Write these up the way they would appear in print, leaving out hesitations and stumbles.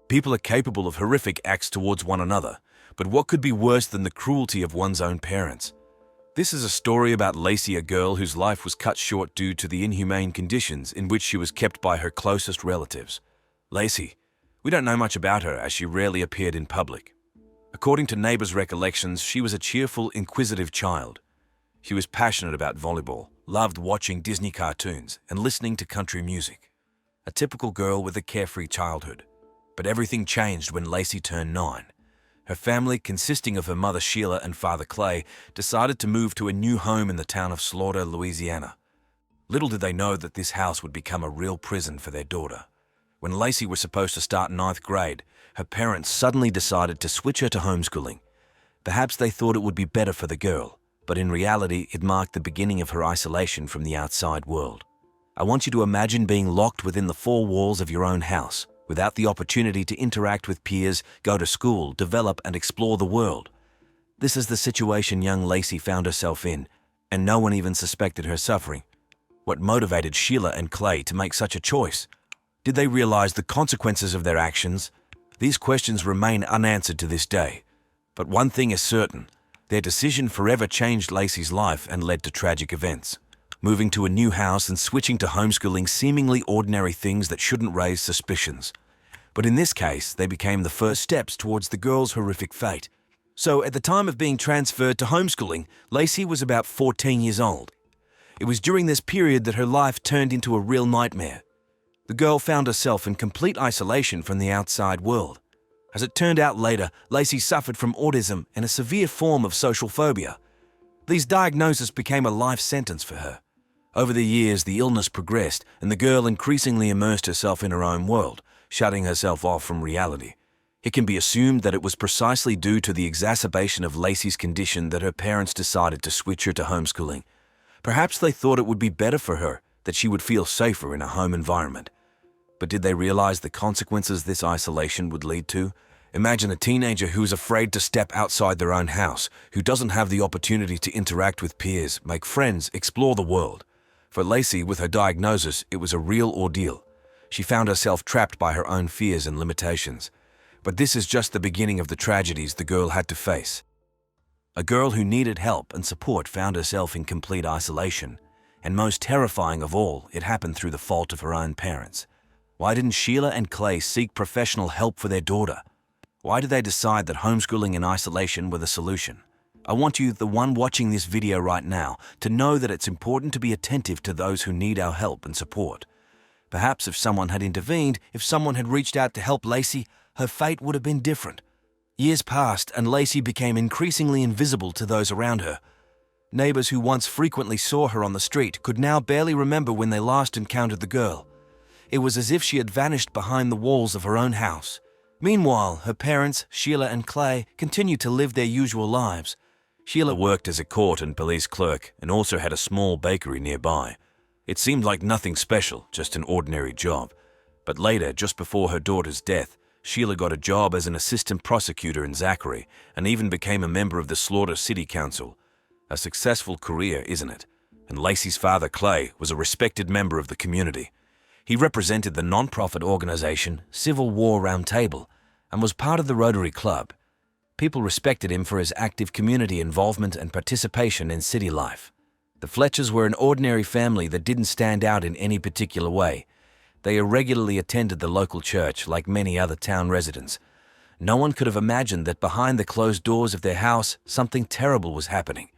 People are capable of horrific acts towards one another, but what could be worse than the cruelty of one's own parents? This is a story about Lacy, a girl whose life was cut short due to the inhumane conditions in which she was kept by her closest relatives. Lacy, we don't know much about her as she rarely appeared in public. According to neighbors' recollections, she was a cheerful, inquisitive child. She was passionate about volleyball, loved watching Disney cartoons, and listening to country music. A typical girl with a carefree childhood. But everything changed when Lacy turned 9. Her family, consisting of her mother Sheila and father Clay, decided to move to a new home in the town of Slaughter, Louisiana. Little did they know that this house would become a real prison for their daughter. When Lacy was supposed to start 9th grade, her parents suddenly decided to switch her to homeschooling. Perhaps they thought it would be better for the girl, but in reality it marked the beginning of her isolation from the outside world. I want you to imagine being locked within the 4 walls of your own house, without the opportunity to interact with peers, go to school, develop and explore the world. This is the situation young Lacy found herself in, and no one even suspected her suffering. What motivated Sheila and Clay to make such a choice? Did they realize the consequences of their actions? These questions remain unanswered to this day. But one thing is certain, their decision forever changed Lacy's life and led to tragic events. Moving to a new house and switching to homeschooling seemingly ordinary things that shouldn't raise suspicions. But in this case, they became the first steps towards the girl's horrific fate. So at the time of being transferred to homeschooling, Lacy was about 14 years old. It was during this period that her life turned into a real nightmare. The girl found herself in complete isolation from the outside world. As it turned out later, Lacy suffered from autism and a severe form of social phobia. These diagnoses became a life sentence for her. Over the years, the illness progressed and the girl increasingly immersed herself in her own world, shutting herself off from reality. It can be assumed that it was precisely due to the exacerbation of Lacy's condition that her parents decided to switch her to homeschooling. Perhaps they thought it would be better for her, that she would feel safer in a home environment. But did they realize the consequences this isolation would lead to? Imagine a teenager who is afraid to step outside their own house, who doesn't have the opportunity to interact with peers, make friends, explore the world. For Lacy, with her diagnosis, it was a real ordeal. She found herself trapped by her own fears and limitations. But this is just the beginning of the tragedies the girl had to face. A girl who needed help and support found herself in complete isolation. And most terrifying of all, it happened through the fault of her own parents. Why didn't Sheila and Clay seek professional help for their daughter? Why did they decide that homeschooling and isolation were the solution? I want you, the one watching this video right now, to know that it's important to be attentive to those who need our help and support. Perhaps if someone had intervened, if someone had reached out to help Lacy, her fate would have been different. Years passed and Lacy became increasingly invisible to those around her. Neighbors who once frequently saw her on the street could now barely remember when they last encountered the girl. It was as if she had vanished behind the walls of her own house. Meanwhile, her parents, Sheila and Clay, continued to live their usual lives. Sheila worked as a court and police clerk and also had a small bakery nearby. It seemed like nothing special, just an ordinary job. But later, just before her daughter's death, Sheila got a job as an assistant prosecutor in Zachary and even became a member of the Slaughter City Council. A successful career, isn't it? And Lacy's father, Clay, was a respected member of the community. He represented the non-profit organization Civil War Round Table and was part of the Rotary Club. People respected him for his active community involvement and participation in city life. The Fletchers were an ordinary family that didn't stand out in any particular way. They irregularly attended the local church like many other town residents. No one could have imagined that behind the closed doors of their house, something terrible was happening.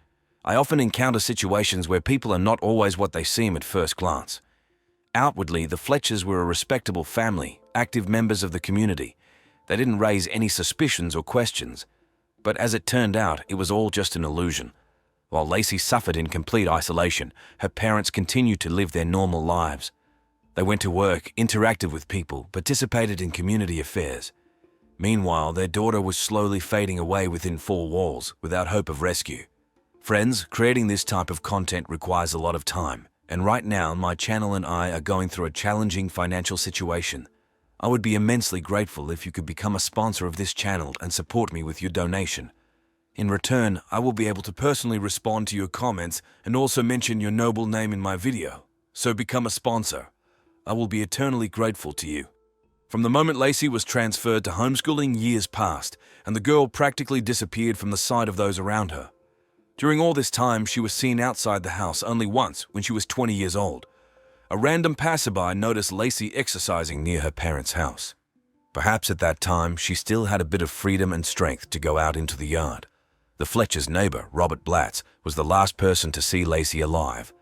I often encounter situations where people are not always what they seem at first glance. Outwardly, the Fletchers were a respectable family, active members of the community. They didn't raise any suspicions or questions. But as it turned out, it was all just an illusion. While Lacy suffered in complete isolation, her parents continued to live their normal lives. They went to work, interacted with people, participated in community affairs. Meanwhile, their daughter was slowly fading away within 4 walls, without hope of rescue. Friends, creating this type of content requires a lot of time. And right now, my channel and I are going through a challenging financial situation. I would be immensely grateful if you could become a sponsor of this channel and support me with your donation. In return, I will be able to personally respond to your comments and also mention your noble name in my video. So become a sponsor. I will be eternally grateful to you. From the moment Lacy was transferred to homeschooling, years passed, and the girl practically disappeared from the sight of those around her. During all this time, she was seen outside the house only once when she was 20 years old. A random passerby noticed Lacy exercising near her parents' house. Perhaps at that time, she still had a bit of freedom and strength to go out into the yard. The Fletcher's neighbor, Robert Blatz, was the last person to see Lacy alive.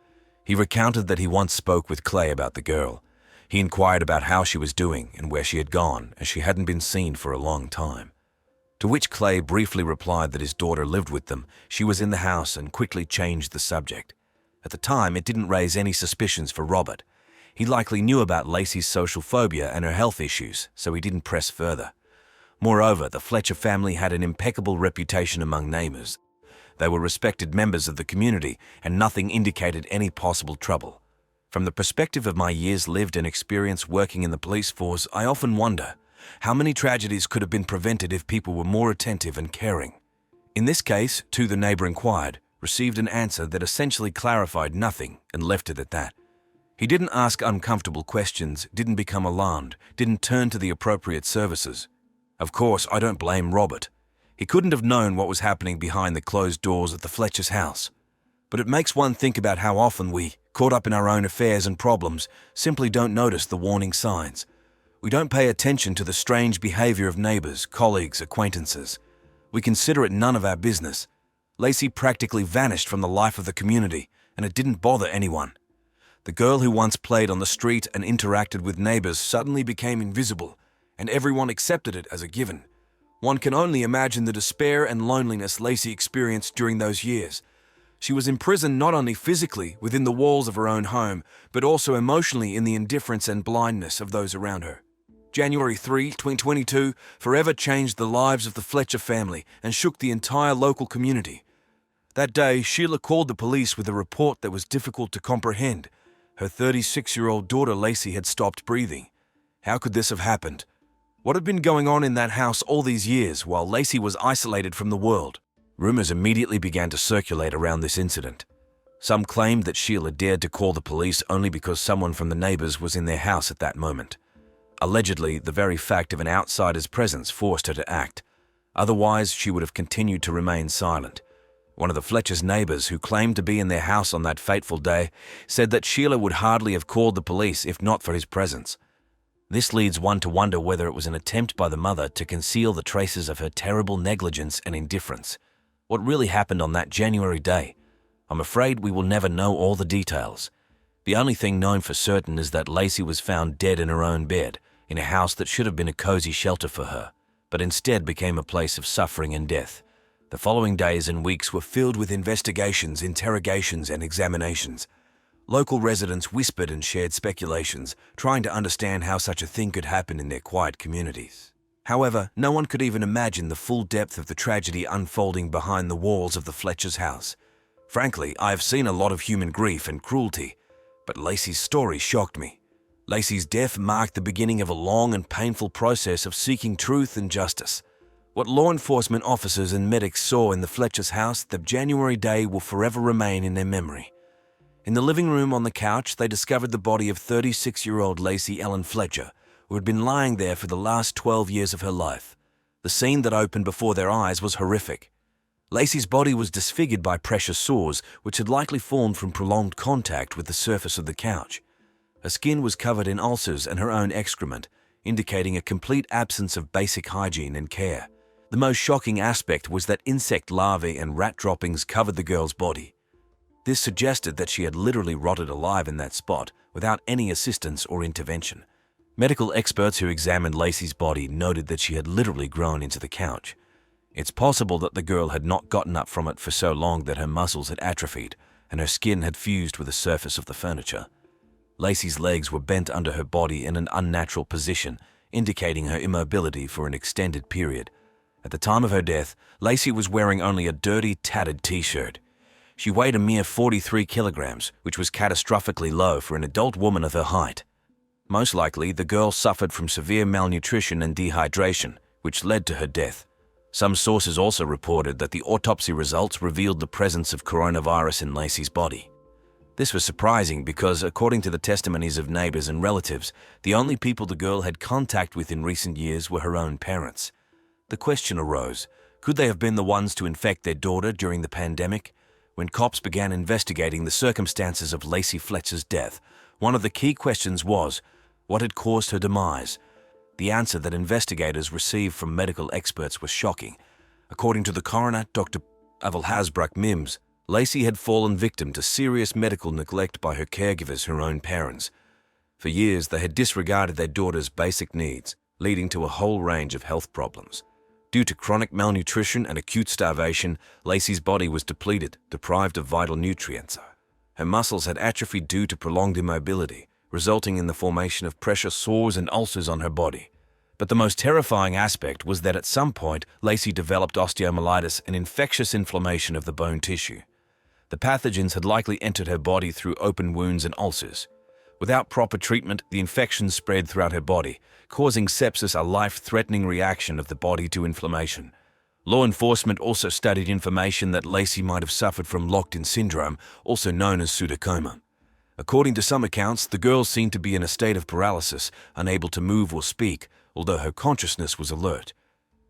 He recounted that he once spoke with Clay about the girl. He inquired about how she was doing and where she had gone, as she hadn't been seen for a long time. To which Clay briefly replied that his daughter lived with them, she was in the house, and quickly changed the subject. At the time, it didn't raise any suspicions for Robert. He likely knew about Lacy's social phobia and her health issues, so he didn't press further. Moreover, the Fletcher family had an impeccable reputation among neighbors. They were respected members of the community, and nothing indicated any possible trouble. From the perspective of my years lived and experience working in the police force, I often wonder how many tragedies could have been prevented if people were more attentive and caring. In this case, too, the neighbor inquired, received an answer that essentially clarified nothing and left it at that. He didn't ask uncomfortable questions, didn't become alarmed, didn't turn to the appropriate services. Of course, I don't blame Robert. He couldn't have known what was happening behind the closed doors at the Fletcher's house. But it makes one think about how often we, caught up in our own affairs and problems, simply don't notice the warning signs. We don't pay attention to the strange behavior of neighbors, colleagues, acquaintances. We consider it none of our business. Lacy practically vanished from the life of the community, and it didn't bother anyone. The girl who once played on the street and interacted with neighbors suddenly became invisible, and everyone accepted it as a given. One can only imagine the despair and loneliness Lacy experienced during those years. She was imprisoned not only physically within the walls of her own home, but also emotionally in the indifference and blindness of those around her. January 3, 2022, forever changed the lives of the Fletcher family and shook the entire local community. That day, Sheila called the police with a report that was difficult to comprehend. Her 36-year-old daughter Lacy had stopped breathing. How could this have happened? What had been going on in that house all these years while Lacy was isolated from the world? Rumors immediately began to circulate around this incident. Some claimed that Sheila dared to call the police only because someone from the neighbors was in their house at that moment. Allegedly, the very fact of an outsider's presence forced her to act. Otherwise, she would have continued to remain silent. One of the Fletcher's neighbors, who claimed to be in their house on that fateful day, said that Sheila would hardly have called the police if not for his presence. This leads one to wonder whether it was an attempt by the mother to conceal the traces of her terrible negligence and indifference. What really happened on that January day? I'm afraid we will never know all the details. The only thing known for certain is that Lacy was found dead in her own bed, in a house that should have been a cozy shelter for her, but instead became a place of suffering and death. The following days and weeks were filled with investigations, interrogations, and examinations. Local residents whispered and shared speculations, trying to understand how such a thing could happen in their quiet communities. However, no one could even imagine the full depth of the tragedy unfolding behind the walls of the Fletcher's house. Frankly, I have seen a lot of human grief and cruelty, but Lacy's story shocked me. Lacy's death marked the beginning of a long and painful process of seeking truth and justice. What law enforcement officers and medics saw in the Fletcher's house that January day will forever remain in their memory. In the living room on the couch, they discovered the body of 36-year-old Lacey Ellen Fletcher, who had been lying there for the last 12 years of her life. The scene that opened before their eyes was horrific. Lacy's body was disfigured by pressure sores, which had likely formed from prolonged contact with the surface of the couch. Her skin was covered in ulcers and her own excrement, indicating a complete absence of basic hygiene and care. The most shocking aspect was that insect larvae and rat droppings covered the girl's body. This suggested that she had literally rotted alive in that spot without any assistance or intervention. Medical experts who examined Lacy's body noted that she had literally grown into the couch. It's possible that the girl had not gotten up from it for so long that her muscles had atrophied and her skin had fused with the surface of the furniture. Lacy's legs were bent under her body in an unnatural position, indicating her immobility for an extended period. At the time of her death, Lacy was wearing only a dirty, tattered t-shirt. She weighed a mere 43 kilograms, which was catastrophically low for an adult woman of her height. Most likely, the girl suffered from severe malnutrition and dehydration, which led to her death. Some sources also reported that the autopsy results revealed the presence of coronavirus in Lacy's body. This was surprising because, according to the testimonies of neighbors and relatives, the only people the girl had contact with in recent years were her own parents. The question arose, could they have been the ones to infect their daughter during the pandemic? When cops began investigating the circumstances of Lacey Fletcher's death, one of the key questions was, what had caused her demise? The answer that investigators received from medical experts was shocking. According to the coroner, Dr. Avalhasbruck Mims, Lacy had fallen victim to serious medical neglect by her caregivers, her own parents. For years, they had disregarded their daughter's basic needs, leading to a whole range of health problems. Due to chronic malnutrition and acute starvation, Lacy's body was depleted, deprived of vital nutrients. Her muscles had atrophied due to prolonged immobility, resulting in the formation of pressure sores and ulcers on her body. But the most terrifying aspect was that at some point, Lacy developed osteomyelitis, an infectious inflammation of the bone tissue. The pathogens had likely entered her body through open wounds and ulcers. Without proper treatment, the infection spread throughout her body, causing sepsis, a life-threatening reaction of the body to inflammation. Law enforcement also studied information that Lacy might have suffered from locked-in syndrome, also known as pseudocoma. According to some accounts, the girl seemed to be in a state of paralysis, unable to move or speak, although her consciousness was alert.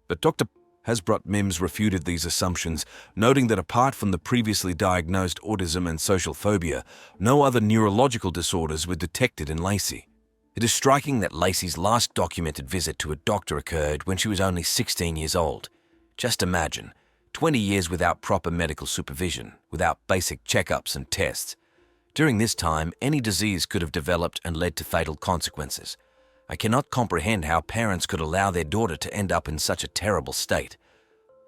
But Dr. Hasbruck Mims refuted these assumptions, noting that apart from the previously diagnosed autism and social phobia, no other neurological disorders were detected in Lacy. It is striking that Lacy's last documented visit to a doctor occurred when she was only 16 years old. Just imagine, 20 years without proper medical supervision, without basic checkups and tests. During this time, any disease could have developed and led to fatal consequences. I cannot comprehend how parents could allow their daughter to end up in such a terrible state.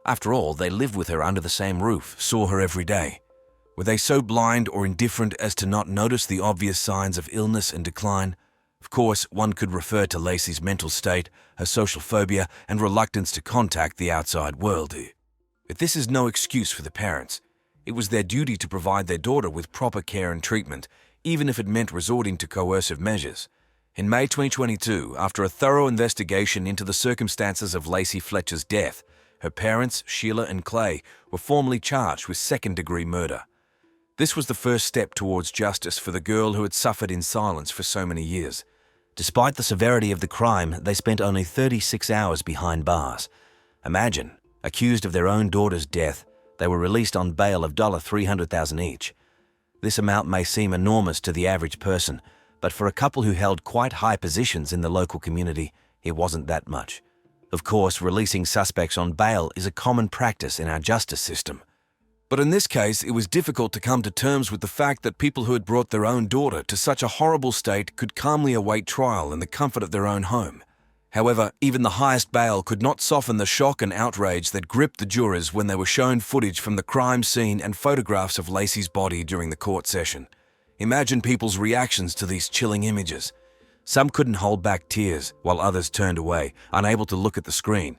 After all, they lived with her under the same roof, saw her every day. Were they so blind or indifferent as to not notice the obvious signs of illness and decline? Of course, one could refer to Lacy's mental state, her social phobia, and reluctance to contact the outside world. But this is no excuse for the parents. It was their duty to provide their daughter with proper care and treatment, even if it meant resorting to coercive measures. In May 2022, after a thorough investigation into the circumstances of Lacey Fletcher's death, her parents, Sheila and Clay, were formally charged with second-degree murder. This was the first step towards justice for the girl who had suffered in silence for so many years. Despite the severity of the crime, they spent only 36 hours behind bars. Imagine, accused of their own daughter's death, they were released on bail of $300,000 each. This amount may seem enormous to the average person, but for a couple who held quite high positions in the local community, it wasn't that much. Of course, releasing suspects on bail is a common practice in our justice system. But in this case, it was difficult to come to terms with the fact that people who had brought their own daughter to such a horrible state could calmly await trial in the comfort of their own home. However, even the highest bail could not soften the shock and outrage that gripped the jurors when they were shown footage from the crime scene and photographs of Lacy's body during the court session. Imagine people's reactions to these chilling images. Some couldn't hold back tears, while others turned away, unable to look at the screen.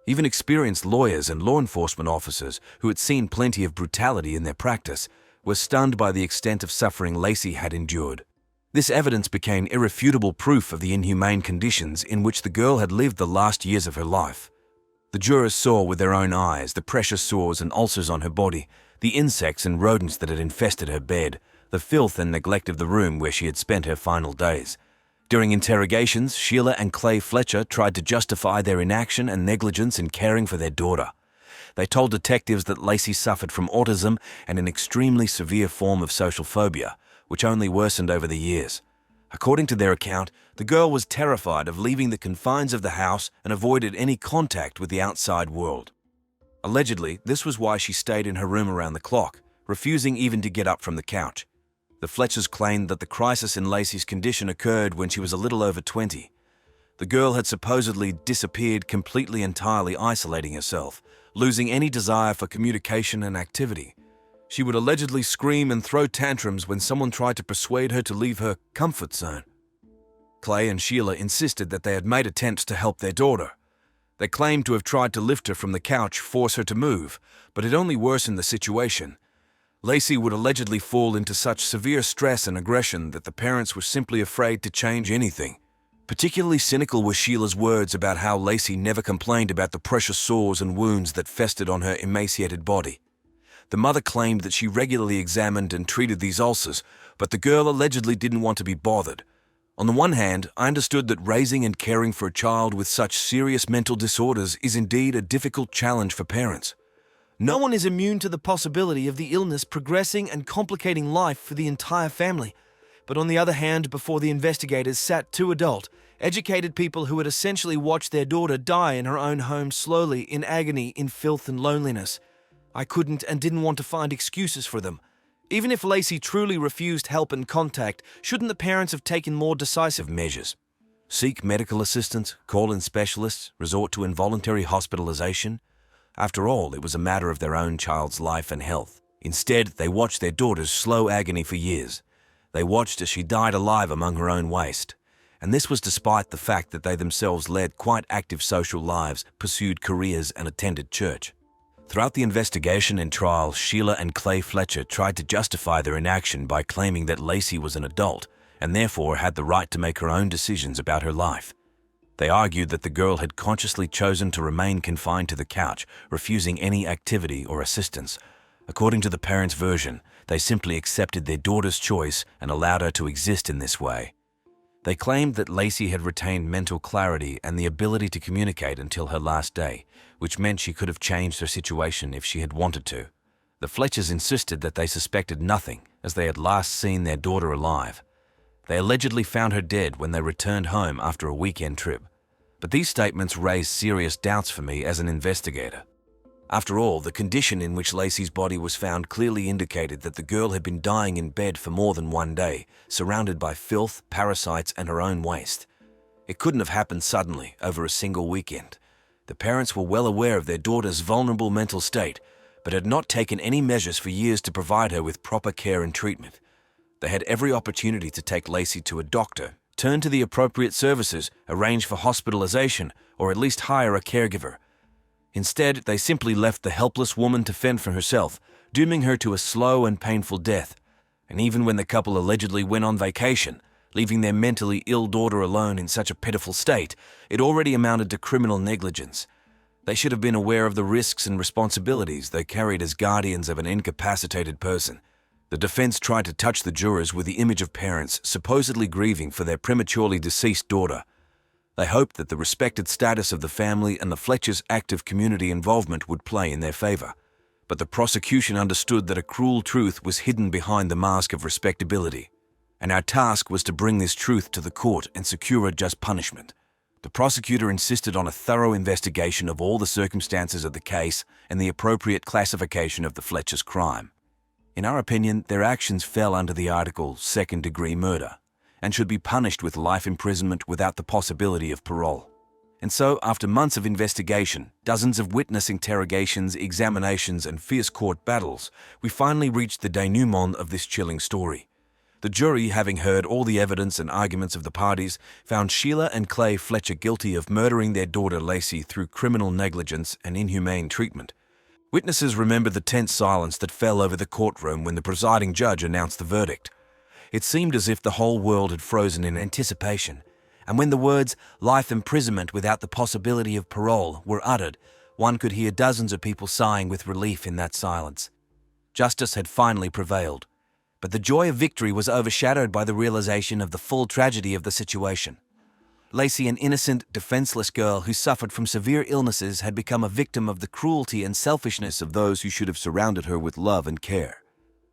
Even experienced lawyers and law enforcement officers who had seen plenty of brutality in their practice were stunned by the extent of suffering Lacy had endured. This evidence became irrefutable proof of the inhumane conditions in which the girl had lived the last years of her life. The jurors saw with their own eyes the pressure sores and ulcers on her body, the insects and rodents that had infested her bed, the filth and neglect of the room where she had spent her final days. During interrogations, Sheila and Clay Fletcher tried to justify their inaction and negligence in caring for their daughter. They told detectives that Lacy suffered from autism and an extremely severe form of social phobia, which only worsened over the years. According to their account, the girl was terrified of leaving the confines of the house and avoided any contact with the outside world. Allegedly, this was why she stayed in her room around the clock, refusing even to get up from the couch. The Fletchers claimed that the crisis in Lacy's condition occurred when she was a little over 20. The girl had supposedly disappeared, completely entirely isolating herself, losing any desire for communication and activity. She would allegedly scream and throw tantrums when someone tried to persuade her to leave her comfort zone. Clay and Sheila insisted that they had made attempts to help their daughter. They claimed to have tried to lift her from the couch, force her to move, but it only worsened the situation. Lacy would allegedly fall into such severe stress and aggression that the parents were simply afraid to change anything. Particularly cynical were Sheila's words about how Lacy never complained about the precious sores and wounds that festered on her emaciated body. The mother claimed that she regularly examined and treated these ulcers, but the girl allegedly didn't want to be bothered. On the one hand, I understood that raising and caring for a child with such serious mental disorders is indeed a difficult challenge for parents. No one is immune to the possibility of the illness progressing and complicating life for the entire family. But on the other hand, before the investigators sat two adult, educated people who had essentially watched their daughter die in her own home slowly, in agony, in filth and loneliness. I couldn't and didn't want to find excuses for them. Even if Lacy truly refused help and contact, shouldn't the parents have taken more decisive measures? Seek medical assistance, call in specialists, resort to involuntary hospitalization? After all, it was a matter of their own child's life and health. Instead, they watched their daughter's slow agony for years. They watched as she died alive among her own waste. And this was despite the fact that they themselves led quite active social lives, pursued careers, and attended church. Throughout the investigation and trial, Sheila and Clay Fletcher tried to justify their inaction by claiming that Lacy was an adult and therefore had the right to make her own decisions about her life. They argued that the girl had consciously chosen to remain confined to the couch, refusing any activity or assistance. According to the parents' version, they simply accepted their daughter's choice and allowed her to exist in this way. They claimed that Lacy had retained mental clarity and the ability to communicate until her last day, which meant she could have changed her situation if she had wanted to. The Fletchers insisted that they suspected nothing, as they had last seen their daughter alive. They allegedly found her dead when they returned home after a weekend trip. But these statements raised serious doubts for me as an investigator. After all, the condition in which Lacy's body was found clearly indicated that the girl had been dying in bed for more than one day, surrounded by filth, parasites, and her own waste. It couldn't have happened suddenly, over a single weekend. The parents were well aware of their daughter's vulnerable mental state, but had not taken any measures for years to provide her with proper care and treatment. They had every opportunity to take Lacy to a doctor, turn to the appropriate services, arrange for hospitalization, or at least hire a caregiver. Instead, they simply left the helpless woman to fend for herself, dooming her to a slow and painful death. And even when the couple allegedly went on vacation, leaving their mentally ill daughter alone in such a pitiful state, it already amounted to criminal negligence. They should have been aware of the risks and responsibilities they carried as guardians of an incapacitated person. The defense tried to touch the jurors with the image of parents supposedly grieving for their prematurely deceased daughter. They hoped that the respected status of the family and the Fletchers' active community involvement would play in their favor. But the prosecution understood that a cruel truth was hidden behind the mask of respectability. And our task was to bring this truth to the court and secure a just punishment. The prosecutor insisted on a thorough investigation of all the circumstances of the case and the appropriate classification of the Fletchers' crime. In our opinion, their actions fell under the article second-degree murder and should be punished with life imprisonment without the possibility of parole. And so, after months of investigation, dozens of witness interrogations, examinations, and fierce court battles, we finally reached the denouement of this chilling story. The jury, having heard all the evidence and arguments of the parties, found Sheila and Clay Fletcher guilty of murdering their daughter Lacy through criminal negligence and inhumane treatment. Witnesses remember the tense silence that fell over the courtroom when the presiding judge announced the verdict. It seemed as if the whole world had frozen in anticipation, and when the words "life imprisonment without the possibility of parole" were uttered, one could hear dozens of people sighing with relief in that silence. Justice had finally prevailed, but the joy of victory was overshadowed by the realization of the full tragedy of the situation. Lacy, an innocent, defenseless girl who suffered from severe illnesses, had become a victim of the cruelty and selfishness of those who should have surrounded her with love and care.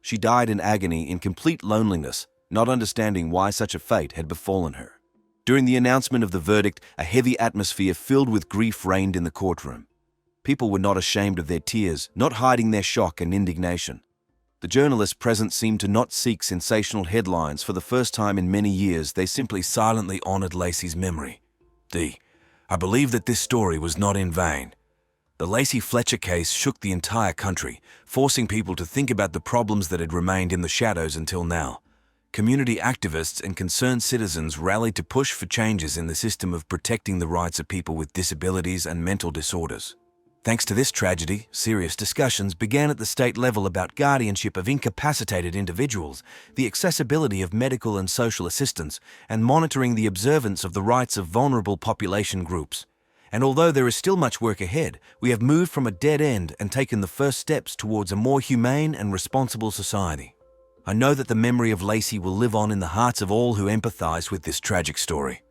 She died in agony, in complete loneliness, not understanding why such a fate had befallen her. During the announcement of the verdict, a heavy atmosphere filled with grief reigned in the courtroom. People were not ashamed of their tears, not hiding their shock and indignation. The journalists present seemed to not seek sensational headlines. For the first time in many years, they simply silently honored Lacy's memory. I believe that this story was not in vain. The Lacey Fletcher case shook the entire country, forcing people to think about the problems that had remained in the shadows until now. Community activists and concerned citizens rallied to push for changes in the system of protecting the rights of people with disabilities and mental disorders. Thanks to this tragedy, serious discussions began at the state level about guardianship of incapacitated individuals, the accessibility of medical and social assistance, and monitoring the observance of the rights of vulnerable population groups. And although there is still much work ahead, we have moved from a dead end and taken the first steps towards a more humane and responsible society. I know that the memory of Lacy will live on in the hearts of all who empathize with this tragic story.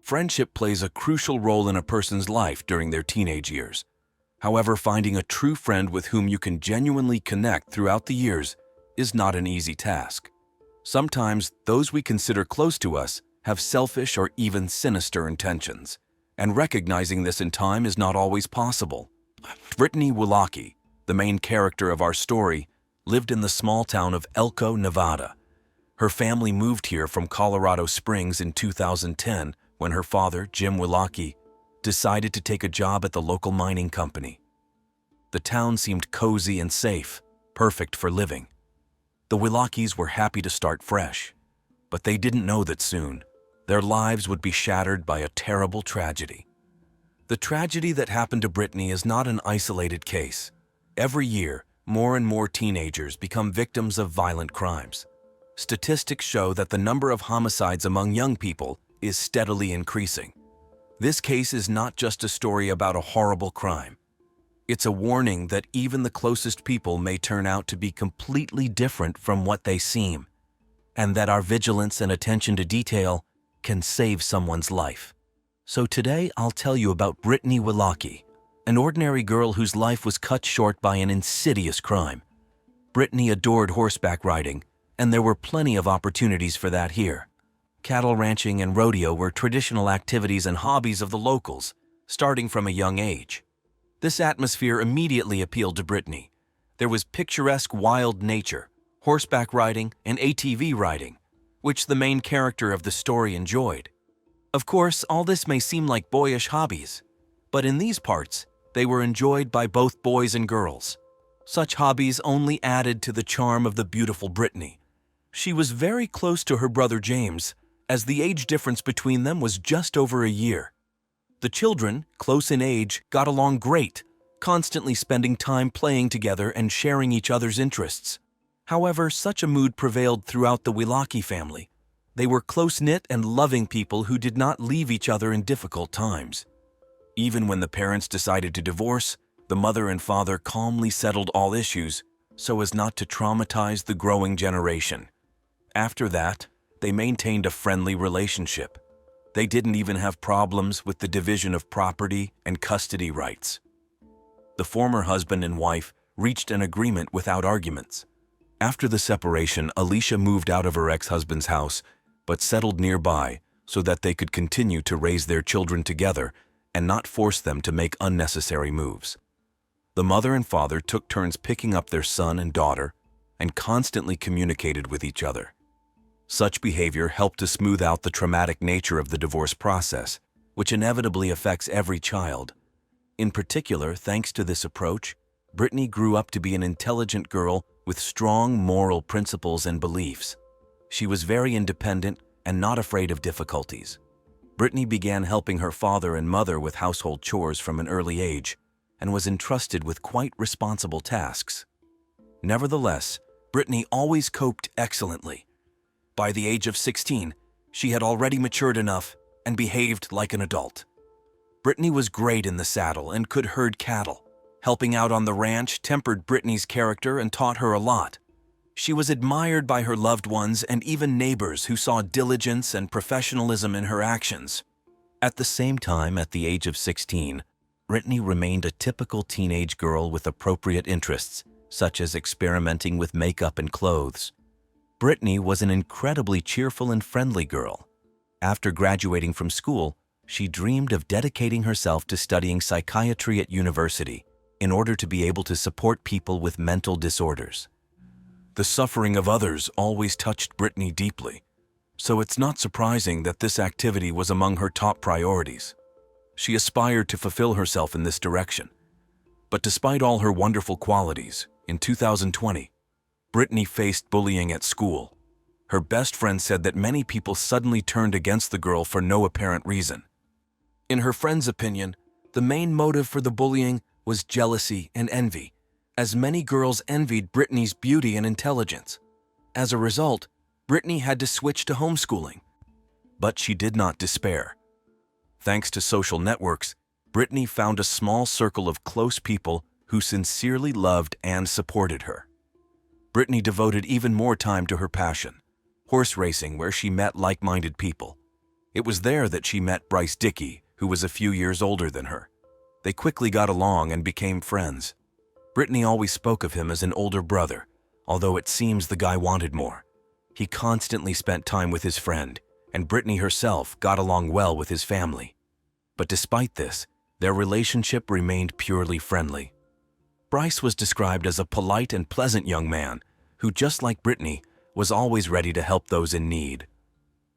Friendship plays a crucial role in a person's life during their teenage years. However, finding a true friend with whom you can genuinely connect throughout the years is not an easy task. Sometimes those we consider close to us have selfish or even sinister intentions, and recognizing this in time is not always possible. Britney Ujlaky, the main character of our story, lived in the small town of Elko, Nevada. Her family moved here from Colorado Springs in 2010 when her father, Jim Ujlaky, decided to take a job at the local mining company. The town seemed cozy and safe, perfect for living. The Ujlakys were happy to start fresh, but they didn't know that soon their lives would be shattered by a terrible tragedy. The tragedy that happened to Britney is not an isolated case. Every year, more and more teenagers become victims of violent crimes. Statistics show that the number of homicides among young people is steadily increasing. This case is not just a story about a horrible crime. It's a warning that even the closest people may turn out to be completely different from what they seem, and that our vigilance and attention to detail can save someone's life. So today I'll tell you about Britney Ujlaky, an ordinary girl whose life was cut short by an insidious crime. Britney adored horseback riding, and there were plenty of opportunities for that here. Cattle ranching and rodeo were traditional activities and hobbies of the locals, starting from a young age. This atmosphere immediately appealed to Britney. There was picturesque wild nature, horseback riding, and ATV riding, which the main character of the story enjoyed. Of course, all this may seem like boyish hobbies, but in these parts, they were enjoyed by both boys and girls. Such hobbies only added to the charm of the beautiful Britney. She was very close to her brother James, as the age difference between them was just over a year. The children, close in age, got along great, constantly spending time playing together and sharing each other's interests. However, such a mood prevailed throughout the Ujlaky family. They were close-knit and loving people who did not leave each other in difficult times. Even when the parents decided to divorce, the mother and father calmly settled all issues so as not to traumatize the growing generation. After that, they maintained a friendly relationship. They didn't even have problems with the division of property and custody rights. The former husband and wife reached an agreement without arguments. After the separation, Alicia moved out of her ex-husband's house, but settled nearby so that they could continue to raise their children together and not force them to make unnecessary moves. The mother and father took turns picking up their son and daughter and constantly communicated with each other. Such behavior helped to smooth out the traumatic nature of the divorce process, which inevitably affects every child. In particular, thanks to this approach, Britney grew up to be an intelligent girl with strong moral principles and beliefs. She was very independent and not afraid of difficulties. Britney began helping her father and mother with household chores from an early age and was entrusted with quite responsible tasks. Nevertheless, Britney always coped excellently. By the age of 16, she had already matured enough and behaved like an adult. Britney was great in the saddle and could herd cattle. Helping out on the ranch tempered Britney's character and taught her a lot. She was admired by her loved ones and even neighbors who saw diligence and professionalism in her actions. At the same time, at the age of 16, Britney remained a typical teenage girl with appropriate interests, such as experimenting with makeup and clothes. Britney was an incredibly cheerful and friendly girl. After graduating from school, she dreamed of dedicating herself to studying psychiatry at university in order to be able to support people with mental disorders. The suffering of others always touched Britney deeply, so it's not surprising that this activity was among her top priorities. She aspired to fulfill herself in this direction. But despite all her wonderful qualities, in 2020, Britney faced bullying at school. Her best friend said that many people suddenly turned against the girl for no apparent reason. In her friend's opinion, the main motive for the bullying was jealousy and envy, as many girls envied Britney's beauty and intelligence. As a result, Britney had to switch to homeschooling. But she did not despair. Thanks to social networks, Britney found a small circle of close people who sincerely loved and supported her. Britney devoted even more time to her passion, horse racing, where she met like-minded people. It was there that she met Bryce Dickey, who was a few years older than her. They quickly got along and became friends. Britney always spoke of him as an older brother, although it seems the guy wanted more. He constantly spent time with his friend, and Britney herself got along well with his family. But despite this, their relationship remained purely friendly. Bryce was described as a polite and pleasant young man who, just like Britney, was always ready to help those in need.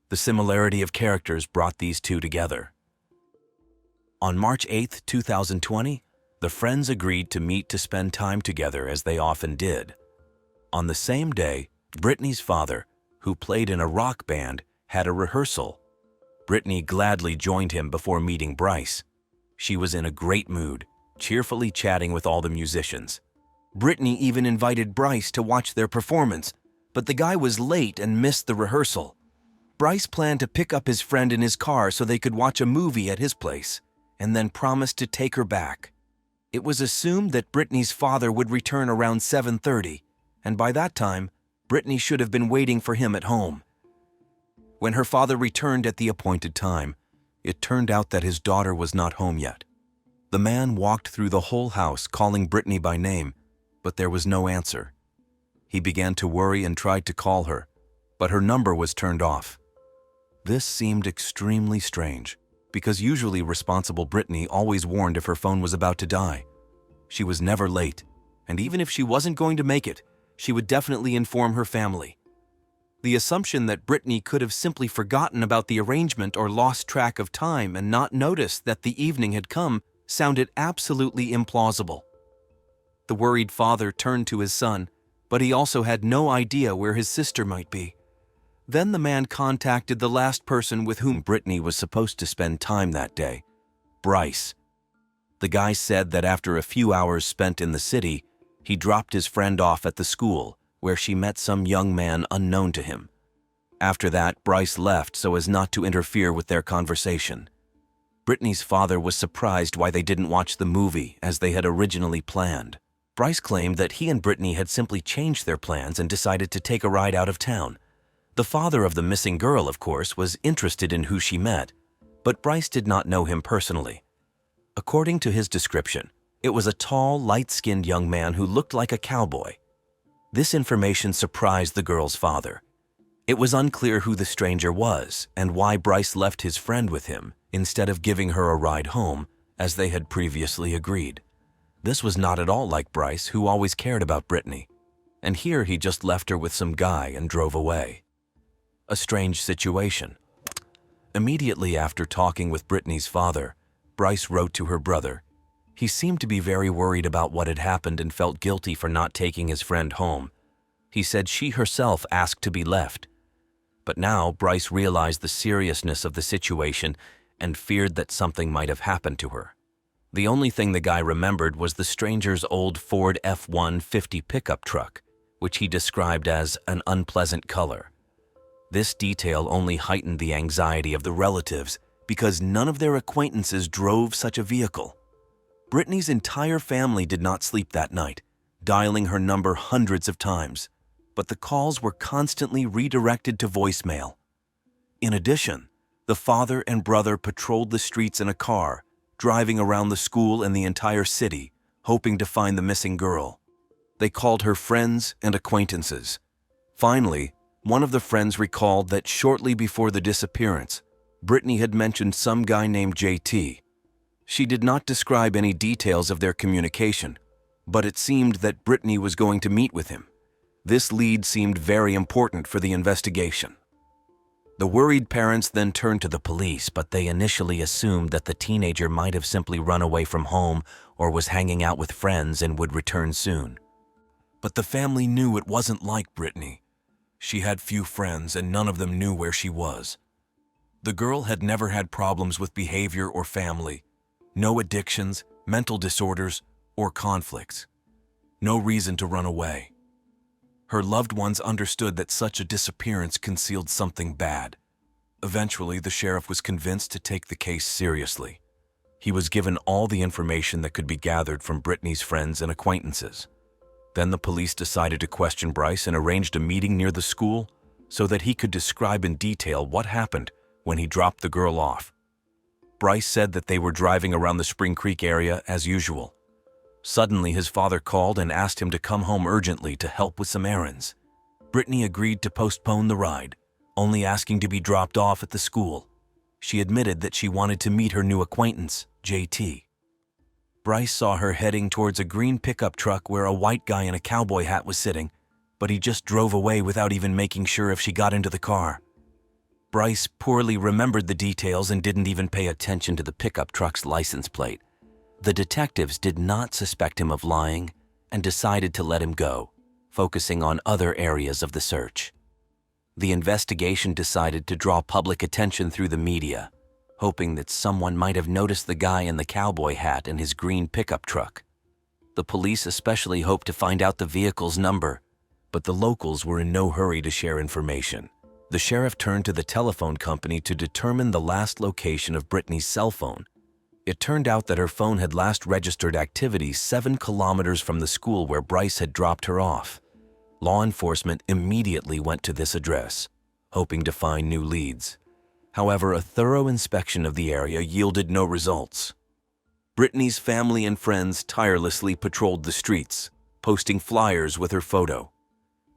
The similarity of characters brought these two together. On March 8, 2020, the friends agreed to meet to spend time together as they often did. On the same day, Britney's father, who played in a rock band, had a rehearsal. Britney gladly joined him before meeting Bryce. She was in a great mood, cheerfully chatting with all the musicians. Britney even invited Bryce to watch their performance, but the guy was late and missed the rehearsal. Bryce planned to pick up his friend in his car so they could watch a movie at his place, and then promised to take her back. It was assumed that Britney's father would return around 7:30, and by that time, Britney should have been waiting for him at home. When her father returned at the appointed time, it turned out that his daughter was not home yet. The man walked through the whole house calling Britney by name, but there was no answer. He began to worry and tried to call her, but her number was turned off. This seemed extremely strange, because usually responsible Britney always warned if her phone was about to die. She was never late, and even if she wasn't going to make it, she would definitely inform her family. The assumption that Britney could have simply forgotten about the arrangement or lost track of time and not noticed that the evening had come sounded absolutely implausible. The worried father turned to his son, but he also had no idea where his sister might be. Then the man contacted the last person with whom Britney was supposed to spend time that day, Bryce. The guy said that after a few hours spent in the city, he dropped his friend off at the school, where she met some young man unknown to him. After that, Bryce left so as not to interfere with their conversation. Britney's father was surprised why they didn't watch the movie as they had originally planned. Bryce claimed that he and Britney had simply changed their plans and decided to take a ride out of town. The father of the missing girl, of course, was interested in who she met, but Bryce did not know him personally. According to his description, it was a tall, light-skinned young man who looked like a cowboy. This information surprised the girl's father. It was unclear who the stranger was and why Bryce left his friend with him instead of giving her a ride home, as they had previously agreed. This was not at all like Bryce, who always cared about Britney, and here he just left her with some guy and drove away. A strange situation. Immediately after talking with Britney's father, Bryce wrote to her brother. He seemed to be very worried about what had happened and felt guilty for not taking his friend home. He said she herself asked to be left. But now Bryce realized the seriousness of the situation and feared that something might have happened to her. The only thing the guy remembered was the stranger's old Ford F-150 pickup truck, which he described as an unpleasant color. This detail only heightened the anxiety of the relatives because none of their acquaintances drove such a vehicle. Britney's entire family did not sleep that night, dialing her number hundreds of times, but the calls were constantly redirected to voicemail. In addition, the father and brother patrolled the streets in a car, driving around the school and the entire city, hoping to find the missing girl. They called her friends and acquaintances. Finally, one of the friends recalled that shortly before the disappearance, Britney had mentioned some guy named JT. She did not describe any details of their communication, but it seemed that Britney was going to meet with him. This lead seemed very important for the investigation. The worried parents then turned to the police, but they initially assumed that the teenager might have simply run away from home or was hanging out with friends and would return soon. But the family knew it wasn't like Britney. She had few friends and none of them knew where she was. The girl had never had problems with behavior or family, no addictions, mental disorders, or conflicts. No reason to run away. Her loved ones understood that such a disappearance concealed something bad. Eventually, the sheriff was convinced to take the case seriously. He was given all the information that could be gathered from Britney's friends and acquaintances. Then the police decided to question Bryce and arranged a meeting near the school so that he could describe in detail what happened when he dropped the girl off. Bryce said that they were driving around the Spring Creek area as usual. Suddenly, his father called and asked him to come home urgently to help with some errands. Britney agreed to postpone the ride, only asking to be dropped off at the school. She admitted that she wanted to meet her new acquaintance, JT. Bryce saw her heading towards a green pickup truck where a white guy in a cowboy hat was sitting, but he just drove away without even making sure if she got into the car. Bryce poorly remembered the details and didn't even pay attention to the pickup truck's license plate. The detectives did not suspect him of lying and decided to let him go, focusing on other areas of the search. The investigation decided to draw public attention through the media, hoping that someone might have noticed the guy in the cowboy hat and his green pickup truck. The police especially hoped to find out the vehicle's number, but the locals were in no hurry to share information. The sheriff turned to the telephone company to determine the last location of Britney's cell phone. It turned out that her phone had last registered activity 7 kilometers from the school where Bryce had dropped her off. Law enforcement immediately went to this address, hoping to find new leads. However, a thorough inspection of the area yielded no results. Britney's family and friends tirelessly patrolled the streets, posting flyers with her photo.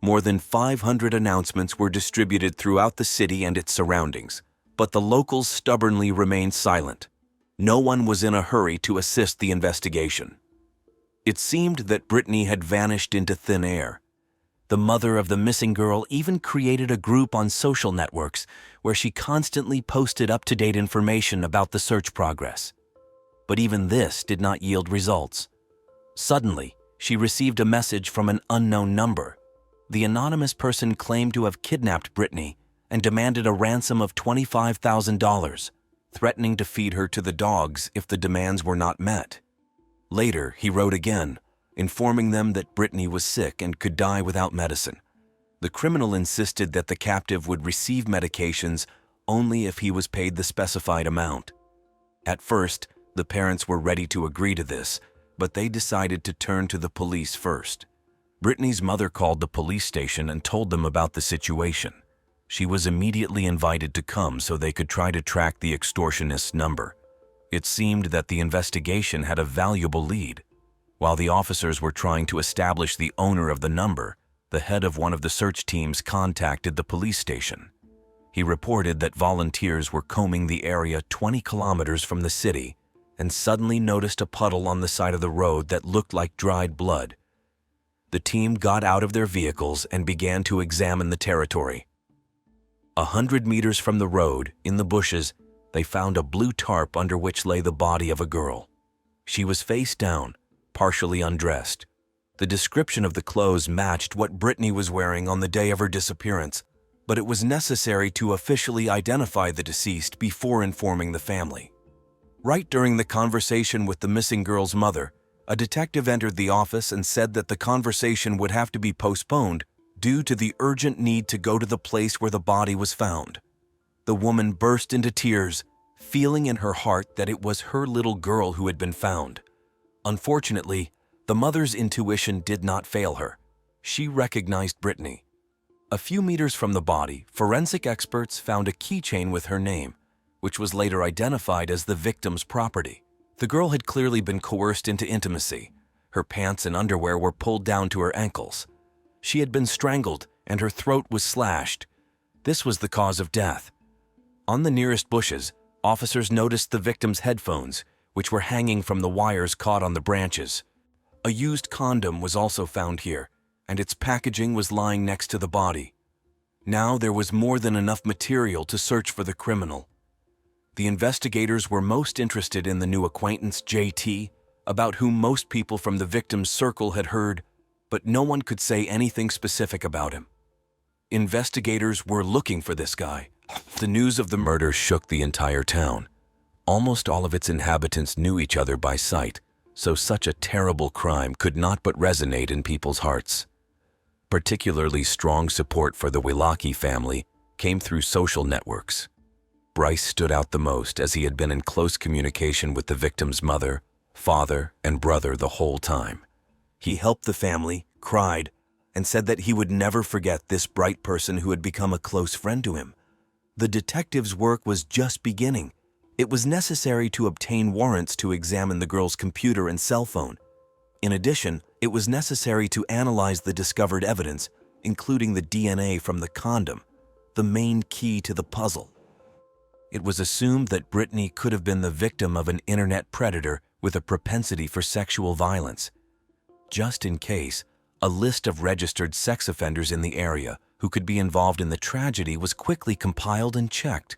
More than 500 announcements were distributed throughout the city and its surroundings, but the locals stubbornly remained silent. No one was in a hurry to assist the investigation. It seemed that Britney had vanished into thin air. The mother of the missing girl even created a group on social networks where she constantly posted up-to-date information about the search progress. But even this did not yield results. Suddenly, she received a message from an unknown number. The anonymous person claimed to have kidnapped Britney and demanded a ransom of $25,000, threatening to feed her to the dogs if the demands were not met. Later, he wrote again, informing them that Britney was sick and could die without medicine. The criminal insisted that the captive would receive medications only if he was paid the specified amount. At first, the parents were ready to agree to this, but they decided to turn to the police first. Britney's mother called the police station and told them about the situation. She was immediately invited to come so they could try to track the extortionist's number. It seemed that the investigation had a valuable lead. While the officers were trying to establish the owner of the number, the head of one of the search teams contacted the police station. He reported that volunteers were combing the area 20 kilometers from the city and suddenly noticed a puddle on the side of the road that looked like dried blood. The team got out of their vehicles and began to examine the territory. 100 meters from the road, in the bushes, they found a blue tarp under which lay the body of a girl. She was face down, partially undressed. The description of the clothes matched what Britney was wearing on the day of her disappearance, but it was necessary to officially identify the deceased before informing the family. Right during the conversation with the missing girl's mother, a detective entered the office and said that the conversation would have to be postponed due to the urgent need to go to the place where the body was found. The woman burst into tears, feeling in her heart that it was her little girl who had been found. Unfortunately, the mother's intuition did not fail her. She recognized Britney. A few meters from the body, forensic experts found a keychain with her name, which was later identified as the victim's property. The girl had clearly been coerced into intimacy. Her pants and underwear were pulled down to her ankles. She had been strangled and her throat was slashed. This was the cause of death. On the nearest bushes, officers noticed the victim's headphones, which were hanging from the wires caught on the branches. A used condom was also found here, and its packaging was lying next to the body. Now there was more than enough material to search for the criminal. The investigators were most interested in the new acquaintance, JT, about whom most people from the victim's circle had heard, but no one could say anything specific about him. Investigators were looking for this guy. The news of the murder shook the entire town. Almost all of its inhabitants knew each other by sight, so such a terrible crime could not but resonate in people's hearts. Particularly strong support for the Ujlaky family came through social networks. Bryce stood out the most as he had been in close communication with the victim's mother, father, and brother the whole time. He helped the family, cried, and said that he would never forget this bright person who had become a close friend to him. The detective's work was just beginning. It was necessary to obtain warrants to examine the girl's computer and cell phone. In addition, it was necessary to analyze the discovered evidence, including the DNA from the condom, the main key to the puzzle. It was assumed that Britney could have been the victim of an internet predator with a propensity for sexual violence. Just in case, a list of registered sex offenders in the area who could be involved in the tragedy was quickly compiled and checked.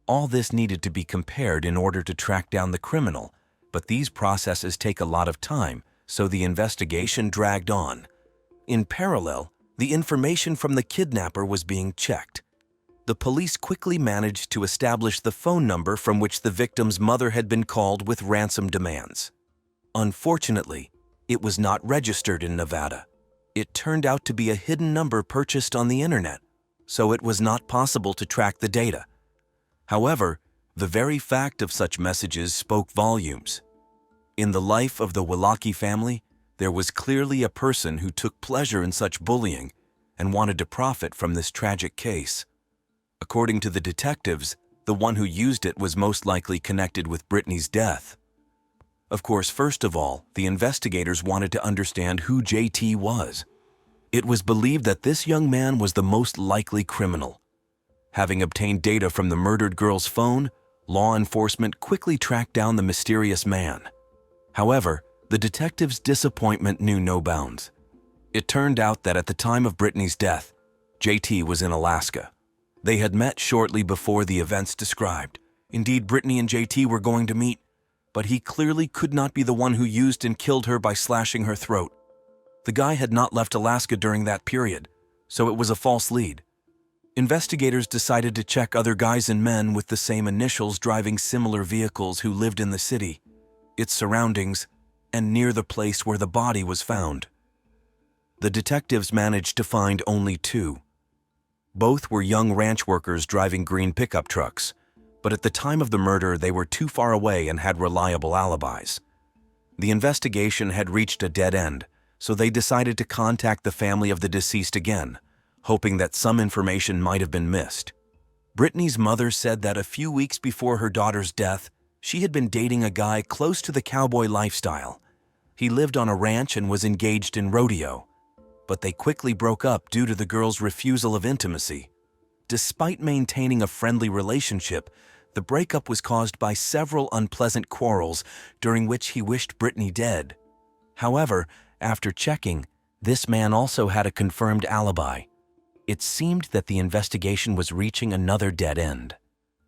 All this needed to be compared in order to track down the criminal, but these processes take a lot of time, so the investigation dragged on. In parallel, the information from the kidnapper was being checked. The police quickly managed to establish the phone number from which the victim's mother had been called with ransom demands. Unfortunately, it was not registered in Nevada. It turned out to be a hidden number purchased on the internet, so it was not possible to track the data. However, the very fact of such messages spoke volumes. In the life of the Ujlaky family, there was clearly a person who took pleasure in such bullying and wanted to profit from this tragic case. According to the detectives, the one who used it was most likely connected with Britney's death. Of course, first of all, the investigators wanted to understand who JT was. It was believed that this young man was the most likely criminal. Having obtained data from the murdered girl's phone, law enforcement quickly tracked down the mysterious man. However, the detectives' disappointment knew no bounds. It turned out that at the time of Britney's death, JT was in Alaska. They had met shortly before the events described. Indeed, Britney and JT were going to meet, but he clearly could not be the one who used and killed her by slashing her throat. The guy had not left Alaska during that period, so it was a false lead. Investigators decided to check other guys and men with the same initials driving similar vehicles who lived in the city, its surroundings, and near the place where the body was found. The detectives managed to find only two. Both were young ranch workers driving green pickup trucks, but at the time of the murder they were too far away and had reliable alibis. The investigation had reached a dead end, so they decided to contact the family of the deceased again, hoping that some information might have been missed. Britney's mother said that a few weeks before her daughter's death, she had been dating a guy close to the cowboy lifestyle. He lived on a ranch and was engaged in rodeo, but they quickly broke up due to the girl's refusal of intimacy. Despite maintaining a friendly relationship, the breakup was caused by several unpleasant quarrels during which he wished Britney dead. However, after checking, this man also had a confirmed alibi. It seemed that the investigation was reaching another dead end.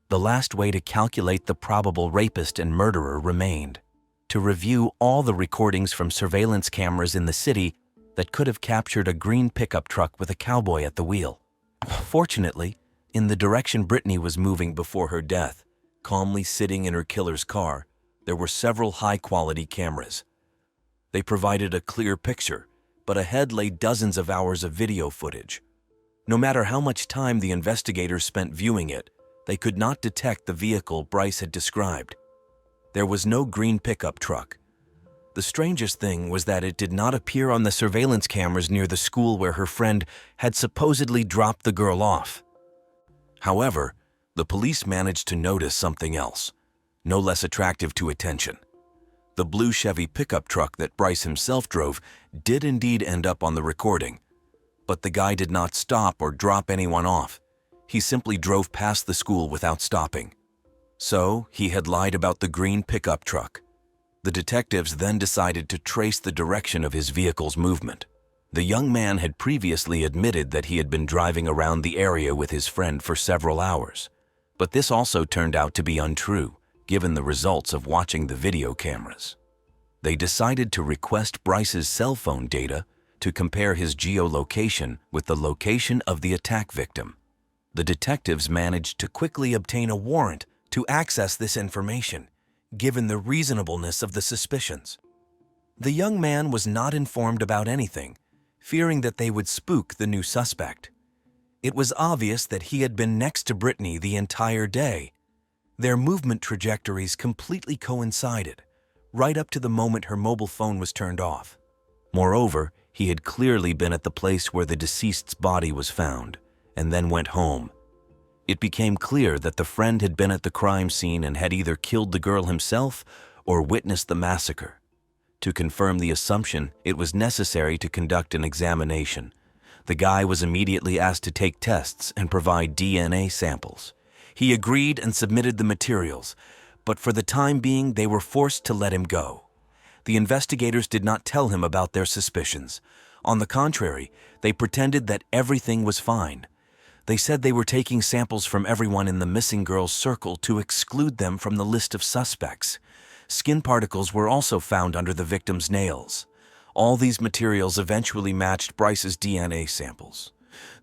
The last way to calculate the probable rapist and murderer remained: to review all the recordings from surveillance cameras in the city that could have captured a green pickup truck with a cowboy at the wheel. Fortunately, in the direction Britney was moving before her death, calmly sitting in her killer's car, there were several high-quality cameras. They provided a clear picture, but ahead lay dozens of hours of video footage. No matter how much time the investigators spent viewing it, they could not detect the vehicle Bryce had described. There was no green pickup truck. The strangest thing was that it did not appear on the surveillance cameras near the school where her friend had supposedly dropped the girl off. However, the police managed to notice something else, no less attractive to attention. The blue Chevy pickup truck that Bryce himself drove did indeed end up on the recording, but the guy did not stop or drop anyone off. He simply drove past the school without stopping. So, he had lied about the green pickup truck. The detectives then decided to trace the direction of his vehicle's movement. The young man had previously admitted that he had been driving around the area with his friend for several hours, but this also turned out to be untrue, given the results of watching the video cameras. They decided to request Bryce's cell phone data to compare his geolocation with the location of the attack victim. The detectives managed to quickly obtain a warrant to access this information, given the reasonableness of the suspicions. The young man was not informed about anything, fearing that they would spook the new suspect. It was obvious that he had been next to Britney the entire day, Their movement trajectories completely coincided, right up to the moment her mobile phone was turned off. Moreover, he had clearly been at the place where the deceased's body was found, and then went home. It became clear that the friend had been at the crime scene and had either killed the girl himself or witnessed the massacre. To confirm the assumption, it was necessary to conduct an examination. The guy was immediately asked to take tests and provide DNA samples. He agreed and submitted the materials, but for the time being they were forced to let him go. The investigators did not tell him about their suspicions. On the contrary, they pretended that everything was fine. They said they were taking samples from everyone in the missing girl's circle to exclude them from the list of suspects. Skin particles were also found under the victim's nails. All these materials eventually matched Bryce's DNA samples.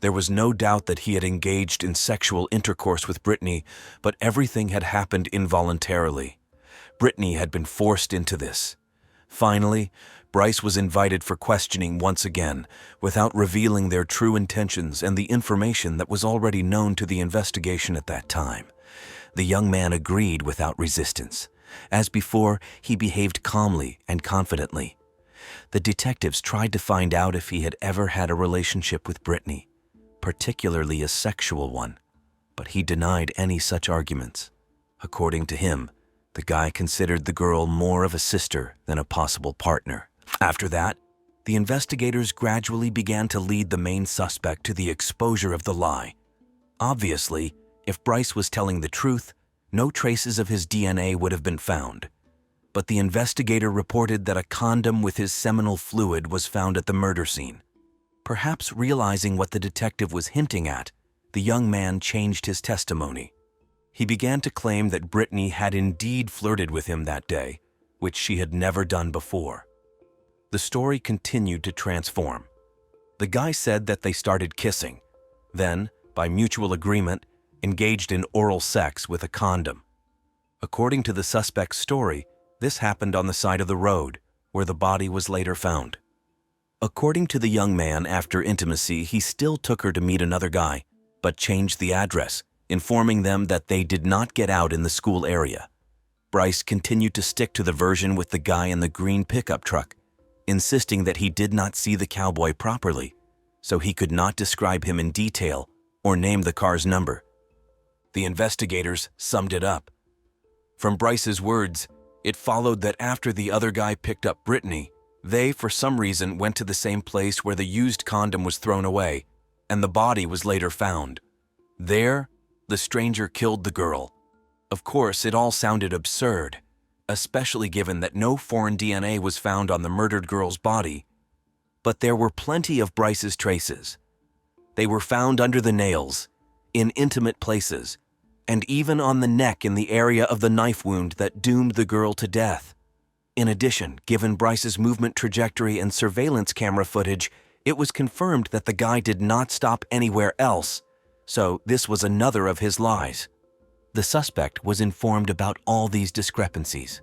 There was no doubt that he had engaged in sexual intercourse with Britney, but everything had happened involuntarily. Britney had been forced into this. Finally, Bryce was invited for questioning once again, without revealing their true intentions and the information that was already known to the investigation at that time. The young man agreed without resistance. As before, he behaved calmly and confidently. The detectives tried to find out if he had ever had a relationship with Britney, particularly a sexual one, but he denied any such arguments. According to him, the guy considered the girl more of a sister than a possible partner. After that, the investigators gradually began to lead the main suspect to the exposure of the lie. Obviously, if Bryce was telling the truth, no traces of his DNA would have been found. But the investigator reported that a condom with his seminal fluid was found at the murder scene. Perhaps realizing what the detective was hinting at, the young man changed his testimony. He began to claim that Britney had indeed flirted with him that day, which she had never done before. The story continued to transform. The guy said that they started kissing, then, by mutual agreement, engaged in oral sex with a condom. According to the suspect's story, this happened on the side of the road, where the body was later found. According to the young man, after intimacy, he still took her to meet another guy, but changed the address, informing them that they did not get out in the school area. Bryce continued to stick to the version with the guy in the green pickup truck, insisting that he did not see the cowboy properly, so he could not describe him in detail or name the car's number. The investigators summed it up. From Bryce's words, it followed that after the other guy picked up Britney, they, for some reason, went to the same place where the used condom was thrown away, and the body was later found. There, the stranger killed the girl. Of course, it all sounded absurd, especially given that no foreign DNA was found on the murdered girl's body. But there were plenty of Bryce's traces. They were found under the nails, in intimate places, and even on the neck in the area of the knife wound that doomed the girl to death. In addition, given Bryce's movement trajectory and surveillance camera footage, it was confirmed that the guy did not stop anywhere else, so this was another of his lies. The suspect was informed about all these discrepancies.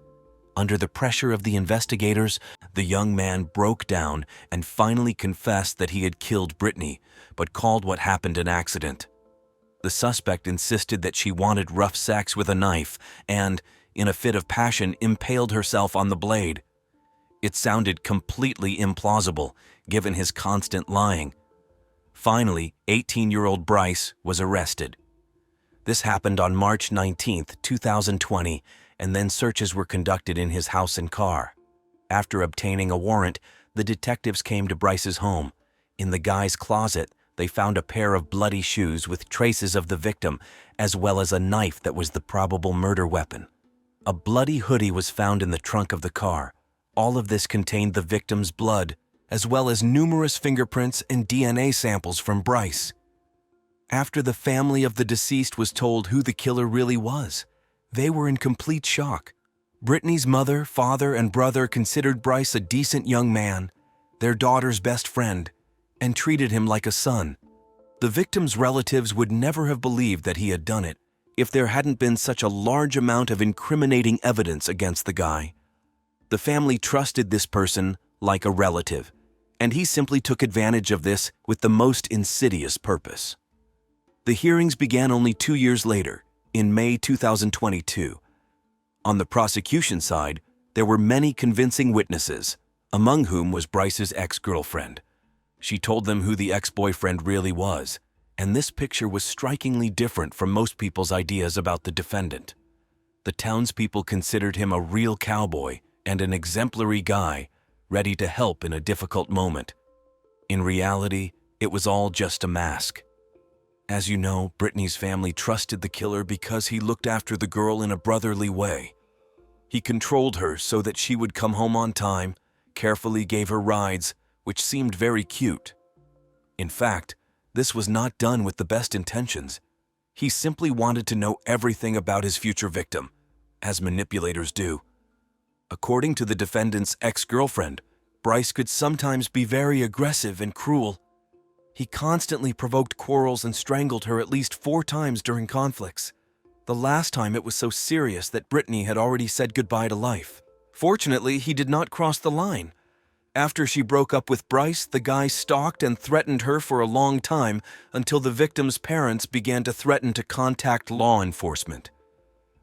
Under the pressure of the investigators, the young man broke down and finally confessed that he had killed Britney, but called what happened an accident. The suspect insisted that she wanted rough sex with a knife and, in a fit of passion, impaled herself on the blade. It sounded completely implausible, given his constant lying. Finally, 18-year-old Bryce was arrested. This happened on March 19, 2020, and then searches were conducted in his house and car. After obtaining a warrant, the detectives came to Bryce's home. In the guy's closet, they found a pair of bloody shoes with traces of the victim, as well as a knife that was the probable murder weapon. A bloody hoodie was found in the trunk of the car. All of this contained the victim's blood, as well as numerous fingerprints and DNA samples from Bryce. After the family of the deceased was told who the killer really was, they were in complete shock. Britney's mother, father, and brother considered Bryce a decent young man, their daughter's best friend, and treated him like a son. The victim's relatives would never have believed that he had done it if there hadn't been such a large amount of incriminating evidence against the guy. The family trusted this person like a relative, and he simply took advantage of this with the most insidious purpose. The hearings began only 2 years later, in May 2022. On the prosecution side, there were many convincing witnesses, among whom was Bryce's ex-girlfriend. She told them who the ex-boyfriend really was, and this picture was strikingly different from most people's ideas about the defendant. The townspeople considered him a real cowboy and an exemplary guy, ready to help in a difficult moment. In reality, it was all just a mask. As you know, Britney's family trusted the killer because he looked after the girl in a brotherly way. He controlled her so that she would come home on time, carefully gave her rides, which seemed very cute. In fact, this was not done with the best intentions. He simply wanted to know everything about his future victim, as manipulators do. According to the defendant's ex-girlfriend, Bryce could sometimes be very aggressive and cruel. He constantly provoked quarrels and strangled her at least 4 times during conflicts. The last time it was so serious that Britney had already said goodbye to life. Fortunately, he did not cross the line. After she broke up with Bryce, the guy stalked and threatened her for a long time until the victim's parents began to threaten to contact law enforcement.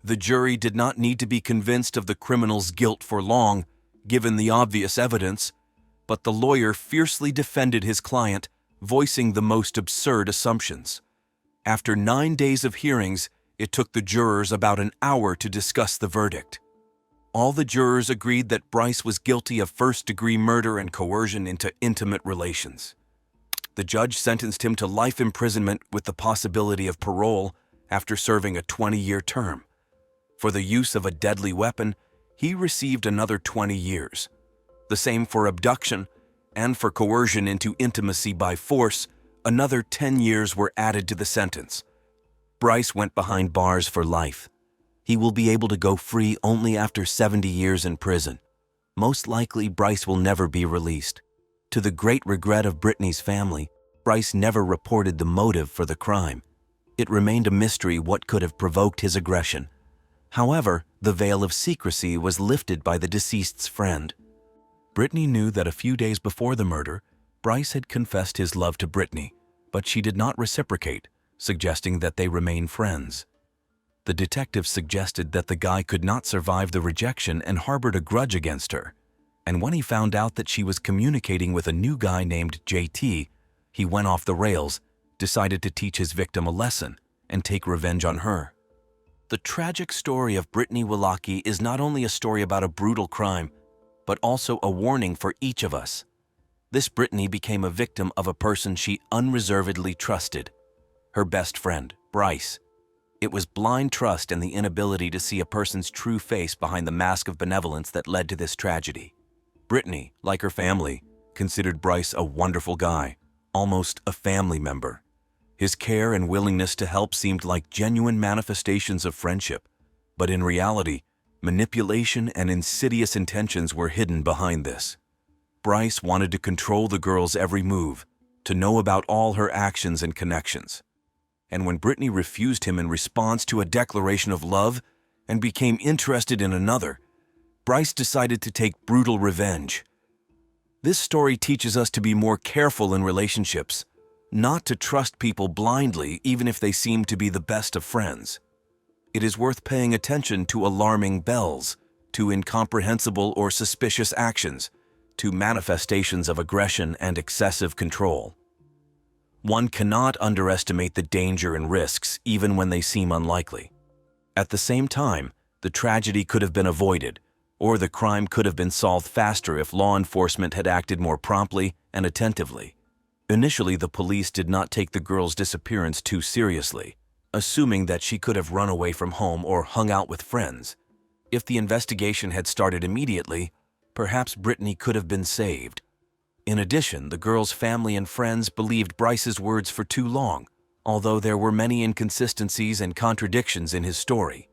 The jury did not need to be convinced of the criminal's guilt for long, given the obvious evidence, but the lawyer fiercely defended his client, voicing the most absurd assumptions. After 9 days of hearings, it took the jurors about an hour to discuss the verdict. All the jurors agreed that Bryce was guilty of first-degree murder and coercion into intimate relations. The judge sentenced him to life imprisonment with the possibility of parole after serving a 20-year term. For the use of a deadly weapon, he received another 20 years. The same for abduction, and for coercion into intimacy by force, another 10 years were added to the sentence. Bryce went behind bars for life. He will be able to go free only after 70 years in prison. Most likely, Bryce will never be released. To the great regret of Britney's family, Bryce never reported the motive for the crime. It remained a mystery what could have provoked his aggression. However, the veil of secrecy was lifted by the deceased's friend. Britney knew that a few days before the murder, Bryce had confessed his love to Britney, but she did not reciprocate, suggesting that they remain friends. The detective suggested that the guy could not survive the rejection and harbored a grudge against her, and when he found out that she was communicating with a new guy named JT, he went off the rails, decided to teach his victim a lesson, and take revenge on her. The tragic story of Britney Ujlaky is not only a story about a brutal crime, but also a warning for each of us. This Britney became a victim of a person she unreservedly trusted, her best friend, Bryce. It was blind trust and the inability to see a person's true face behind the mask of benevolence that led to this tragedy. Britney, like her family, considered Bryce a wonderful guy, almost a family member. His care and willingness to help seemed like genuine manifestations of friendship, but in reality, manipulation and insidious intentions were hidden behind this. Bryce wanted to control the girl's every move, to know about all her actions and connections. And when Britney refused him in response to a declaration of love and became interested in another, Bryce decided to take brutal revenge. This story teaches us to be more careful in relationships, not to trust people blindly even if they seem to be the best of friends. It is worth paying attention to alarming bells, to incomprehensible or suspicious actions, to manifestations of aggression and excessive control. One cannot underestimate the danger and risks even when they seem unlikely. At the same time, the tragedy could have been avoided, or the crime could have been solved faster if law enforcement had acted more promptly and attentively. Initially, the police did not take the girl's disappearance too seriously, assuming that she could have run away from home or hung out with friends. If the investigation had started immediately, perhaps Britney could have been saved. In addition, the girl's family and friends believed Bryce's words for too long, although there were many inconsistencies and contradictions in his story.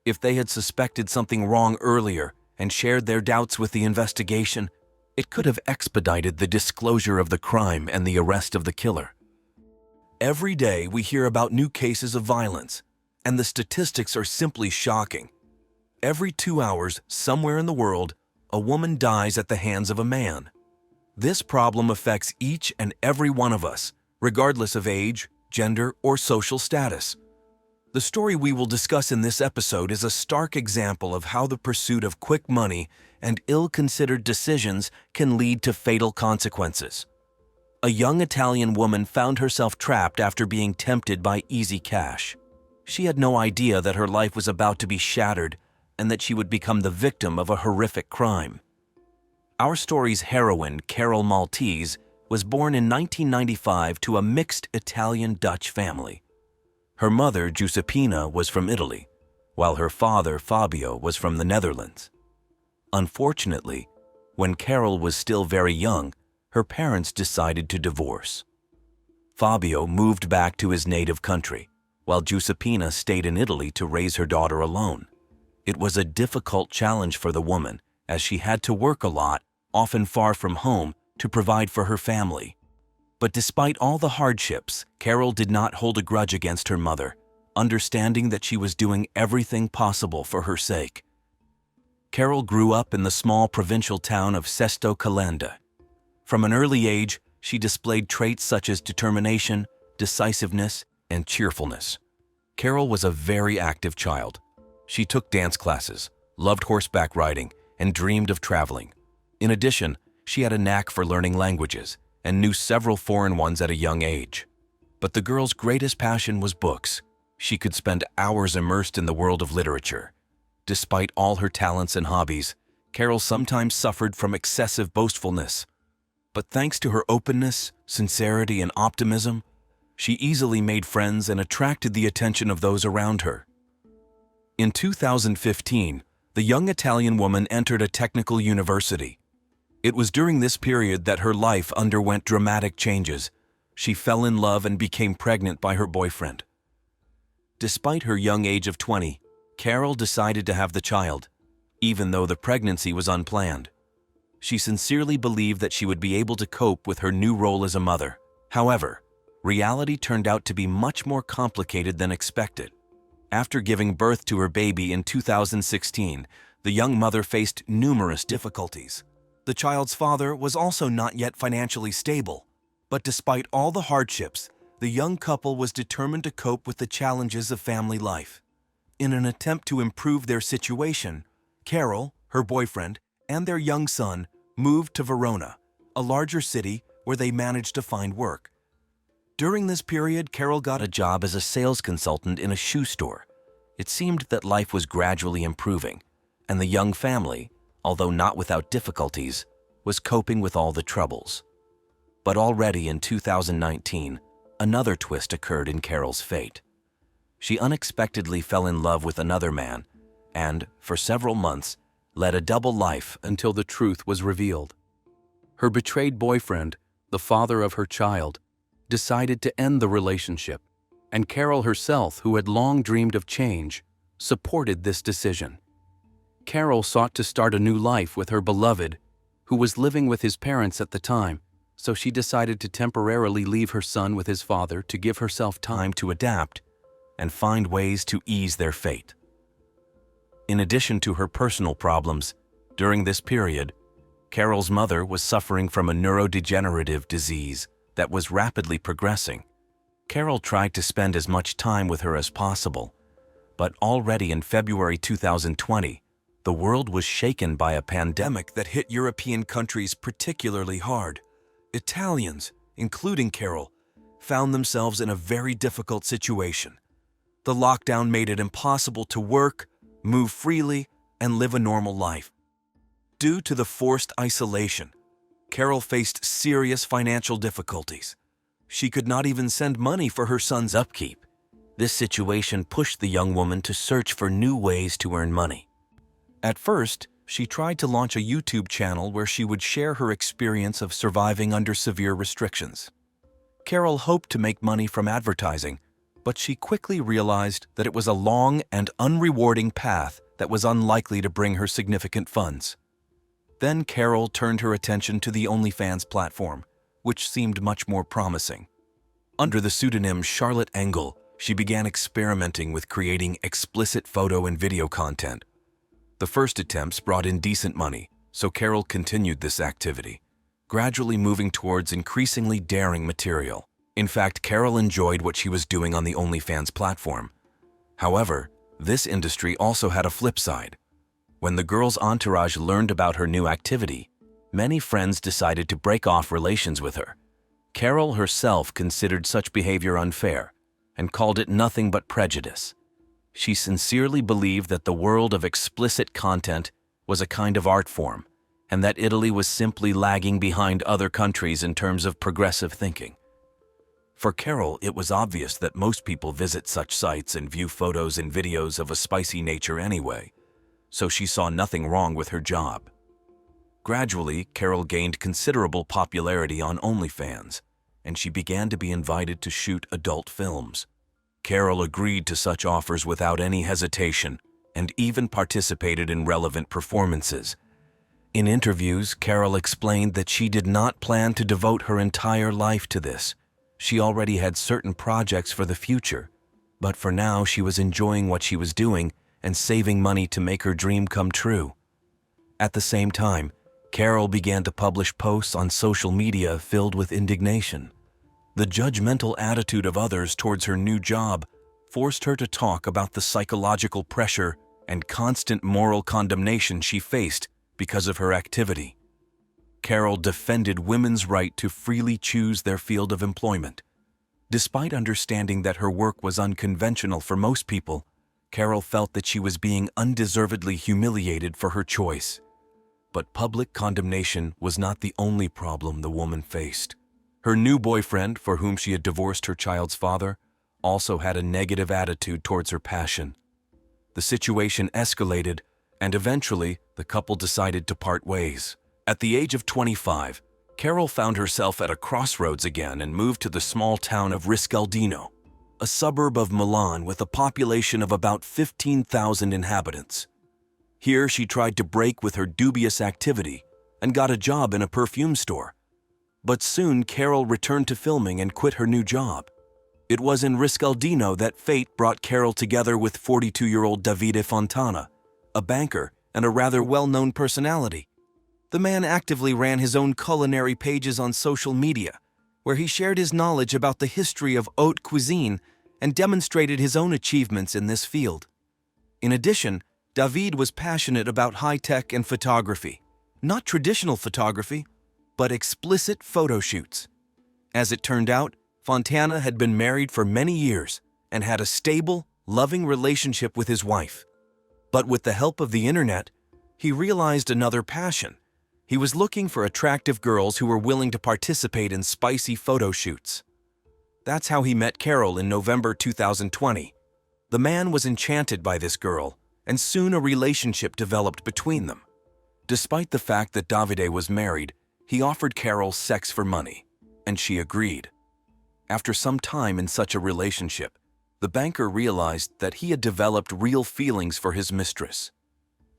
If they had suspected something wrong earlier and shared their doubts with the investigation, it could have expedited the disclosure of the crime and the arrest of the killer. Every day we hear about new cases of violence, and the statistics are simply shocking. Every 2 hours, somewhere in the world, a woman dies at the hands of a man. This problem affects each and every one of us, regardless of age, gender, or social status. The story we will discuss in this episode is a stark example of how the pursuit of quick money and ill-considered decisions can lead to fatal consequences. A young Italian woman found herself trapped after being tempted by easy cash. She had no idea that her life was about to be shattered and that she would become the victim of a horrific crime. Our story's heroine, Carol Maltz, was born in 1995 to a mixed Italian-Dutch family. Her mother, Giuseppina, was from Italy, while her father, Fabio, was from the Netherlands. Unfortunately, when Carol was still very young, her parents decided to divorce. Fabio moved back to his native country, while Giuseppina stayed in Italy to raise her daughter alone. It was a difficult challenge for the woman, as she had to work a lot, often far from home, to provide for her family. But despite all the hardships, Carol did not hold a grudge against her mother, understanding that she was doing everything possible for her sake. Carol grew up in the small provincial town of Sesto Calenda. From an early age, she displayed traits such as determination, decisiveness, and cheerfulness. Carol was a very active child. She took dance classes, loved horseback riding, and dreamed of traveling. In addition, she had a knack for learning languages and knew several foreign ones at a young age. But the girl's greatest passion was books. She could spend hours immersed in the world of literature. Despite all her talents and hobbies, Carol sometimes suffered from excessive boastfulness. But thanks to her openness, sincerity, and optimism, she easily made friends and attracted the attention of those around her. In 2015, the young Italian woman entered a technical university. It was during this period that her life underwent dramatic changes. She fell in love and became pregnant by her boyfriend. Despite her young age of 20, Carol decided to have the child, even though the pregnancy was unplanned. She sincerely believed that she would be able to cope with her new role as a mother. However, reality turned out to be much more complicated than expected. After giving birth to her baby in 2016, the young mother faced numerous difficulties. The child's father was also not yet financially stable, but despite all the hardships, the young couple was determined to cope with the challenges of family life. In an attempt to improve their situation, Carol, her boyfriend, and their young son moved to Verona, a larger city where they managed to find work. During this period, Carol got a job as a sales consultant in a shoe store. It seemed that life was gradually improving, and the young family, although not without difficulties, was coping with all the troubles. But already in 2019, another twist occurred in Carol's fate. She unexpectedly fell in love with another man and, for several months, led a double life until the truth was revealed. Her betrayed boyfriend, the father of her child, decided to end the relationship, and Carol herself, who had long dreamed of change, supported this decision. Carol sought to start a new life with her beloved, who was living with his parents at the time, so she decided to temporarily leave her son with his father to give herself time to adapt and find ways to ease their fate. In addition to her personal problems, during this period, Carol's mother was suffering from a neurodegenerative disease that was rapidly progressing. Carol tried to spend as much time with her as possible, but already in February 2020, the world was shaken by a pandemic that hit European countries particularly hard. Italians, including Carol, found themselves in a very difficult situation. The lockdown made it impossible to work, move freely, and live a normal life. Due to the forced isolation, Carol faced serious financial difficulties. She could not even send money for her son's upkeep. This situation pushed the young woman to search for new ways to earn money. At first, she tried to launch a YouTube channel where she would share her experience of surviving under severe restrictions. Carol hoped to make money from advertising, but she quickly realized that it was a long and unrewarding path that was unlikely to bring her significant funds. Then Carol turned her attention to the OnlyFans platform, which seemed much more promising. Under the pseudonym Charlotte Engel, she began experimenting with creating explicit photo and video content. The first attempts brought in decent money, so Carol continued this activity, gradually moving towards increasingly daring material. In fact, Carol enjoyed what she was doing on the OnlyFans platform. However, this industry also had a flip side. When the girl's entourage learned about her new activity, many friends decided to break off relations with her. Carol herself considered such behavior unfair and called it nothing but prejudice. She sincerely believed that the world of explicit content was a kind of art form, and that Italy was simply lagging behind other countries in terms of progressive thinking. For Carol, it was obvious that most people visit such sites and view photos and videos of a spicy nature anyway, so she saw nothing wrong with her job. Gradually, Carol gained considerable popularity on OnlyFans, and she began to be invited to shoot adult films. Carol agreed to such offers without any hesitation and even participated in relevant performances. In interviews, Carol explained that she did not plan to devote her entire life to this. She already had certain projects for the future, but for now she was enjoying what she was doing and saving money to make her dream come true. At the same time, Carol began to publish posts on social media filled with indignation. The judgmental attitude of others towards her new job forced her to talk about the psychological pressure and constant moral condemnation she faced because of her activity. Carol defended women's right to freely choose their field of employment. Despite understanding that her work was unconventional for most people, Carol felt that she was being undeservedly humiliated for her choice. But public condemnation was not the only problem the woman faced. Her new boyfriend, for whom she had divorced her child's father, also had a negative attitude towards her passion. The situation escalated, and eventually the couple decided to part ways. At the age of 25, Carol found herself at a crossroads again and moved to the small town of Riscaldino, a suburb of Milan with a population of about 15,000 inhabitants. Here she tried to break with her dubious activity and got a job in a perfume store. But soon Carol returned to filming and quit her new job. It was in Riscaldino that fate brought Carol together with 42-year-old Davide Fontana, a banker and a rather well-known personality. The man actively ran his own culinary pages on social media, where he shared his knowledge about the history of haute cuisine and demonstrated his own achievements in this field. In addition, David was passionate about high-tech and photography, not traditional photography, but explicit photo shoots. As it turned out, Fontana had been married for many years and had a stable, loving relationship with his wife. But with the help of the internet, he realized another passion. He was looking for attractive girls who were willing to participate in spicy photo shoots. That's how he met Carol in November 2020. The man was enchanted by this girl, and soon a relationship developed between them. Despite the fact that Davide was married, he offered Carol sex for money, and she agreed. After some time in such a relationship, the banker realized that he had developed real feelings for his mistress.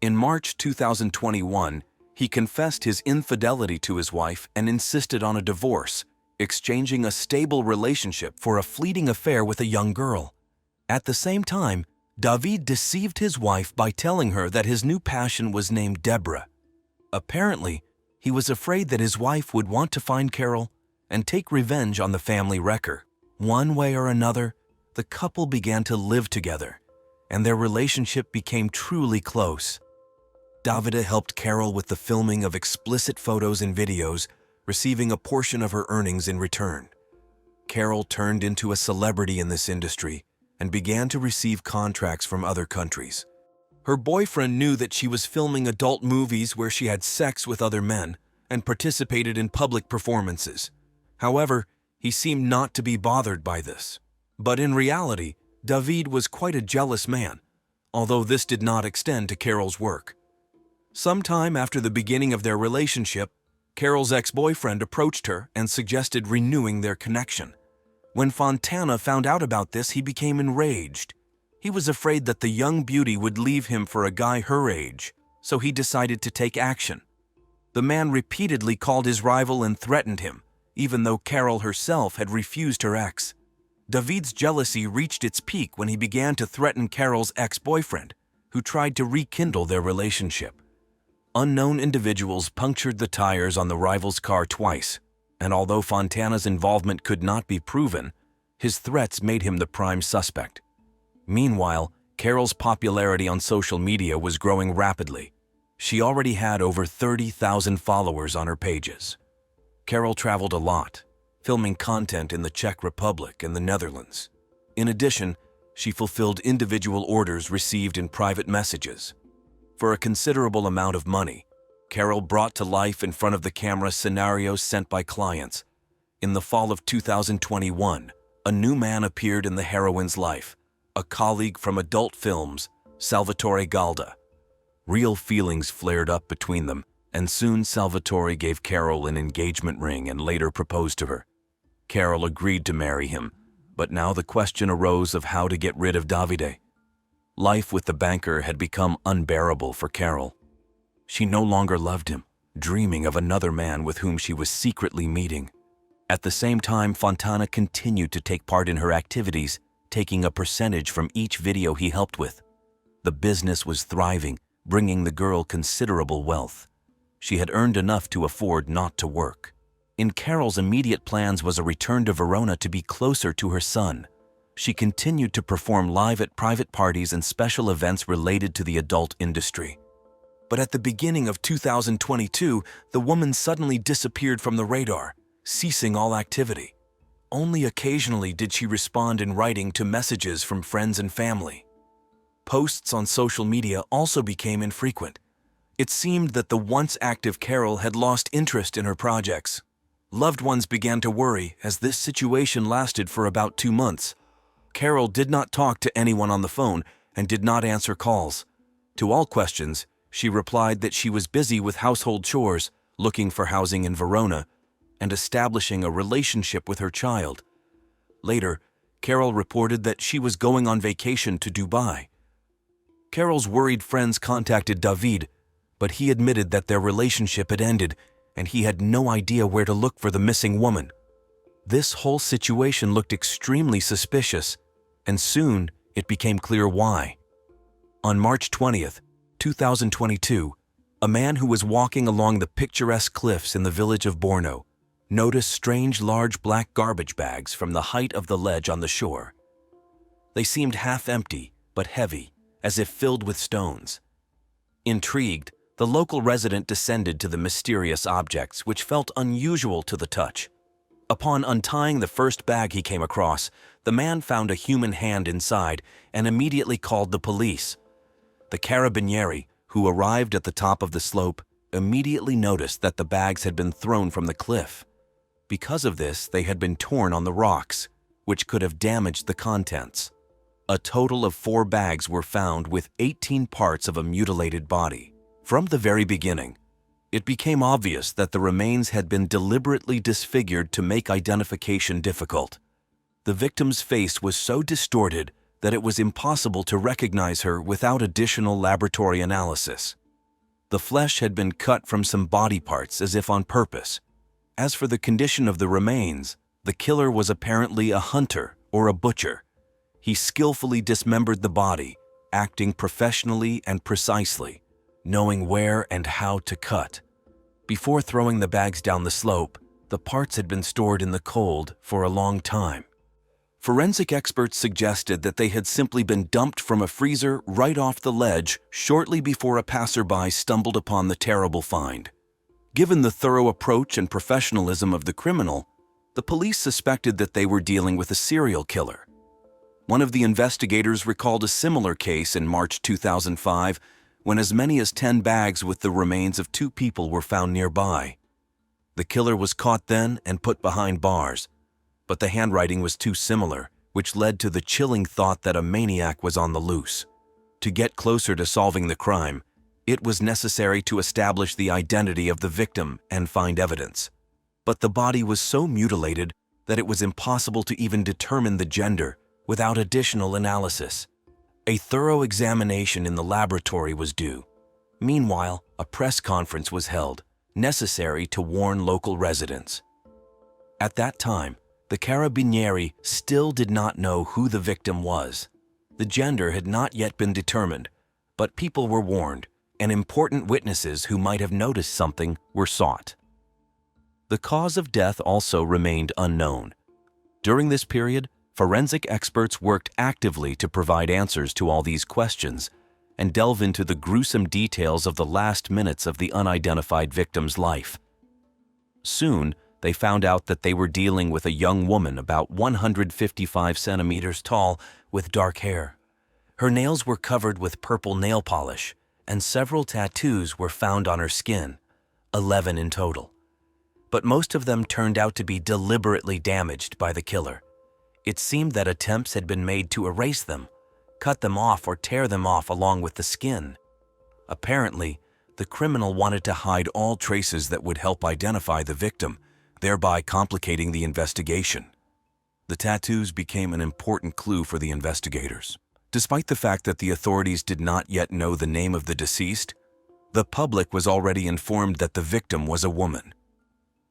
In March 2021, he confessed his infidelity to his wife and insisted on a divorce, exchanging a stable relationship for a fleeting affair with a young girl. At the same time, David deceived his wife by telling her that his new passion was named Deborah. Apparently, he was afraid that his wife would want to find Carol and take revenge on the family wrecker. One way or another, the couple began to live together, and their relationship became truly close. Davide helped Carol with the filming of explicit photos and videos, receiving a portion of her earnings in return. Carol turned into a celebrity in this industry and began to receive contracts from other countries. Her boyfriend knew that she was filming adult movies where she had sex with other men and participated in public performances. However, he seemed not to be bothered by this. But in reality, David was quite a jealous man, although this did not extend to Carol's work. Sometime after the beginning of their relationship, Carol's ex-boyfriend approached her and suggested renewing their connection. When Fontana found out about this, he became enraged. He was afraid that the young beauty would leave him for a guy her age, so he decided to take action. The man repeatedly called his rival and threatened him, even though Carol herself had refused her ex. David's jealousy reached its peak when he began to threaten Carol's ex-boyfriend, who tried to rekindle their relationship. Unknown individuals punctured the tires on the rival's car twice, and although Fontana's involvement could not be proven, his threats made him the prime suspect. Meanwhile, Carol's popularity on social media was growing rapidly. She already had over 30,000 followers on her pages. Carol traveled a lot, filming content in the Czech Republic and the Netherlands. In addition, she fulfilled individual orders received in private messages. For a considerable amount of money, Carol brought to life in front of the camera scenarios sent by clients. In the fall of 2021, a new man appeared in the heroine's life, a colleague from adult films, Salvatore Galda. Real feelings flared up between them, and soon Salvatore gave Carol an engagement ring and later proposed to her. Carol agreed to marry him, but now the question arose of how to get rid of Davide. Life with the banker had become unbearable for Carol. She no longer loved him, dreaming of another man with whom she was secretly meeting. At the same time, Fontana continued to take part in her activities, taking a percentage from each video he helped with. The business was thriving, bringing the girl considerable wealth. She had earned enough to afford not to work. In Carol's immediate plans was a return to Verona to be closer to her son. She continued to perform live at private parties and special events related to the adult industry. But at the beginning of 2022, the woman suddenly disappeared from the radar, ceasing all activity. Only occasionally did she respond in writing to messages from friends and family. Posts on social media also became infrequent. It seemed that the once active Carol had lost interest in her projects. Loved ones began to worry as this situation lasted for about 2 months. Carol did not talk to anyone on the phone and did not answer calls. To all questions, she replied that she was busy with household chores, looking for housing in Verona, and establishing a relationship with her child. Later, Carol reported that she was going on vacation to Dubai. Carol's worried friends contacted David, but he admitted that their relationship had ended and he had no idea where to look for the missing woman. This whole situation looked extremely suspicious, and soon it became clear why. On March 20th, 2022, a man who was walking along the picturesque cliffs in the village of Borno noticed strange large black garbage bags from the height of the ledge on the shore. They seemed half empty, but heavy, as if filled with stones. Intrigued, the local resident descended to the mysterious objects, which felt unusual to the touch. Upon untying the first bag he came across, the man found a human hand inside and immediately called the police. The carabinieri, who arrived at the top of the slope, immediately noticed that the bags had been thrown from the cliff. Because of this, they had been torn on the rocks, which could have damaged the contents. A total of 4 bags were found with 18 parts of a mutilated body. From the very beginning, it became obvious that the remains had been deliberately disfigured to make identification difficult. The victim's face was so distorted that it was impossible to recognize her without additional laboratory analysis. The flesh had been cut from some body parts as if on purpose. As for the condition of the remains, the killer was apparently a hunter or a butcher. He skillfully dismembered the body, acting professionally and precisely, knowing where and how to cut. Before throwing the bags down the slope, the parts had been stored in the cold for a long time. Forensic experts suggested that they had simply been dumped from a freezer right off the ledge shortly before a passerby stumbled upon the terrible find. Given the thorough approach and professionalism of the criminal, the police suspected that they were dealing with a serial killer. One of the investigators recalled a similar case in March 2005 when as many as 10 bags with the remains of 2 people were found nearby. The killer was caught then and put behind bars, but the handwriting was too similar, which led to the chilling thought that a maniac was on the loose. To get closer to solving the crime, it was necessary to establish the identity of the victim and find evidence. But the body was so mutilated that it was impossible to even determine the gender without additional analysis. A thorough examination in the laboratory was due. Meanwhile, a press conference was held, necessary to warn local residents. At that time, the carabinieri still did not know who the victim was. The gender had not yet been determined, but people were warned, and important witnesses who might have noticed something were sought. The cause of death also remained unknown. During this period, Forensic experts worked actively to provide answers to all these questions and delve into the gruesome details of the last minutes of the unidentified victim's life. Soon, they found out that they were dealing with a young woman about 155 centimeters tall with dark hair. Her nails were covered with purple nail polish, and several tattoos were found on her skin, 11 in total. But most of them turned out to be deliberately damaged by the killer. It seemed that attempts had been made to erase them, cut them off or tear them off along with the skin. Apparently, the criminal wanted to hide all traces that would help identify the victim, thereby complicating the investigation. The tattoos became an important clue for the investigators. Despite the fact that the authorities did not yet know the name of the deceased, the public was already informed that the victim was a woman.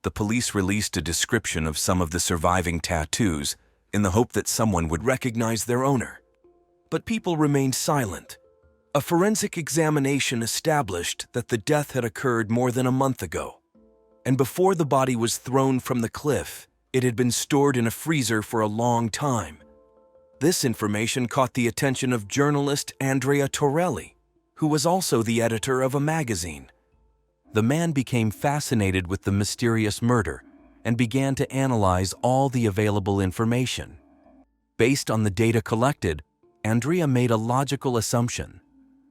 The police released a description of some of the surviving tattoos in the hope that someone would recognize their owner. But people remained silent. A forensic examination established that the death had occurred more than a month ago, and before the body was thrown from the cliff, it had been stored in a freezer for a long time. This information caught the attention of journalist Andrea Torelli, who was also the editor of a magazine. The man became fascinated with the mysterious murder and began to analyze all the available information. Based on the data collected, Andrea made a logical assumption.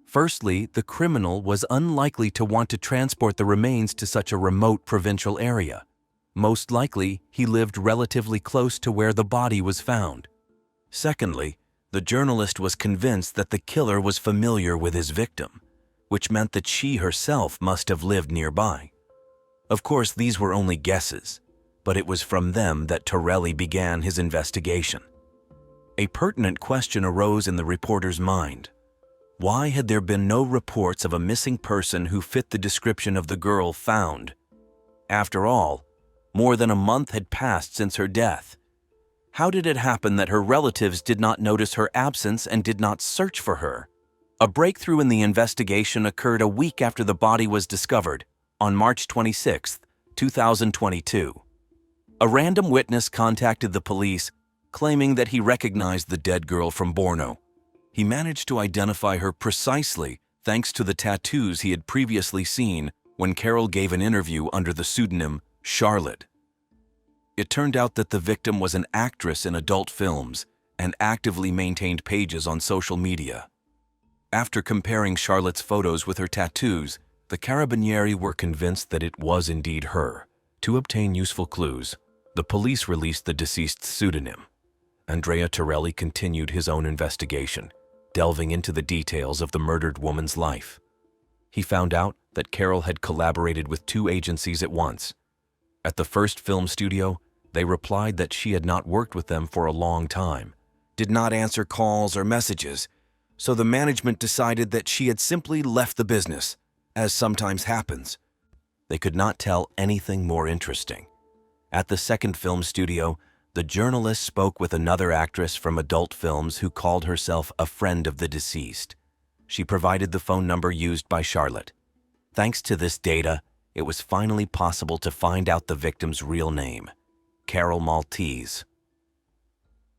Firstly, the criminal was unlikely to want to transport the remains to such a remote provincial area. Most likely, he lived relatively close to where the body was found. Secondly, the journalist was convinced that the killer was familiar with his victim, which meant that she herself must have lived nearby. Of course, these were only guesses, but it was from them that Torelli began his investigation. A pertinent question arose in the reporter's mind. Why had there been no reports of a missing person who fit the description of the girl found? After all, more than a month had passed since her death. How did it happen that her relatives did not notice her absence and did not search for her? A breakthrough in the investigation occurred a week after the body was discovered, on March 26, 2022. A random witness contacted the police, claiming that he recognized the dead girl from Borno. He managed to identify her precisely thanks to the tattoos he had previously seen when Carol gave an interview under the pseudonym Charlotte. It turned out that the victim was an actress in adult films and actively maintained pages on social media. After comparing Charlotte's photos with her tattoos, the Carabinieri were convinced that it was indeed her. To obtain useful clues, the police released the deceased's pseudonym. Andrea Torelli continued his own investigation, delving into the details of the murdered woman's life. He found out that Carol had collaborated with 2 agencies at once. At the first film studio, they replied that she had not worked with them for a long time, did not answer calls or messages, so the management decided that she had simply left the business, as sometimes happens. They could not tell anything more interesting. At the second film studio, the journalist spoke with another actress from adult films who called herself a friend of the deceased. She provided the phone number used by Charlotte. Thanks to this data, it was finally possible to find out the victim's real name, Carol Maltz.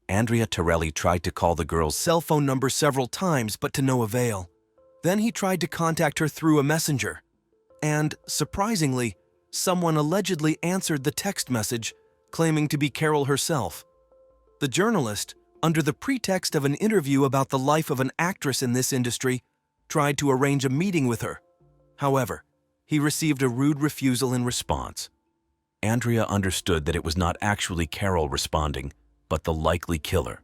Andrea Torelli tried to call the girl's cell phone number several times, but to no avail. Then he tried to contact her through a messenger. And, surprisingly, someone allegedly answered the text message, claiming to be Carol herself. The journalist, under the pretext of an interview about the life of an actress in this industry, tried to arrange a meeting with her. However, he received a rude refusal in response. Andrea understood that it was not actually Carol responding, but the likely killer.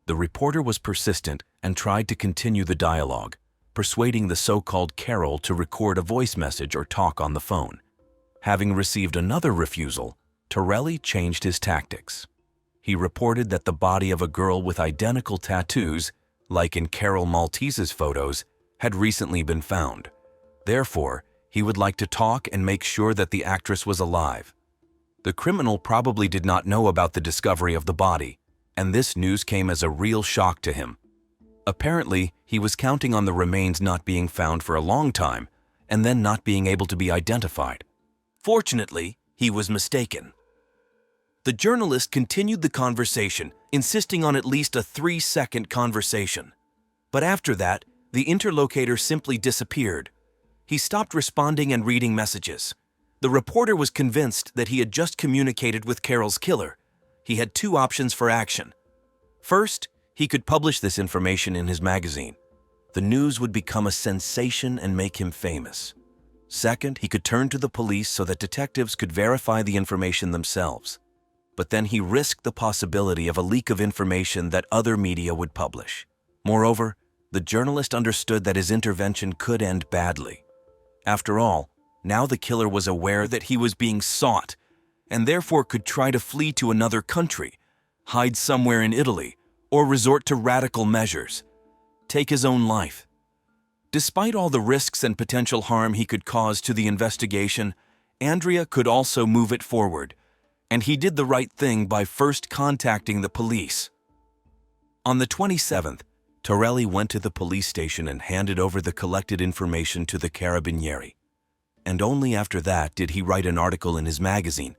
The reporter was persistent and tried to continue the dialogue, persuading the so-called Carol to record a voice message or talk on the phone. Having received another refusal, Torelli changed his tactics. He reported that the body of a girl with identical tattoos, like in Carol Maltz's photos, had recently been found. Therefore, he would like to talk and make sure that the actress was alive. The criminal probably did not know about the discovery of the body, and this news came as a real shock to him. Apparently, he was counting on the remains not being found for a long time, and then not being able to be identified. Fortunately, he was mistaken. The journalist continued the conversation, insisting on at least a 3-second conversation. But after that, the interlocutor simply disappeared. He stopped responding and reading messages. The reporter was convinced that he had just communicated with Carol's killer. He had 2 options for action. First, he could publish this information in his magazine. The news would become a sensation and make him famous. Second, he could turn to the police so that detectives could verify the information themselves. But then he risked the possibility of a leak of information that other media would publish. Moreover, the journalist understood that his intervention could end badly. After all, now the killer was aware that he was being sought, and therefore could try to flee to another country, hide somewhere in Italy, or resort to radical measures, take his own life. Despite all the risks and potential harm he could cause to the investigation, Andrea could also move it forward, and he did the right thing by first contacting the police. On the 27th, Torelli went to the police station and handed over the collected information to the Carabinieri. And only after that did he write an article in his magazine,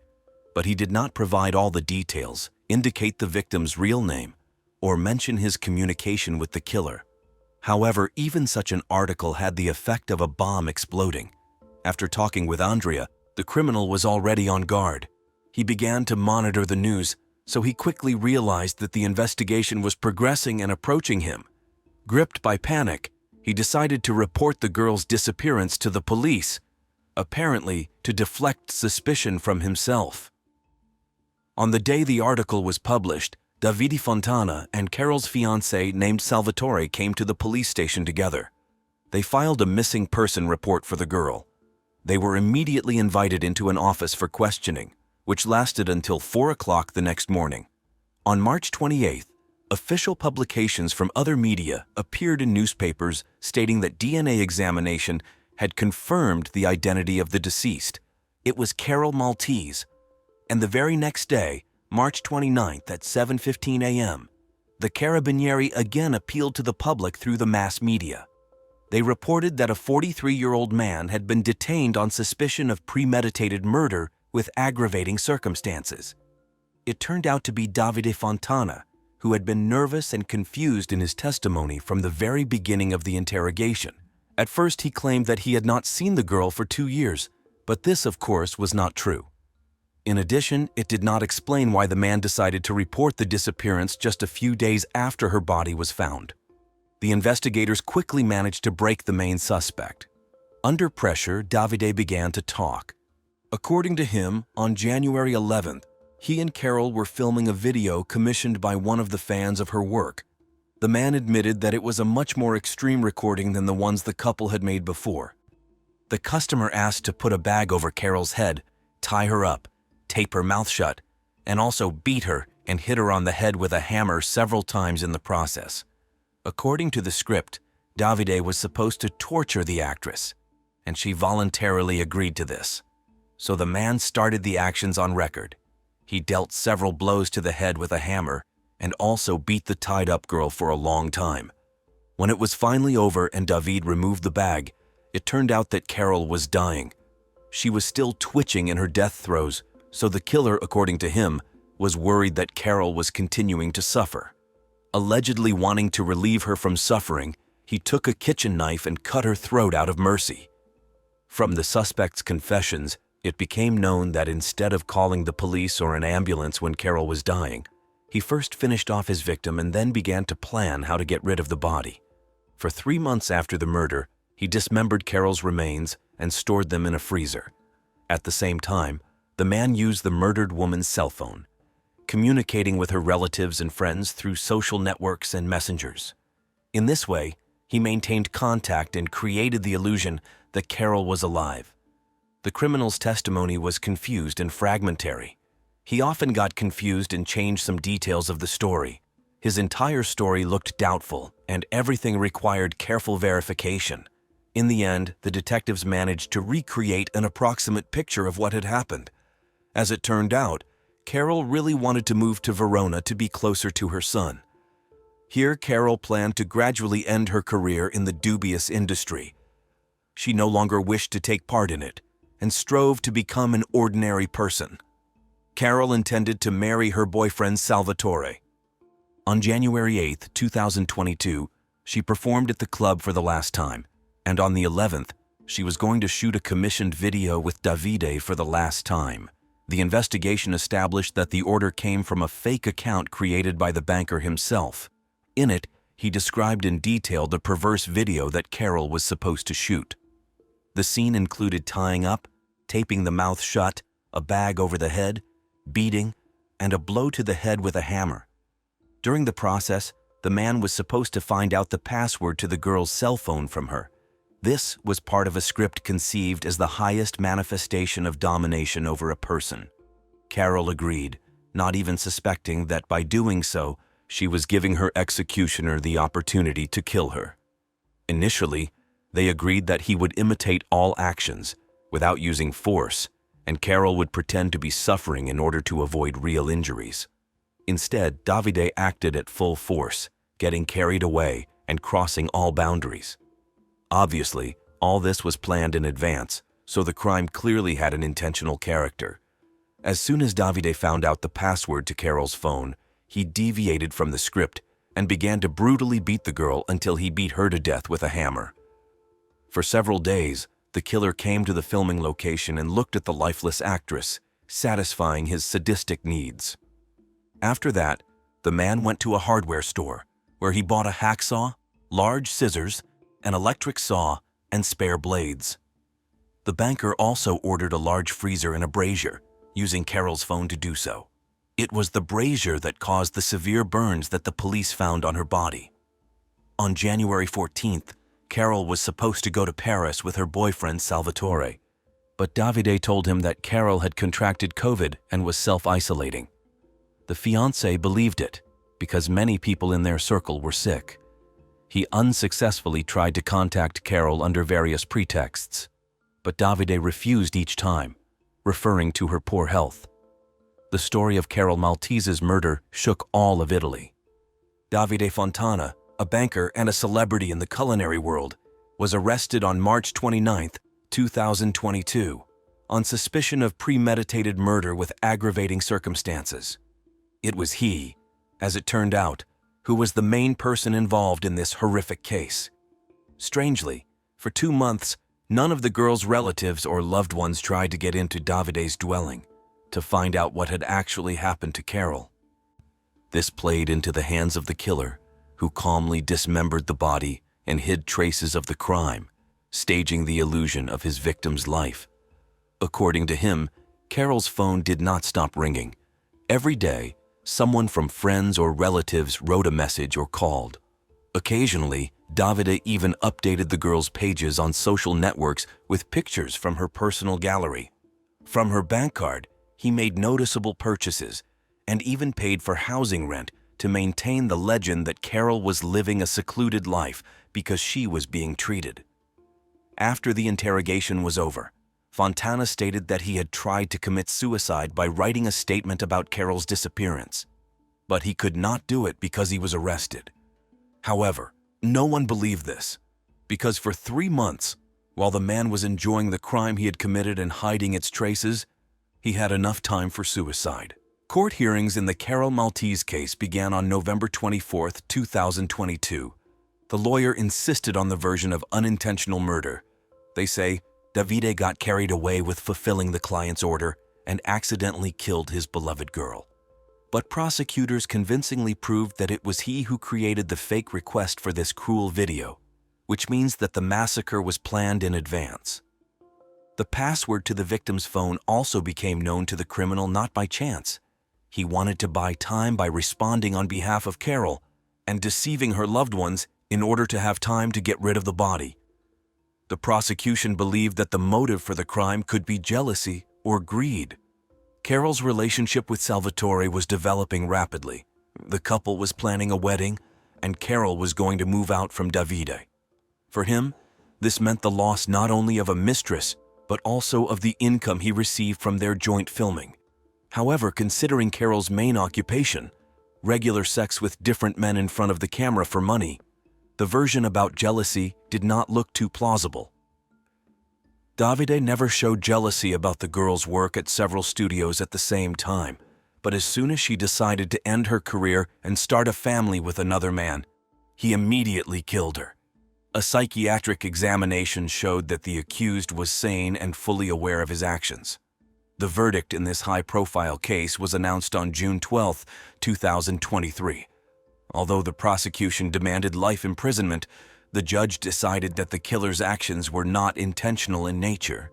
but he did not provide all the details, indicate the victim's real name, or mention his communication with the killer. However, even such an article had the effect of a bomb exploding. After talking with Andrea, the criminal was already on guard. He began to monitor the news, so he quickly realized that the investigation was progressing and approaching him. Gripped by panic, he decided to report the girl's disappearance to the police, apparently to deflect suspicion from himself. On the day the article was published, Davide Fontana and Carol's fiancé named Salvatore came to the police station together. They filed a missing person report for the girl. They were immediately invited into an office for questioning, which lasted until 4 o'clock the next morning. On March 28th, official publications from other media appeared in newspapers stating that DNA examination had confirmed the identity of the deceased. It was Carol Maltz. And the very next day, March 29th at 7:15 a.m., the Carabinieri again appealed to the public through the mass media. They reported that a 43-year-old man had been detained on suspicion of premeditated murder with aggravating circumstances. It turned out to be Davide Fontana, who had been nervous and confused in his testimony from the very beginning of the interrogation. At first, he claimed that he had not seen the girl for 2 years, but this, of course, was not true. In addition, it did not explain why the man decided to report the disappearance just a few days after her body was found. The investigators quickly managed to break the main suspect. Under pressure, Davide began to talk. According to him, on January 11th, he and Carol were filming a video commissioned by one of the fans of her work. The man admitted that it was a much more extreme recording than the ones the couple had made before. The customer asked to put a bag over Carol's head, tie her up, tape her mouth shut, and also beat her and hit her on the head with a hammer several times in the process. According to the script, Davide was supposed to torture the actress, and she voluntarily agreed to this. So the man started the actions on record. He dealt several blows to the head with a hammer and also beat the tied-up girl for a long time. When it was finally over and David removed the bag, it turned out that Carol was dying. She was still twitching in her death throes, so the killer, according to him, was worried that Carol was continuing to suffer. Allegedly wanting to relieve her from suffering, he took a kitchen knife and cut her throat out of mercy. From the suspect's confessions, it became known that instead of calling the police or an ambulance when Carol was dying, he first finished off his victim and then began to plan how to get rid of the body. For 3 months after the murder, he dismembered Carol's remains and stored them in a freezer. At the same time, the man used the murdered woman's cell phone, communicating with her relatives and friends through social networks and messengers. In this way, he maintained contact and created the illusion that Carol was alive. The criminal's testimony was confused and fragmentary. He often got confused and changed some details of the story. His entire story looked doubtful, and everything required careful verification. In the end, the detectives managed to recreate an approximate picture of what had happened. As it turned out, Carol really wanted to move to Verona to be closer to her son. Here, Carol planned to gradually end her career in the dubious industry. She no longer wished to take part in it, and strove to become an ordinary person. Carol intended to marry her boyfriend Salvatore. On January 8, 2022, she performed at the club for the last time, and on the 11th, she was going to shoot a commissioned video with Davide for the last time. The investigation established that the order came from a fake account created by the banker himself. In it, he described in detail the perverse video that Carol was supposed to shoot. The scene included tying up, taping the mouth shut, a bag over the head, beating, and a blow to the head with a hammer. During the process, the man was supposed to find out the password to the girl's cell phone from her. This was part of a script conceived as the highest manifestation of domination over a person. Carol agreed, not even suspecting that by doing so, she was giving her executioner the opportunity to kill her. Initially, they agreed that he would imitate all actions, without using force, and Carol would pretend to be suffering in order to avoid real injuries. Instead, Davide acted at full force, getting carried away and crossing all boundaries. Obviously, all this was planned in advance, so the crime clearly had an intentional character. As soon as Davide found out the password to Carol's phone, he deviated from the script and began to brutally beat the girl until he beat her to death with a hammer. For several days, the killer came to the filming location and looked at the lifeless actress, satisfying his sadistic needs. After that, the man went to a hardware store, where he bought a hacksaw, large scissors, an electric saw, and spare blades. The banker also ordered a large freezer and a brazier, using Carol's phone to do so. It was the brazier that caused the severe burns that the police found on her body. On January 14th, Carol was supposed to go to Paris with her boyfriend Salvatore, but Davide told him that Carol had contracted COVID and was self-isolating. The fiancé believed it, because many people in their circle were sick. He unsuccessfully tried to contact Carol under various pretexts, but Davide refused each time, referring to her poor health. The story of Carol Maltese's murder shook all of Italy. Davide Fontana, a banker and a celebrity in the culinary world, was arrested on March 29, 2022, on suspicion of premeditated murder with aggravating circumstances. It was he, as it turned out, who was the main person involved in this horrific case. Strangely, for 2 months, none of the girl's relatives or loved ones tried to get into Davide's dwelling to find out what had actually happened to Carol. This played into the hands of the killer, who calmly dismembered the body and hid traces of the crime, staging the illusion of his victim's life. According to him, Carol's phone did not stop ringing. Every day, someone from friends or relatives wrote a message or called. Occasionally, Davide even updated the girl's pages on social networks with pictures from her personal gallery. From her bank card, he made noticeable purchases and even paid for housing rent to maintain the legend that Carol was living a secluded life because she was being treated. After the interrogation was over, Fontana stated that he had tried to commit suicide by writing a statement about Carol's disappearance, but he could not do it because he was arrested. However, no one believed this, because for 3 months, while the man was enjoying the crime he had committed and hiding its traces, he had enough time for suicide. Court hearings in the Carol Maltese case began on November 24, 2022. The lawyer insisted on the version of unintentional murder. They say Davide got carried away with fulfilling the client's order and accidentally killed his beloved girl. But prosecutors convincingly proved that it was he who created the fake request for this cruel video, which means that the massacre was planned in advance. The password to the victim's phone also became known to the criminal not by chance. He wanted to buy time by responding on behalf of Carol and deceiving her loved ones in order to have time to get rid of the body. The prosecution believed that the motive for the crime could be jealousy or greed. Carol's relationship with Salvatore was developing rapidly. The couple was planning a wedding, and Carol was going to move out from Davide. For him, this meant the loss not only of a mistress, but also of the income he received from their joint filming. However, considering Carol's main occupation, regular sex with different men in front of the camera for money, the version about jealousy did not look too plausible. Davide never showed jealousy about the girl's work at several studios at the same time, but as soon as she decided to end her career and start a family with another man, he immediately killed her. A psychiatric examination showed that the accused was sane and fully aware of his actions. The verdict in this high-profile case was announced on June 12, 2023. Although the prosecution demanded life imprisonment, the judge decided that the killer's actions were not intentional in nature.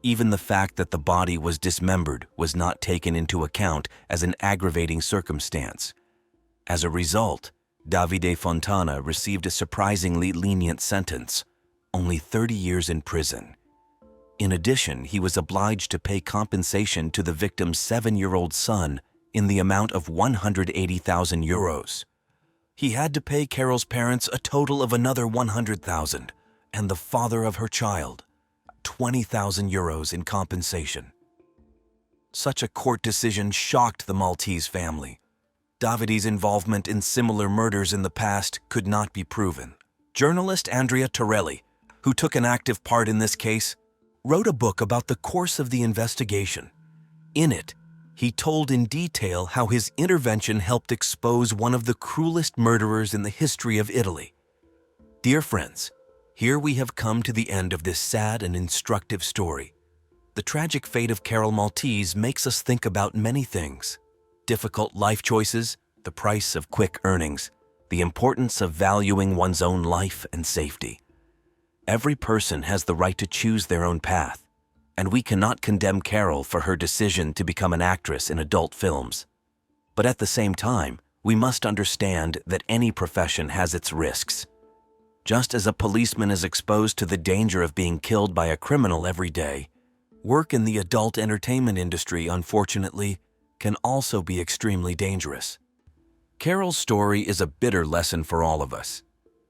Even the fact that the body was dismembered was not taken into account as an aggravating circumstance. As a result, Davide Fontana received a surprisingly lenient sentence, only 30 years in prison. In addition, he was obliged to pay compensation to the victim's 7-year-old son in the amount of 180,000 euros. He had to pay Carol's parents a total of another 100,000, and the father of her child 20,000 euros in compensation. Such a court decision shocked the Maltese family. Davide's involvement in similar murders in the past could not be proven. Journalist Andrea Torelli, who took an active part in this case, wrote a book about the course of the investigation. In it, he told in detail how his intervention helped expose one of the cruelest murderers in the history of Italy. Dear friends, here we have come to the end of this sad and instructive story. The tragic fate of Carol Maltese makes us think about many things: difficult life choices, the price of quick earnings, the importance of valuing one's own life and safety. Every person has the right to choose their own path, and we cannot condemn Carol for her decision to become an actress in adult films. But at the same time, we must understand that any profession has its risks. Just as a policeman is exposed to the danger of being killed by a criminal every day, work in the adult entertainment industry, unfortunately, can also be extremely dangerous. Carol's story is a bitter lesson for all of us.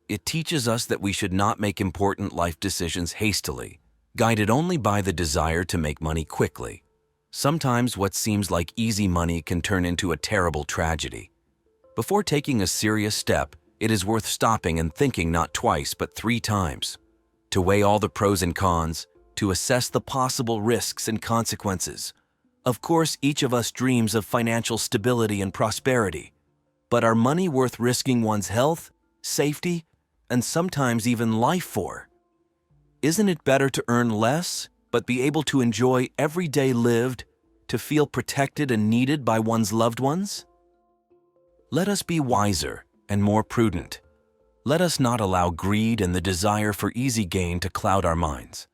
It teaches us that we should not make important life decisions hastily, guided only by the desire to make money quickly. Sometimes what seems like easy money can turn into a terrible tragedy. Before taking a serious step, it is worth stopping and thinking not twice but 3 times, to weigh all the pros and cons, to assess the possible risks and consequences. Of course, each of us dreams of financial stability and prosperity, but are money worth risking one's health, safety, and sometimes even life for? Isn't it better to earn less, but be able to enjoy every day lived, to feel protected and needed by one's loved ones? Let us be wiser and more prudent. Let us not allow greed and the desire for easy gain to cloud our minds.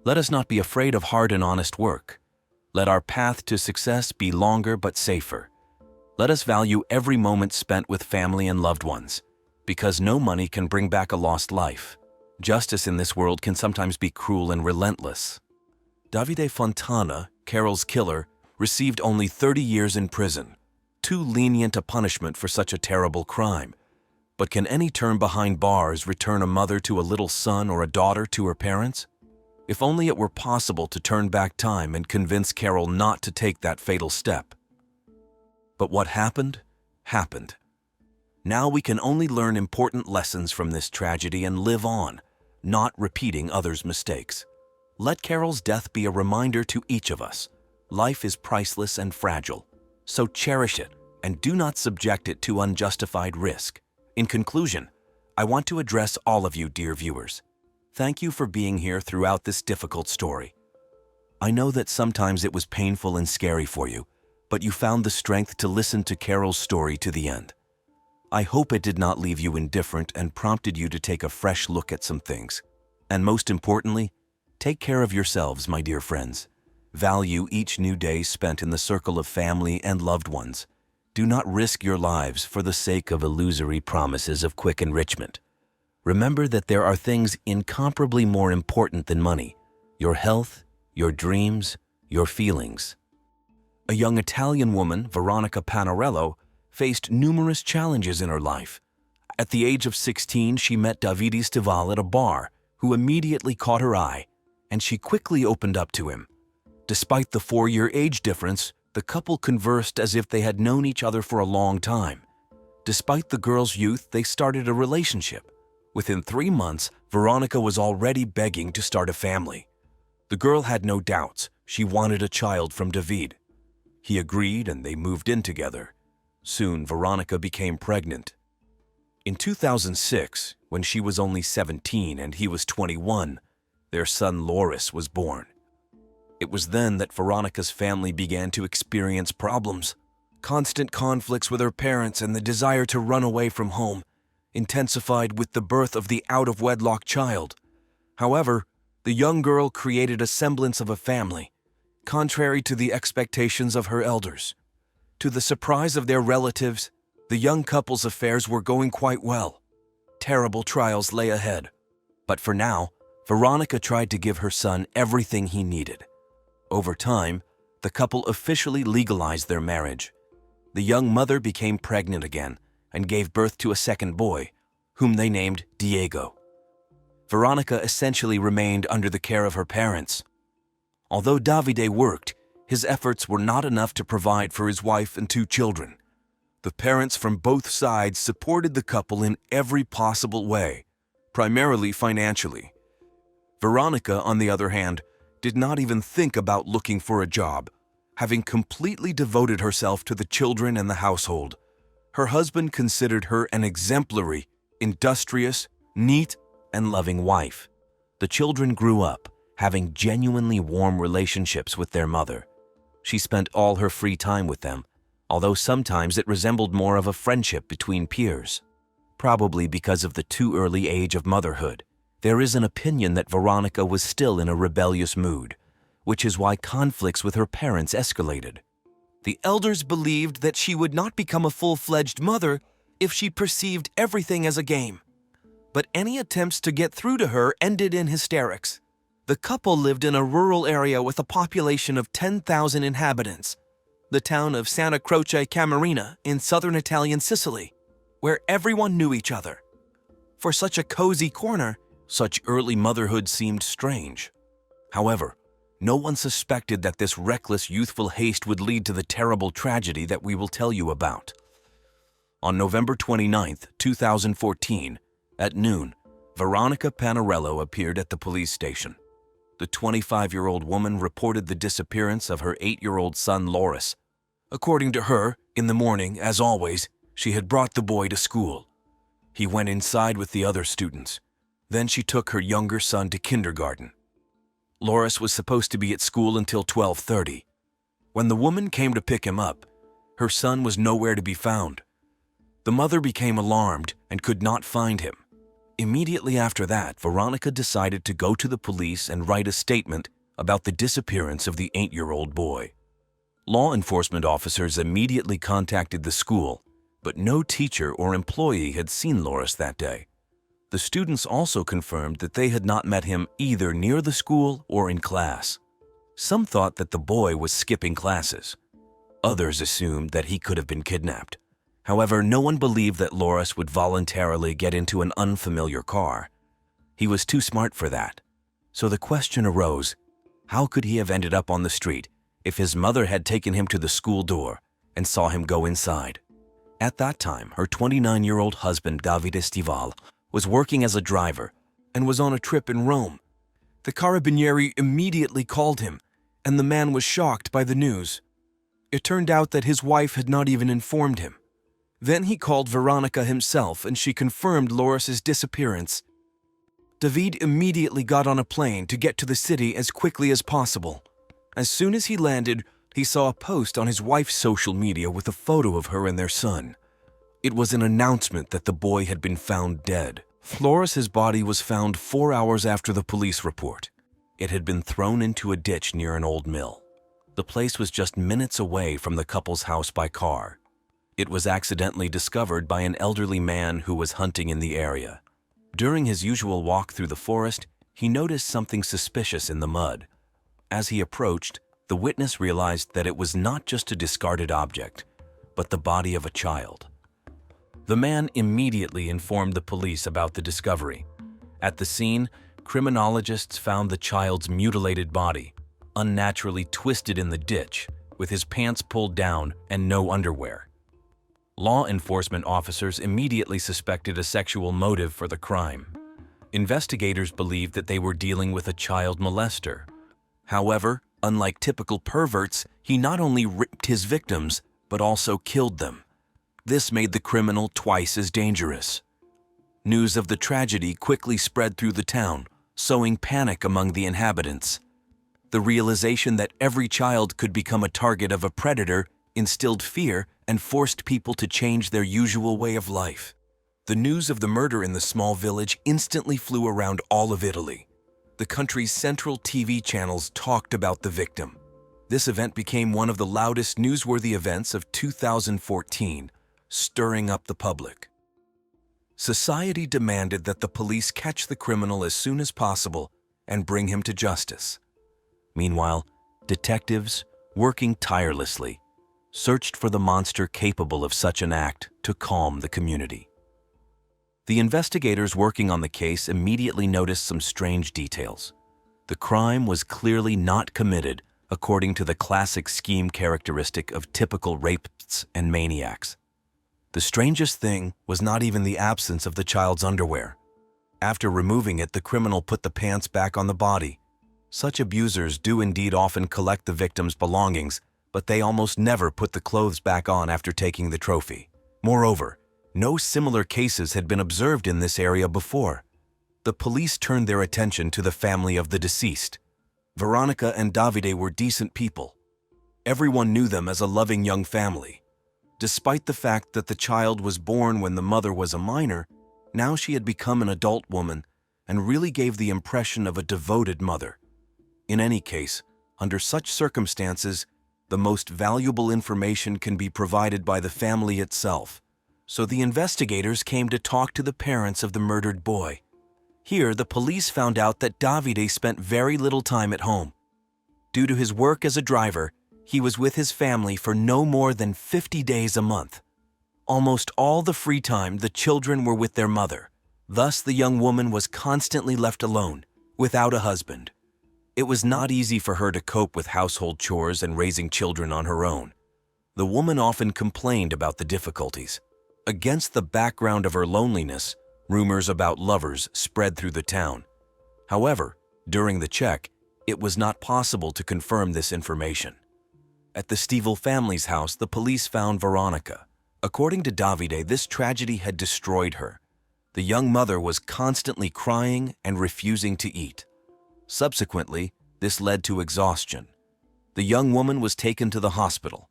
Let us not be afraid of hard and honest work. Let our path to success be longer but safer. Let us value every moment spent with family and loved ones, because no money can bring back a lost life. Justice in this world can sometimes be cruel and relentless. Davide Fontana, Carol's killer, received only 30 years in prison, too lenient a punishment for such a terrible crime. But can any term behind bars return a mother to a little son or a daughter to her parents? If only it were possible to turn back time and convince Carol not to take that fatal step. But what happened, happened. Now we can only learn important lessons from this tragedy and live on, not repeating others' mistakes. Let Carol's death be a reminder to each of us. Life is priceless and fragile, so cherish it and do not subject it to unjustified risk. In conclusion, I want to address all of you, dear viewers. Thank you for being here throughout this difficult story. I know that sometimes it was painful and scary for you, but you found the strength to listen to Carol's story to the end. I hope it did not leave you indifferent and prompted you to take a fresh look at some things. And most importantly, take care of yourselves, my dear friends. Value each new day spent in the circle of family and loved ones. Do not risk your lives for the sake of illusory promises of quick enrichment. Remember that there are things incomparably more important than money: your health, your dreams, your feelings. A young Italian woman, Veronica Panarello, faced numerous challenges in her life. At the age of 16, she met Davide Stival at a bar, who immediately caught her eye, and she quickly opened up to him. Despite the 4-year age difference, the couple conversed as if they had known each other for a long time. Despite the girl's youth, they started a relationship. Within 3 months, Veronica was already begging to start a family. The girl had no doubts. She wanted a child from David. He agreed and they moved in together. Soon, Veronica became pregnant. In 2006, when she was only 17 and he was 21, their son Loris was born. It was then that Veronica's family began to experience problems. Constant conflicts with her parents and the desire to run away from home intensified with the birth of the out-of-wedlock child. However, the young girl created a semblance of a family, contrary to the expectations of her elders. To the surprise of their relatives, the young couple's affairs were going quite well. Terrible trials lay ahead. But for now, Veronica tried to give her son everything he needed. Over time, the couple officially legalized their marriage. The young mother became pregnant again and gave birth to a second boy, whom they named Diego. Veronica essentially remained under the care of her parents. Although Davide worked, his efforts were not enough to provide for his wife and 2 children. The parents from both sides supported the couple in every possible way, primarily financially. Veronica, on the other hand, did not even think about looking for a job, having completely devoted herself to the children and the household. Her husband considered her an exemplary, industrious, neat, and loving wife. The children grew up, having genuinely warm relationships with their mother. She spent all her free time with them, although sometimes it resembled more of a friendship between peers. Probably because of the too early age of motherhood, there is an opinion that Veronica was still in a rebellious mood, which is why conflicts with her parents escalated. The elders believed that she would not become a full-fledged mother if she perceived everything as a game. But any attempts to get through to her ended in hysterics. The couple lived in a rural area with a population of 10,000 inhabitants, the town of Santa Croce Camarina in southern Italian Sicily, where everyone knew each other. For such a cozy corner, such early motherhood seemed strange. However, no one suspected that this reckless youthful haste would lead to the terrible tragedy that we will tell you about. On November 29, 2014, at noon, Veronica Panarello appeared at the police station. The 25-year-old woman reported the disappearance of her 8-year-old son Loris. According to her, in the morning, as always, she had brought the boy to school. He went inside with the other students. Then she took her younger son to kindergarten. Loris was supposed to be at school until 12:30. When the woman came to pick him up, her son was nowhere to be found. The mother became alarmed and could not find him. Immediately after that, Veronica decided to go to the police and write a statement about the disappearance of the 8-year-old boy. Law enforcement officers immediately contacted the school, but no teacher or employee had seen Loris that day. The students also confirmed that they had not met him either near the school or in class. Some thought that the boy was skipping classes. Others assumed that he could have been kidnapped. However, no one believed that Loris would voluntarily get into an unfamiliar car. He was too smart for that. So the question arose, how could he have ended up on the street if his mother had taken him to the school door and saw him go inside? At that time, her 29-year-old husband, Davide Stival, was working as a driver and was on a trip in Rome. The Carabinieri immediately called him, and the man was shocked by the news. It turned out that his wife had not even informed him. Then he called Veronica himself, and she confirmed Loris's disappearance. David immediately got on a plane to get to the city as quickly as possible. As soon as he landed, he saw a post on his wife's social media with a photo of her and their son. It was an announcement that the boy had been found dead. Loris's body was found 4 hours after the police report. It had been thrown into a ditch near an old mill. The place was just minutes away from the couple's house by car. It was accidentally discovered by an elderly man who was hunting in the area. During his usual walk through the forest, he noticed something suspicious in the mud. As he approached, the witness realized that it was not just a discarded object, but the body of a child. The man immediately informed the police about the discovery. At the scene, criminologists found the child's mutilated body, unnaturally twisted in the ditch, with his pants pulled down and no underwear. Law enforcement officers immediately suspected a sexual motive for the crime. Investigators believed that they were dealing with a child molester. However, unlike typical perverts, he not only raped his victims, but also killed them. This made the criminal twice as dangerous. News of the tragedy quickly spread through the town, sowing panic among the inhabitants. The realization that every child could become a target of a predator instilled fear and forced people to change their usual way of life. The news of the murder in the small village instantly flew around all of Italy. The country's central TV channels talked about the victim. This event became one of the loudest newsworthy events of 2014, stirring up the public. Society demanded that the police catch the criminal as soon as possible and bring him to justice. Meanwhile, detectives, working tirelessly, searched for the monster capable of such an act to calm the community. The investigators working on the case immediately noticed some strange details. The crime was clearly not committed according to the classic scheme characteristic of typical rapists and maniacs. The strangest thing was not even the absence of the child's underwear. After removing it, the criminal put the pants back on the body. Such abusers do indeed often collect the victim's belongings, but they almost never put the clothes back on after taking the trophy. Moreover, no similar cases had been observed in this area before. The police turned their attention to the family of the deceased. Veronica and Davide were decent people. Everyone knew them as a loving young family. Despite the fact that the child was born when the mother was a minor, now she had become an adult woman and really gave the impression of a devoted mother. In any case, under such circumstances, the most valuable information can be provided by the family itself. So the investigators came to talk to the parents of the murdered boy. Here, the police found out that Davide spent very little time at home. Due to his work as a driver, he was with his family for no more than 50 days a month. Almost all the free time, the children were with their mother. Thus, the young woman was constantly left alone, without a husband. It was not easy for her to cope with household chores and raising children on her own. The woman often complained about the difficulties. Against the background of her loneliness, rumors about lovers spread through the town. However, during the check, it was not possible to confirm this information. At the Stiefel family's house, the police found Veronica. According to Davide, this tragedy had destroyed her. The young mother was constantly crying and refusing to eat. Subsequently, this led to exhaustion. The young woman was taken to the hospital,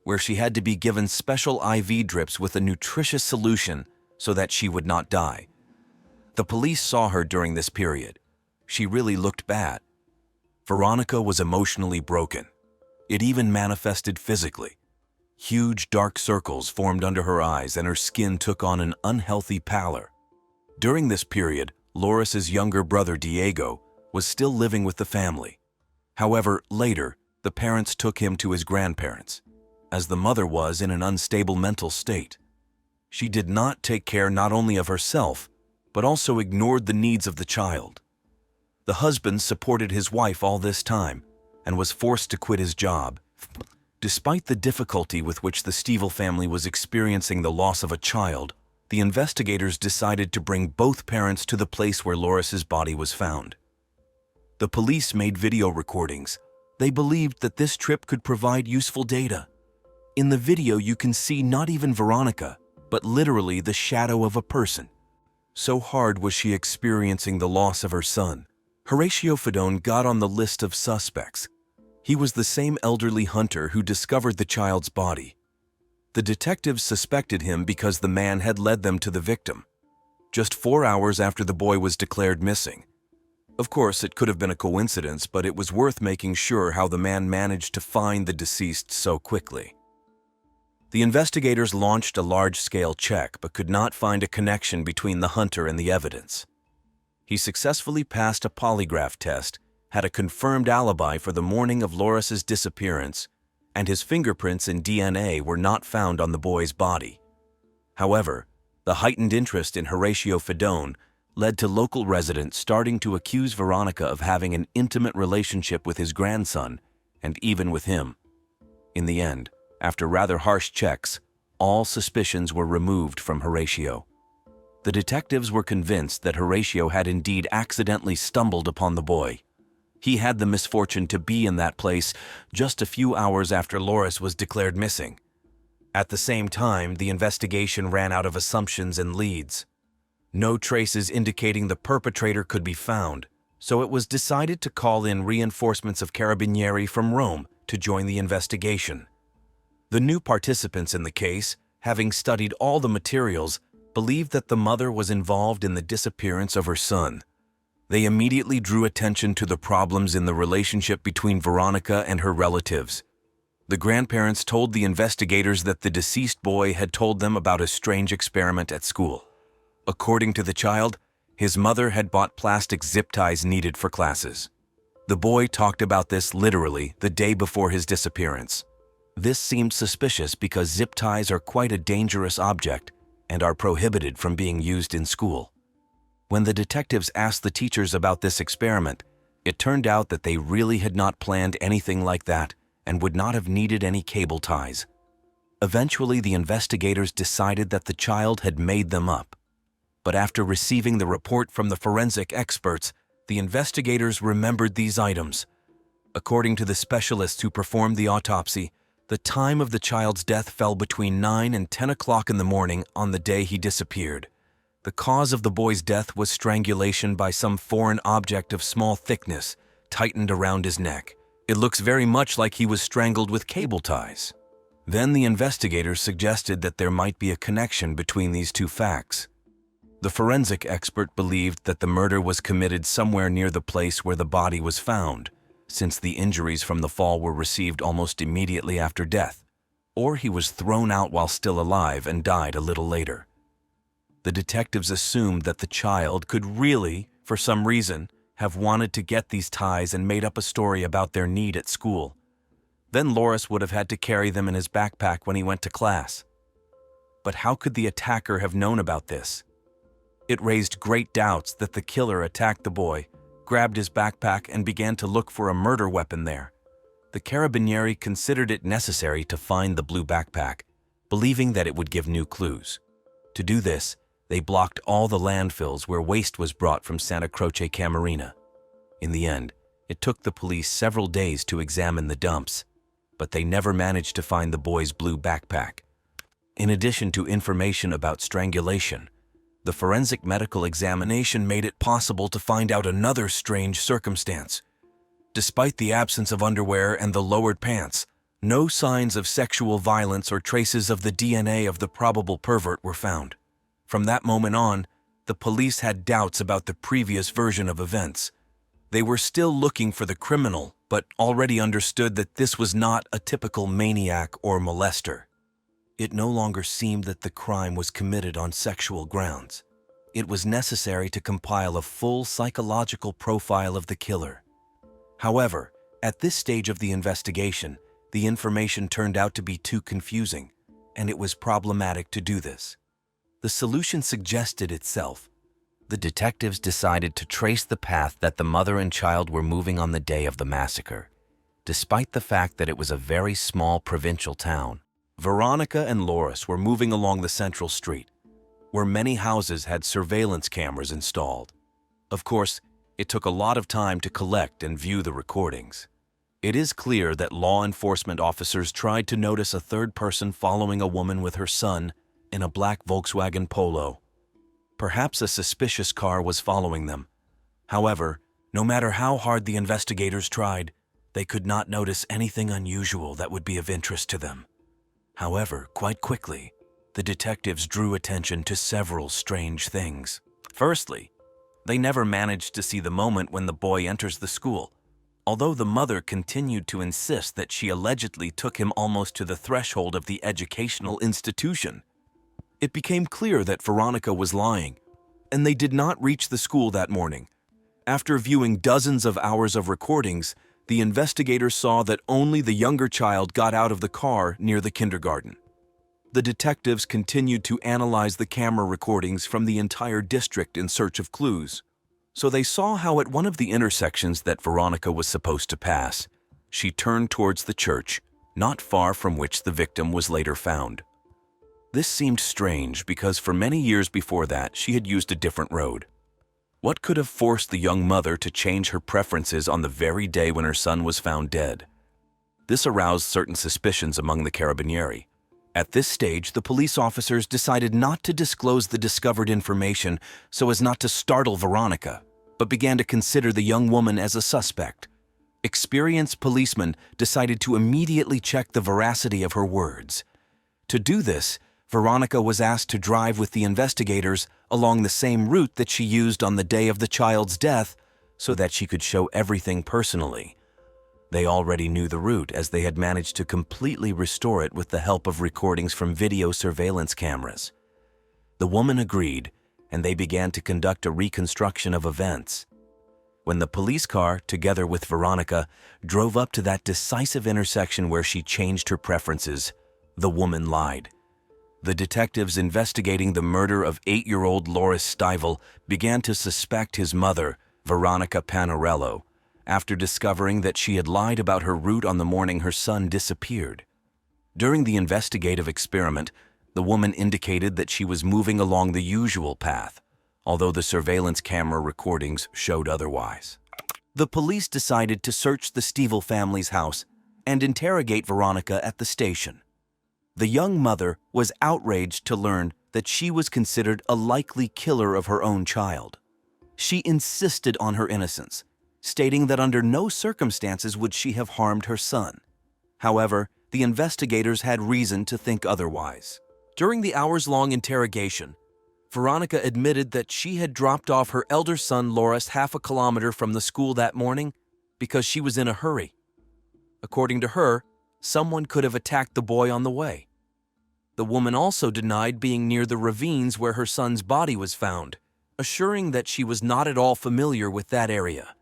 where she had to be given special IV drips with a nutritious solution so that she would not die. The police saw her during this period. She really looked bad. Veronica was emotionally broken. It even manifested physically. Huge dark circles formed under her eyes and her skin took on an unhealthy pallor. During this period, Loris's younger brother Diego was still living with the family. However, later, the parents took him to his grandparents, as the mother was in an unstable mental state. She did not take care not only of herself, but also ignored the needs of the child. The husband supported his wife all this time and was forced to quit his job. Despite the difficulty with which the Stiefel family was experiencing the loss of a child, the investigators decided to bring both parents to the place where Loris's body was found. The police made video recordings. They believed that this trip could provide useful data. In the video, you can see not even Veronica, but literally the shadow of a person. So hard was she experiencing the loss of her son. Horatio Fedone got on the list of suspects. He was the same elderly hunter who discovered the child's body. The detectives suspected him because the man had led them to the victim, just 4 hours after the boy was declared missing. Of course, it could have been a coincidence, but it was worth making sure how the man managed to find the deceased so quickly. The investigators launched a large-scale check but could not find a connection between the hunter and the evidence. He successfully passed a polygraph test, had a confirmed alibi for the morning of Loris's disappearance, and his fingerprints and DNA were not found on the boy's body. However, the heightened interest in Horatio Fedone led to local residents starting to accuse Veronica of having an intimate relationship with his grandson, and even with him. In the end, after rather harsh checks, all suspicions were removed from Horatio. The detectives were convinced that Horatio had indeed accidentally stumbled upon the boy. He had the misfortune to be in that place just a few hours after Loris was declared missing. At the same time, the investigation ran out of assumptions and leads. No traces indicating the perpetrator could be found, so it was decided to call in reinforcements of carabinieri from Rome to join the investigation. The new participants in the case, having studied all the materials, believed that the mother was involved in the disappearance of her son. They immediately drew attention to the problems in the relationship between Veronica and her relatives. The grandparents told the investigators that the deceased boy had told them about a strange experiment at school. According to the child, his mother had bought plastic zip ties needed for classes. The boy talked about this literally the day before his disappearance. This seemed suspicious because zip ties are quite a dangerous object and are prohibited from being used in school. When the detectives asked the teachers about this experiment, it turned out that they really had not planned anything like that and would not have needed any cable ties. Eventually, the investigators decided that the child had made them up. But after receiving the report from the forensic experts, the investigators remembered these items. According to the specialists who performed the autopsy, the time of the child's death fell between 9 and 10 o'clock in the morning on the day he disappeared. The cause of the boy's death was strangulation by some foreign object of small thickness, tightened around his neck. It looks very much like he was strangled with cable ties. Then the investigators suggested that there might be a connection between these two facts. The forensic expert believed that the murder was committed somewhere near the place where the body was found, since the injuries from the fall were received almost immediately after death, or he was thrown out while still alive and died a little later. The detectives assumed that the child could really, for some reason, have wanted to get these ties and made up a story about their need at school. Then Loris would have had to carry them in his backpack when he went to class. But how could the attacker have known about this? It raised great doubts that the killer attacked the boy, grabbed his backpack, and began to look for a murder weapon there. The carabinieri considered it necessary to find the blue backpack, believing that it would give new clues. To do this, they blocked all the landfills where waste was brought from Santa Croce Camarina. In the end, it took the police several days to examine the dumps, but they never managed to find the boy's blue backpack. In addition to information about strangulation, the forensic medical examination made it possible to find out another strange circumstance. Despite the absence of underwear and the lowered pants, no signs of sexual violence or traces of the DNA of the probable pervert were found. From that moment on, the police had doubts about the previous version of events. They were still looking for the criminal, but already understood that this was not a typical maniac or molester. It no longer seemed that the crime was committed on sexual grounds. It was necessary to compile a full psychological profile of the killer. However, at this stage of the investigation, the information turned out to be too confusing, and it was problematic to do this. The solution suggested itself. The detectives decided to trace the path that the mother and child were moving on the day of the massacre. Despite the fact that it was a very small provincial town, Veronica and Loris were moving along the central street, where many houses had surveillance cameras installed. Of course, it took a lot of time to collect and view the recordings. It is clear that law enforcement officers tried to notice a third person following a woman with her son in a black Volkswagen Polo. Perhaps a suspicious car was following them. However, no matter how hard the investigators tried, they could not notice anything unusual that would be of interest to them. However, quite quickly, the detectives drew attention to several strange things. Firstly, they never managed to see the moment when the boy enters the school, although the mother continued to insist that she allegedly took him almost to the threshold of the educational institution. It became clear that Veronica was lying, and they did not reach the school that morning. After viewing dozens of hours of recordings, the investigators saw that only the younger child got out of the car near the kindergarten. The detectives continued to analyze the camera recordings from the entire district in search of clues. So they saw how at one of the intersections that Veronica was supposed to pass, she turned towards the church, not far from which the victim was later found. This seemed strange because for many years before that she had used a different road. What could have forced the young mother to change her preferences on the very day when her son was found dead? This aroused certain suspicions among the Carabinieri. At this stage, the police officers decided not to disclose the discovered information so as not to startle Veronica, but began to consider the young woman as a suspect. Experienced policemen decided to immediately check the veracity of her words. To do this, Veronica was asked to drive with the investigators along the same route that she used on the day of the child's death so that she could show everything personally. They already knew the route as they had managed to completely restore it with the help of recordings from video surveillance cameras. The woman agreed, and they began to conduct a reconstruction of events. When the police car, together with Veronica, drove up to that decisive intersection where she changed her preferences, the woman lied. The detectives investigating the murder of 8-year-old Loris Stivel began to suspect his mother, Veronica Panarello, after discovering that she had lied about her route on the morning her son disappeared. During the investigative experiment, the woman indicated that she was moving along the usual path, although the surveillance camera recordings showed otherwise. The police decided to search the Stivel family's house and interrogate Veronica at the station. The young mother was outraged to learn that she was considered a likely killer of her own child. She insisted on her innocence, stating that under no circumstances would she have harmed her son. However, the investigators had reason to think otherwise. During the hours-long interrogation, Veronica admitted that she had dropped off her elder son Loris half a kilometer from the school that morning because she was in a hurry. According to her, someone could have attacked the boy on the way. The woman also denied being near the ravines where her son's body was found, assuring that she was not at all familiar with that area.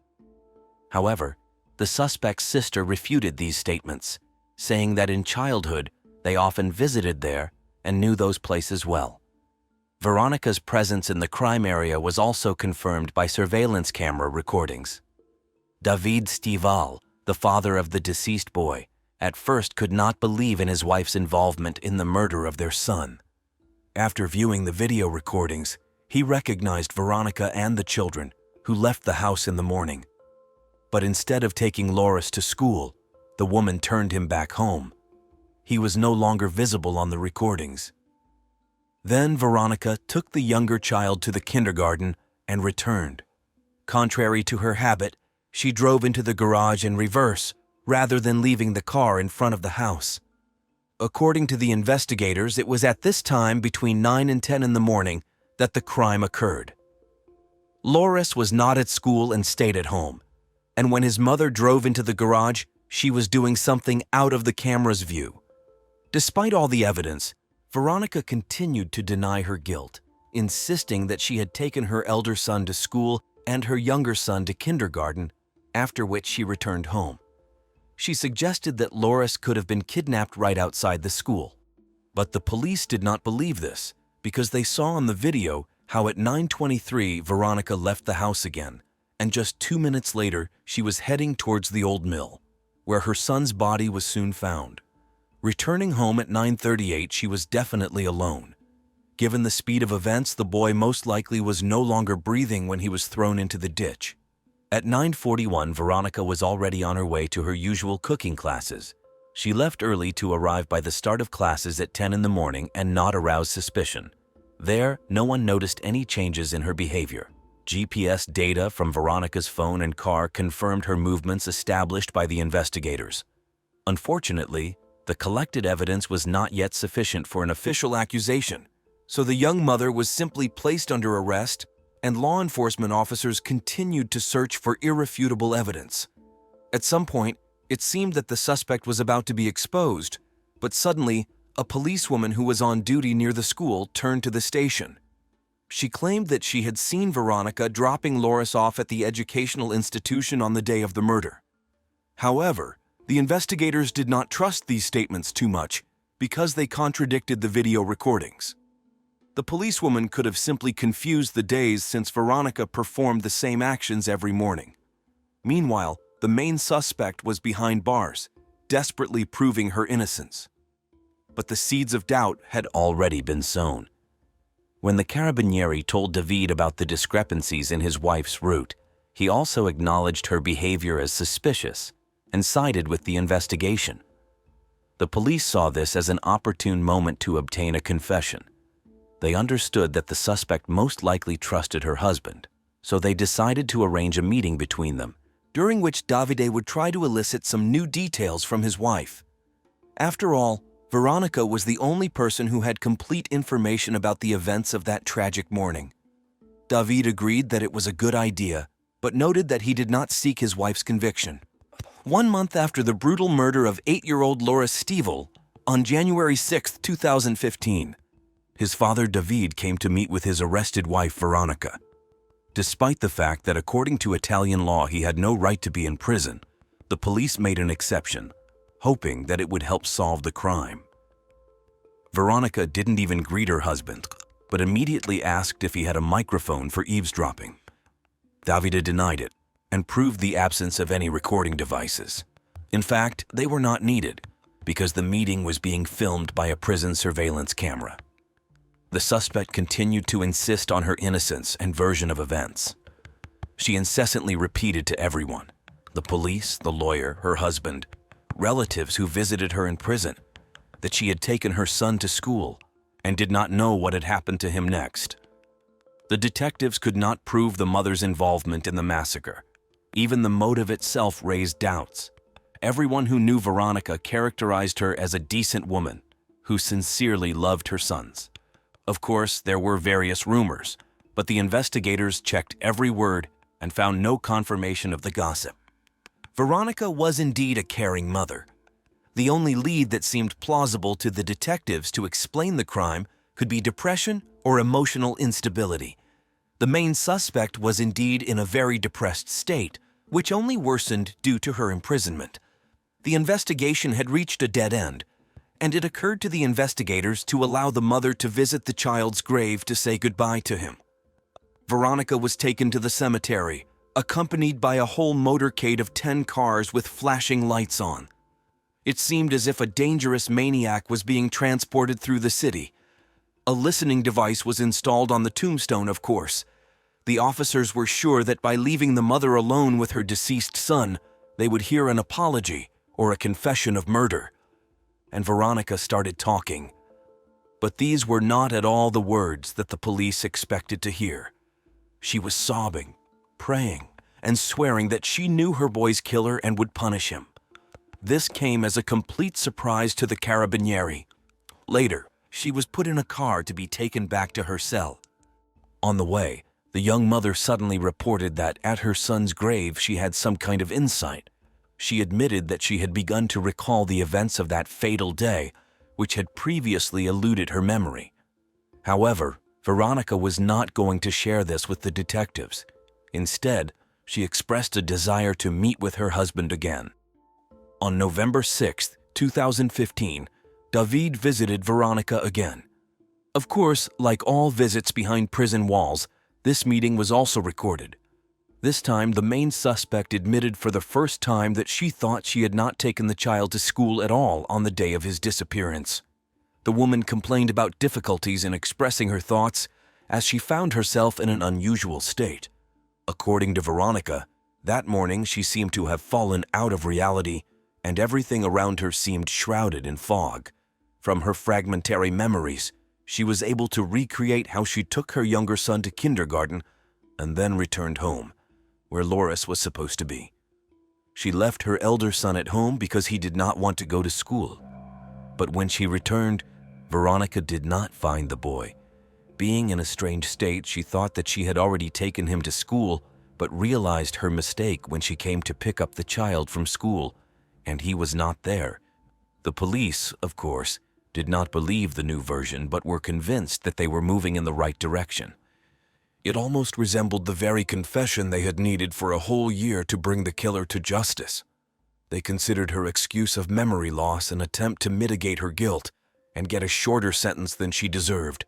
However, the suspect's sister refuted these statements, saying that in childhood they often visited there and knew those places well. Veronica's presence in the crime area was also confirmed by surveillance camera recordings. David Stival, the father of the deceased boy, at first could not believe in his wife's involvement in the murder of their son. After viewing the video recordings, he recognized Veronica and the children, who left the house in the morning. But instead of taking Loris to school, the woman turned him back home. He was no longer visible on the recordings. Then Veronica took the younger child to the kindergarten and returned. Contrary to her habit, she drove into the garage in reverse rather than leaving the car in front of the house. According to the investigators, it was at this time between 9 and 10 in the morning that the crime occurred. Loris was not at school and stayed at home, and when his mother drove into the garage, she was doing something out of the camera's view. Despite all the evidence, Veronica continued to deny her guilt, insisting that she had taken her elder son to school and her younger son to kindergarten, after which she returned home. She suggested that Loris could have been kidnapped right outside the school. But the police did not believe this because they saw on the video how at 9:23 Veronica left the house again, and just 2 minutes later she was heading towards the old mill, where her son's body was soon found. Returning home at 9:38, she was definitely alone. Given the speed of events, the boy most likely was no longer breathing when he was thrown into the ditch. At 9:41, Veronica was already on her way to her usual cooking classes. She left early to arrive by the start of classes at 10 in the morning and not arouse suspicion. There, no one noticed any changes in her behavior. GPS data from Veronica's phone and car confirmed her movements established by the investigators. Unfortunately, the collected evidence was not yet sufficient for an official accusation, so the young mother was simply placed under arrest, and law enforcement officers continued to search for irrefutable evidence. At some point, it seemed that the suspect was about to be exposed, but suddenly, a policewoman who was on duty near the school turned to the station. She claimed that she had seen Veronica dropping Loris off at the educational institution on the day of the murder. However, the investigators did not trust these statements too much because they contradicted the video recordings. The policewoman could have simply confused the days since Veronica performed the same actions every morning. Meanwhile, the main suspect was behind bars, desperately proving her innocence. But the seeds of doubt had already been sown. When the carabinieri told David about the discrepancies in his wife's route, he also acknowledged her behavior as suspicious and sided with the investigation. The police saw this as an opportune moment to obtain a confession. They understood that the suspect most likely trusted her husband, so they decided to arrange a meeting between them, during which Davide would try to elicit some new details from his wife. After all, Veronica was the only person who had complete information about the events of that tragic morning. David agreed that it was a good idea, but noted that he did not seek his wife's conviction. 1 month after the brutal murder of 8-year-old Laura Stiefel, on January 6, 2015, his father David came to meet with his arrested wife Veronica. Despite the fact that according to Italian law he had no right to be in prison, the police made an exception, hoping that it would help solve the crime. Veronica didn't even greet her husband, but immediately asked if he had a microphone for eavesdropping. Davide denied it and proved the absence of any recording devices. In fact, they were not needed because the meeting was being filmed by a prison surveillance camera. The suspect continued to insist on her innocence and version of events. She incessantly repeated to everyone, the police, the lawyer, her husband, relatives who visited her in prison, that she had taken her son to school and did not know what had happened to him next. The detectives could not prove the mother's involvement in the massacre. Even the motive itself raised doubts. Everyone who knew Veronica characterized her as a decent woman who sincerely loved her sons. Of course, there were various rumors, but the investigators checked every word and found no confirmation of the gossip. Veronica was indeed a caring mother. The only lead that seemed plausible to the detectives to explain the crime could be depression or emotional instability. The main suspect was indeed in a very depressed state, which only worsened due to her imprisonment. The investigation had reached a dead end, and it occurred to the investigators to allow the mother to visit the child's grave to say goodbye to him. Veronica was taken to the cemetery, accompanied by a whole motorcade of 10 cars with flashing lights on. It seemed as if a dangerous maniac was being transported through the city. A listening device was installed on the tombstone, of course. The officers were sure that by leaving the mother alone with her deceased son, they would hear an apology or a confession of murder. And Veronica started talking. But these were not at all the words that the police expected to hear. She was sobbing, praying, and swearing that she knew her boy's killer and would punish him. This came as a complete surprise to the carabinieri. Later, she was put in a car to be taken back to her cell. On the way, the young mother suddenly reported that at her son's grave she had some kind of insight. She admitted that she had begun to recall the events of that fatal day, which had previously eluded her memory. However, Veronica was not going to share this with the detectives. Instead, she expressed a desire to meet with her husband again. On November 6, 2015, David visited Veronica again. Of course, like all visits behind prison walls, this meeting was also recorded. This time, the main suspect admitted for the first time that she thought she had not taken the child to school at all on the day of his disappearance. The woman complained about difficulties in expressing her thoughts as she found herself in an unusual state. According to Veronica, that morning she seemed to have fallen out of reality and everything around her seemed shrouded in fog. From her fragmentary memories, she was able to recreate how she took her younger son to kindergarten and then returned home, where Loris was supposed to be. She left her elder son at home because he did not want to go to school. But when she returned, Veronica did not find the boy. Being in a strange state, she thought that she had already taken him to school, but realized her mistake when she came to pick up the child from school, and he was not there. The police, of course, did not believe the new version, but were convinced that they were moving in the right direction. It almost resembled the very confession they had needed for a whole year to bring the killer to justice. They considered her excuse of memory loss an attempt to mitigate her guilt and get a shorter sentence than she deserved.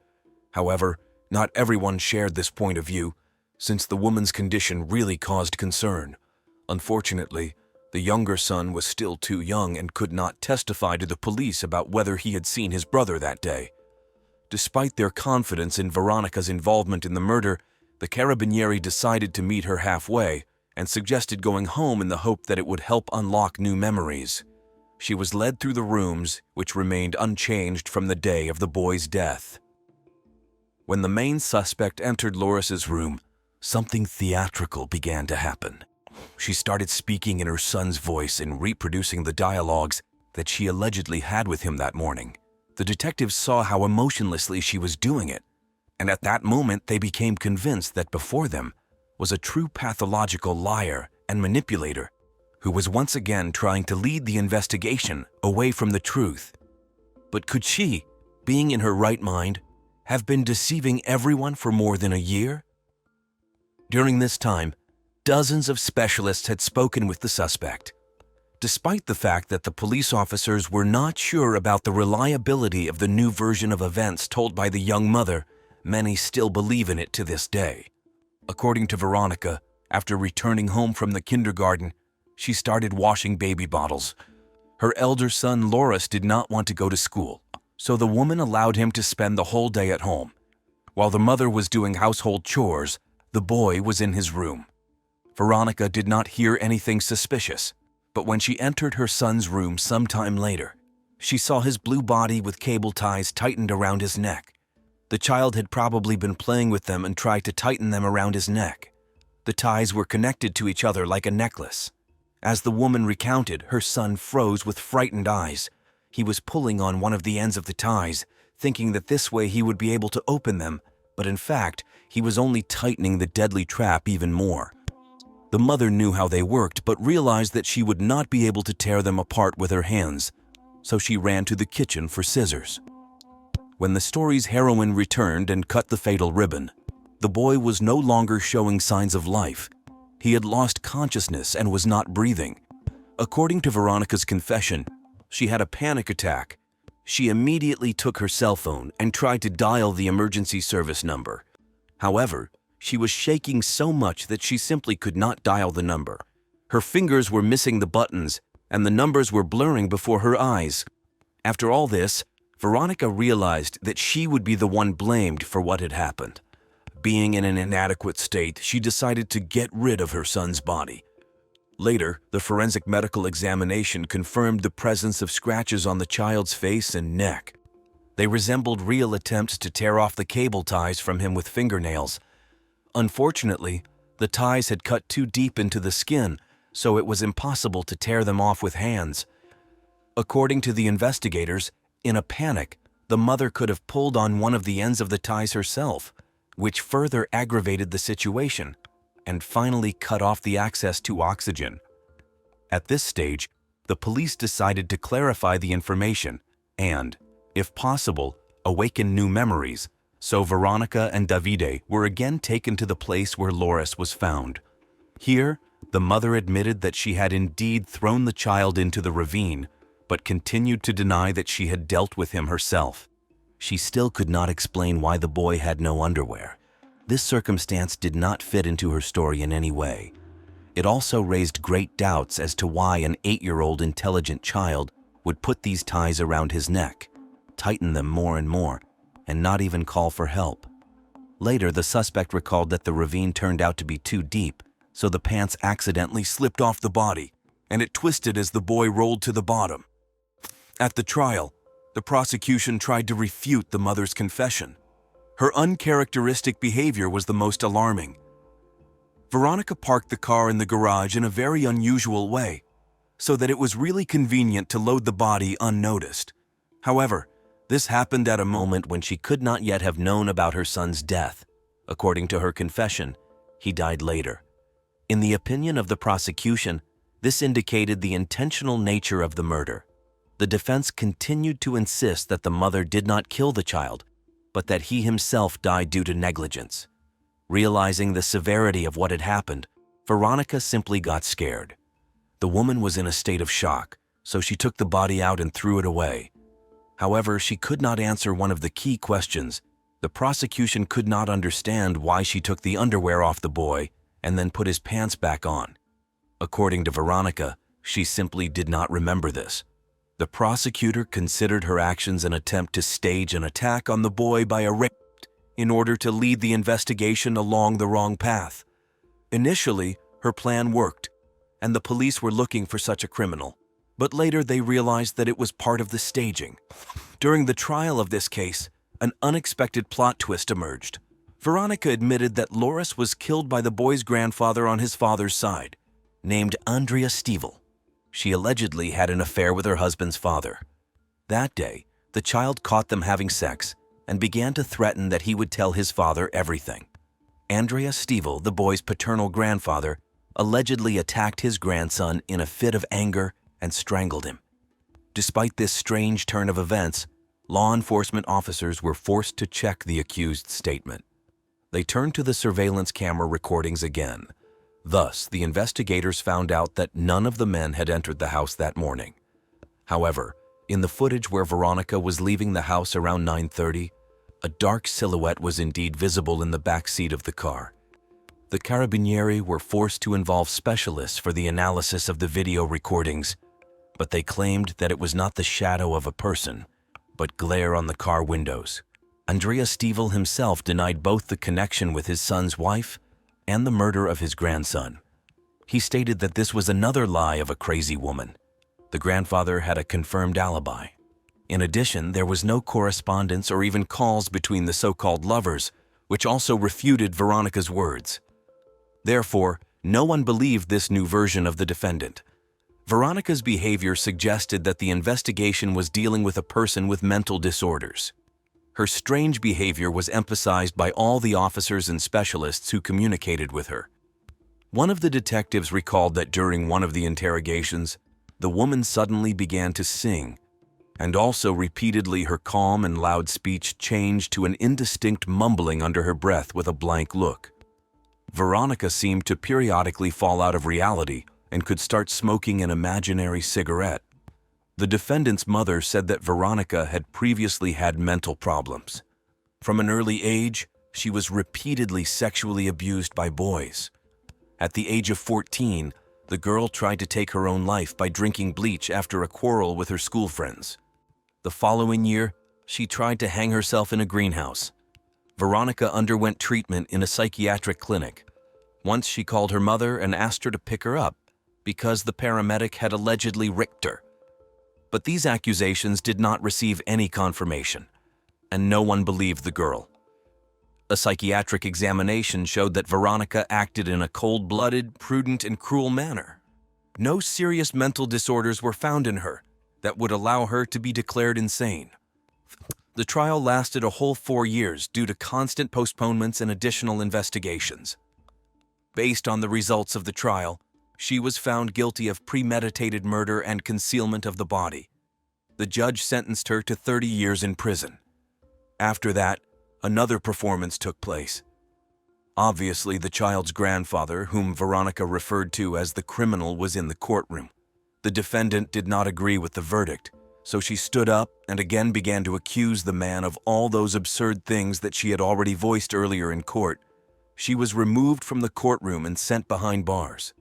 However, not everyone shared this point of view, since the woman's condition really caused concern. Unfortunately, the younger son was still too young and could not testify to the police about whether he had seen his brother that day. Despite their confidence in Veronica's involvement in the murder, the Carabinieri decided to meet her halfway and suggested going home in the hope that it would help unlock new memories. She was led through the rooms, which remained unchanged from the day of the boy's death. When the main suspect entered Loris's room, something theatrical began to happen. She started speaking in her son's voice and reproducing the dialogues that she allegedly had with him that morning. The detectives saw how emotionlessly she was doing it, and at that moment they became convinced that before them was a true pathological liar and manipulator who was once again trying to lead the investigation away from the truth. But could she, being in her right mind, have been deceiving everyone for more than a year? During this time, dozens of specialists had spoken with the suspect. Despite the fact that the police officers were not sure about the reliability of the new version of events told by the young mother, many still believe in it to this day. According to Veronica, after returning home from the kindergarten, she started washing baby bottles. Her elder son, Loris, did not want to go to school, so the woman allowed him to spend the whole day at home. While the mother was doing household chores, the boy was in his room. Veronica did not hear anything suspicious, but when she entered her son's room sometime later, she saw his blue body with cable ties tightened around his neck. The child had probably been playing with them and tried to tighten them around his neck. The ties were connected to each other like a necklace. As the woman recounted, her son froze with frightened eyes. He was pulling on one of the ends of the ties, thinking that this way he would be able to open them, but in fact, he was only tightening the deadly trap even more. The mother knew how they worked, but realized that she would not be able to tear them apart with her hands, so she ran to the kitchen for scissors. When the story's heroine returned and cut the fatal ribbon, the boy was no longer showing signs of life. He had lost consciousness and was not breathing. According to Veronica's confession, she had a panic attack. She immediately took her cell phone and tried to dial the emergency service number. However, she was shaking so much that she simply could not dial the number. Her fingers were missing the buttons, and the numbers were blurring before her eyes. After all this, Veronica realized that she would be the one blamed for what had happened. Being in an inadequate state, she decided to get rid of her son's body. Later, the forensic medical examination confirmed the presence of scratches on the child's face and neck. They resembled real attempts to tear off the cable ties from him with fingernails. Unfortunately, the ties had cut too deep into the skin, so it was impossible to tear them off with hands. According to the investigators, in a panic, the mother could have pulled on one of the ends of the ties herself, which further aggravated the situation and finally cut off the access to oxygen. At this stage, the police decided to clarify the information and, if possible, awaken new memories, so Veronica and Davide were again taken to the place where Loris was found. Here, the mother admitted that she had indeed thrown the child into the ravine, but continued to deny that she had dealt with him herself. She still could not explain why the boy had no underwear. This circumstance did not fit into her story in any way. It also raised great doubts as to why an 8-year-old intelligent child would put these ties around his neck, tighten them more and more, and not even call for help. Later, the suspect recalled that the ravine turned out to be too deep, so the pants accidentally slipped off the body, and it twisted as the boy rolled to the bottom. At the trial, the prosecution tried to refute the mother's confession. Her uncharacteristic behavior was the most alarming. Veronica parked the car in the garage in a very unusual way, so that it was really convenient to load the body unnoticed. However, this happened at a moment when she could not yet have known about her son's death. According to her confession, he died later. In the opinion of the prosecution, this indicated the intentional nature of the murder. The defense continued to insist that the mother did not kill the child, but that he himself died due to negligence. Realizing the severity of what had happened, Veronica simply got scared. The woman was in a state of shock, so she took the body out and threw it away. However, she could not answer one of the key questions. The prosecution could not understand why she took the underwear off the boy and then put his pants back on. According to Veronica, she simply did not remember this. The prosecutor considered her actions an attempt to stage an attack on the boy by a rape in order to lead the investigation along the wrong path. Initially, her plan worked, and the police were looking for such a criminal, but later they realized that it was part of the staging. During the trial of this case, an unexpected plot twist emerged. Veronica admitted that Loris was killed by the boy's grandfather on his father's side, named Andrea Stiefel. She allegedly had an affair with her husband's father. That day, the child caught them having sex and began to threaten that he would tell his father everything. Andrea Stiefel, the boy's paternal grandfather, allegedly attacked his grandson in a fit of anger and strangled him. Despite this strange turn of events, law enforcement officers were forced to check the accused's statement. They turned to the surveillance camera recordings again. Thus, the investigators found out that none of the men had entered the house that morning. However, in the footage where Veronica was leaving the house around 9:30, a dark silhouette was indeed visible in the back seat of the car. The Carabinieri were forced to involve specialists for the analysis of the video recordings, but they claimed that it was not the shadow of a person, but glare on the car windows. Andrea Stiefel himself denied both the connection with his son's wife and the murder of his grandson. He stated that this was another lie of a crazy woman. The grandfather had a confirmed alibi. In addition, there was no correspondence or even calls between the so-called lovers, which also refuted Veronica's words. Therefore, no one believed this new version of the defendant. Veronica's behavior suggested that the investigation was dealing with a person with mental disorders. Her strange behavior was emphasized by all the officers and specialists who communicated with her. One of the detectives recalled that during one of the interrogations, the woman suddenly began to sing, and also repeatedly her calm and loud speech changed to an indistinct mumbling under her breath with a blank look. Veronica seemed to periodically fall out of reality and could start smoking an imaginary cigarette. The defendant's mother said that Veronica had previously had mental problems. From an early age, she was repeatedly sexually abused by boys. At the age of 14, the girl tried to take her own life by drinking bleach after a quarrel with her school friends. The following year, she tried to hang herself in a greenhouse. Veronica underwent treatment in a psychiatric clinic. Once she called her mother and asked her to pick her up because the paramedic had allegedly ricked her. But these accusations did not receive any confirmation, and no one believed the girl. A psychiatric examination showed that Veronica acted in a cold-blooded, prudent, and cruel manner. No serious mental disorders were found in her that would allow her to be declared insane. The trial lasted a whole 4 years due to constant postponements and additional investigations. Based on the results of the trial, she was found guilty of premeditated murder and concealment of the body. The judge sentenced her to 30 years in prison. After that, another performance took place. Obviously, the child's grandfather, whom Veronica referred to as the criminal, was in the courtroom. The defendant did not agree with the verdict, so she stood up and again began to accuse the man of all those absurd things that she had already voiced earlier in court. She was removed from the courtroom and sent behind bars.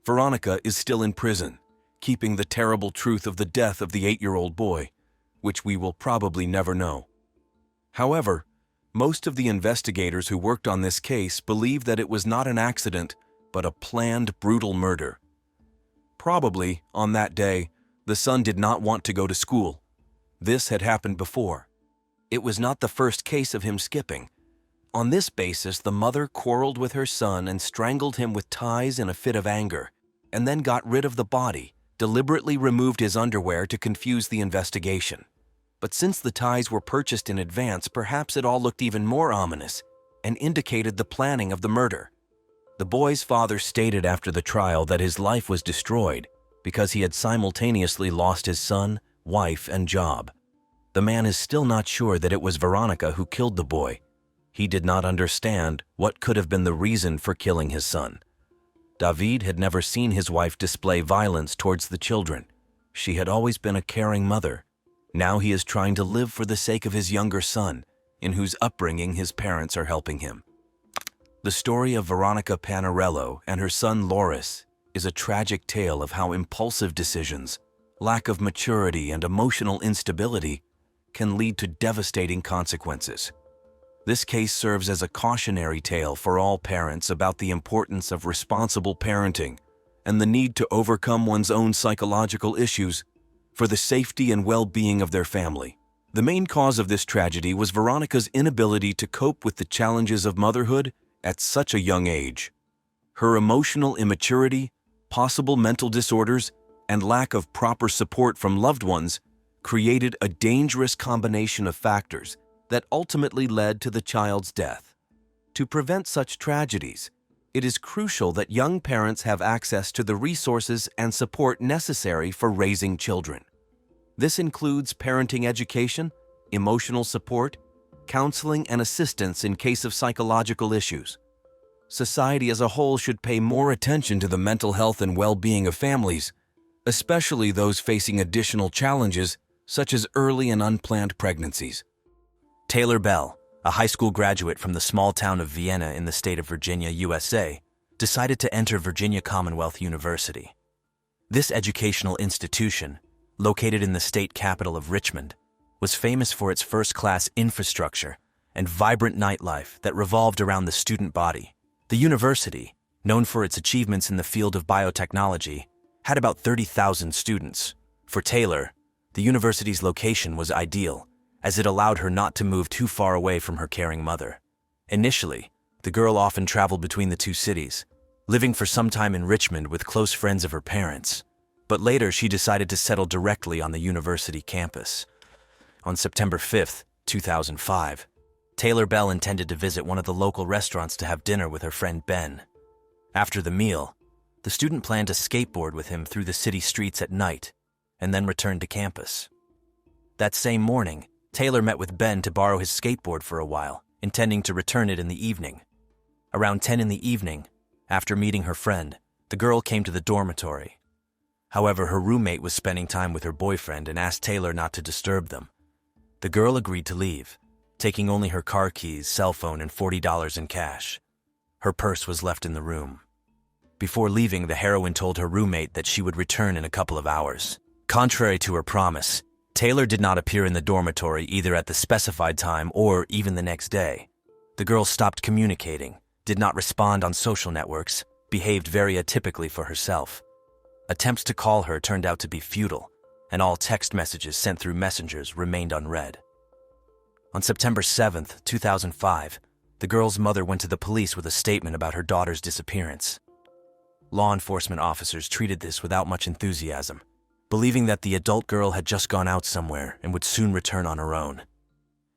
Veronica is still in prison, keeping the terrible truth of the death of the 8-year-old boy, which we will probably never know. However, most of the investigators who worked on this case believe that it was not an accident, but a planned, brutal murder. Probably, on that day, the son did not want to go to school. This had happened before. It was not the first case of him skipping. On this basis, the mother quarreled with her son and strangled him with ties in a fit of anger, and then got rid of the body, deliberately removed his underwear to confuse the investigation. But since the ties were purchased in advance, perhaps it all looked even more ominous and indicated the planning of the murder. The boy's father stated after the trial that his life was destroyed because he had simultaneously lost his son, wife, and job. The man is still not sure that it was Veronica who killed the boy. He did not understand what could have been the reason for killing his son. David had never seen his wife display violence towards the children. She had always been a caring mother. Now he is trying to live for the sake of his younger son, in whose upbringing his parents are helping him. The story of Veronica Panarello and her son Loris is a tragic tale of how impulsive decisions, lack of maturity, and emotional instability can lead to devastating consequences. This case serves as a cautionary tale for all parents about the importance of responsible parenting and the need to overcome one's own psychological issues for the safety and well-being of their family. The main cause of this tragedy was Veronica's inability to cope with the challenges of motherhood at such a young age. Her emotional immaturity, possible mental disorders, and lack of proper support from loved ones created a dangerous combination of factors that ultimately led to the child's death. To prevent such tragedies, it is crucial that young parents have access to the resources and support necessary for raising children. This includes parenting education, emotional support, counseling, and assistance in case of psychological issues. Society as a whole should pay more attention to the mental health and well-being of families, especially those facing additional challenges such as early and unplanned pregnancies. Taylor Bell, a high school graduate from the small town of Vienna in the state of Virginia, USA, decided to enter Virginia Commonwealth University. This educational institution, located in the state capital of Richmond, was famous for its first-class infrastructure and vibrant nightlife that revolved around the student body. The university, known for its achievements in the field of biotechnology, had about 30,000 students. For Taylor, the university's location was ideal, as it allowed her not to move too far away from her caring mother. Initially, the girl often traveled between the two cities, living for some time in Richmond with close friends of her parents. But later, she decided to settle directly on the university campus. On September 5, 2005, Taylor Bell intended to visit one of the local restaurants to have dinner with her friend Ben. After the meal, the student planned to skateboard with him through the city streets at night and then return to campus. That same morning, Taylor met with Ben to borrow his skateboard for a while, intending to return it in the evening. Around 10 in the evening, after meeting her friend, the girl came to the dormitory. However, her roommate was spending time with her boyfriend and asked Taylor not to disturb them. The girl agreed to leave, taking only her car keys, cell phone, and $40 in cash. Her purse was left in the room. Before leaving, the heroine told her roommate that she would return in a couple of hours. Contrary to her promise, Taylor did not appear in the dormitory either at the specified time or even the next day. The girl stopped communicating, did not respond on social networks, behaved very atypically for herself. Attempts to call her turned out to be futile, and all text messages sent through messengers remained unread. On September 7, 2005, the girl's mother went to the police with a statement about her daughter's disappearance. Law enforcement officers treated this without much enthusiasm, believing that the adult girl had just gone out somewhere and would soon return on her own.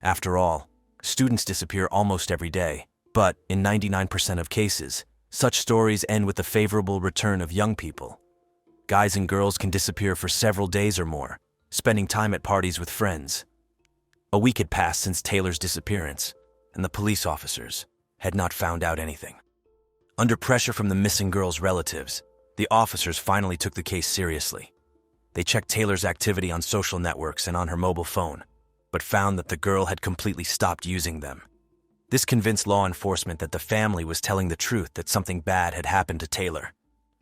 After all, students disappear almost every day, but in 99% of cases, such stories end with the favorable return of young people. Guys and girls can disappear for several days or more, spending time at parties with friends. A week had passed since Taylor's disappearance, and the police officers had not found out anything. Under pressure from the missing girl's relatives, the officers finally took the case seriously. They checked Taylor's activity on social networks and on her mobile phone, but found that the girl had completely stopped using them. This convinced law enforcement that the family was telling the truth, that something bad had happened to Taylor.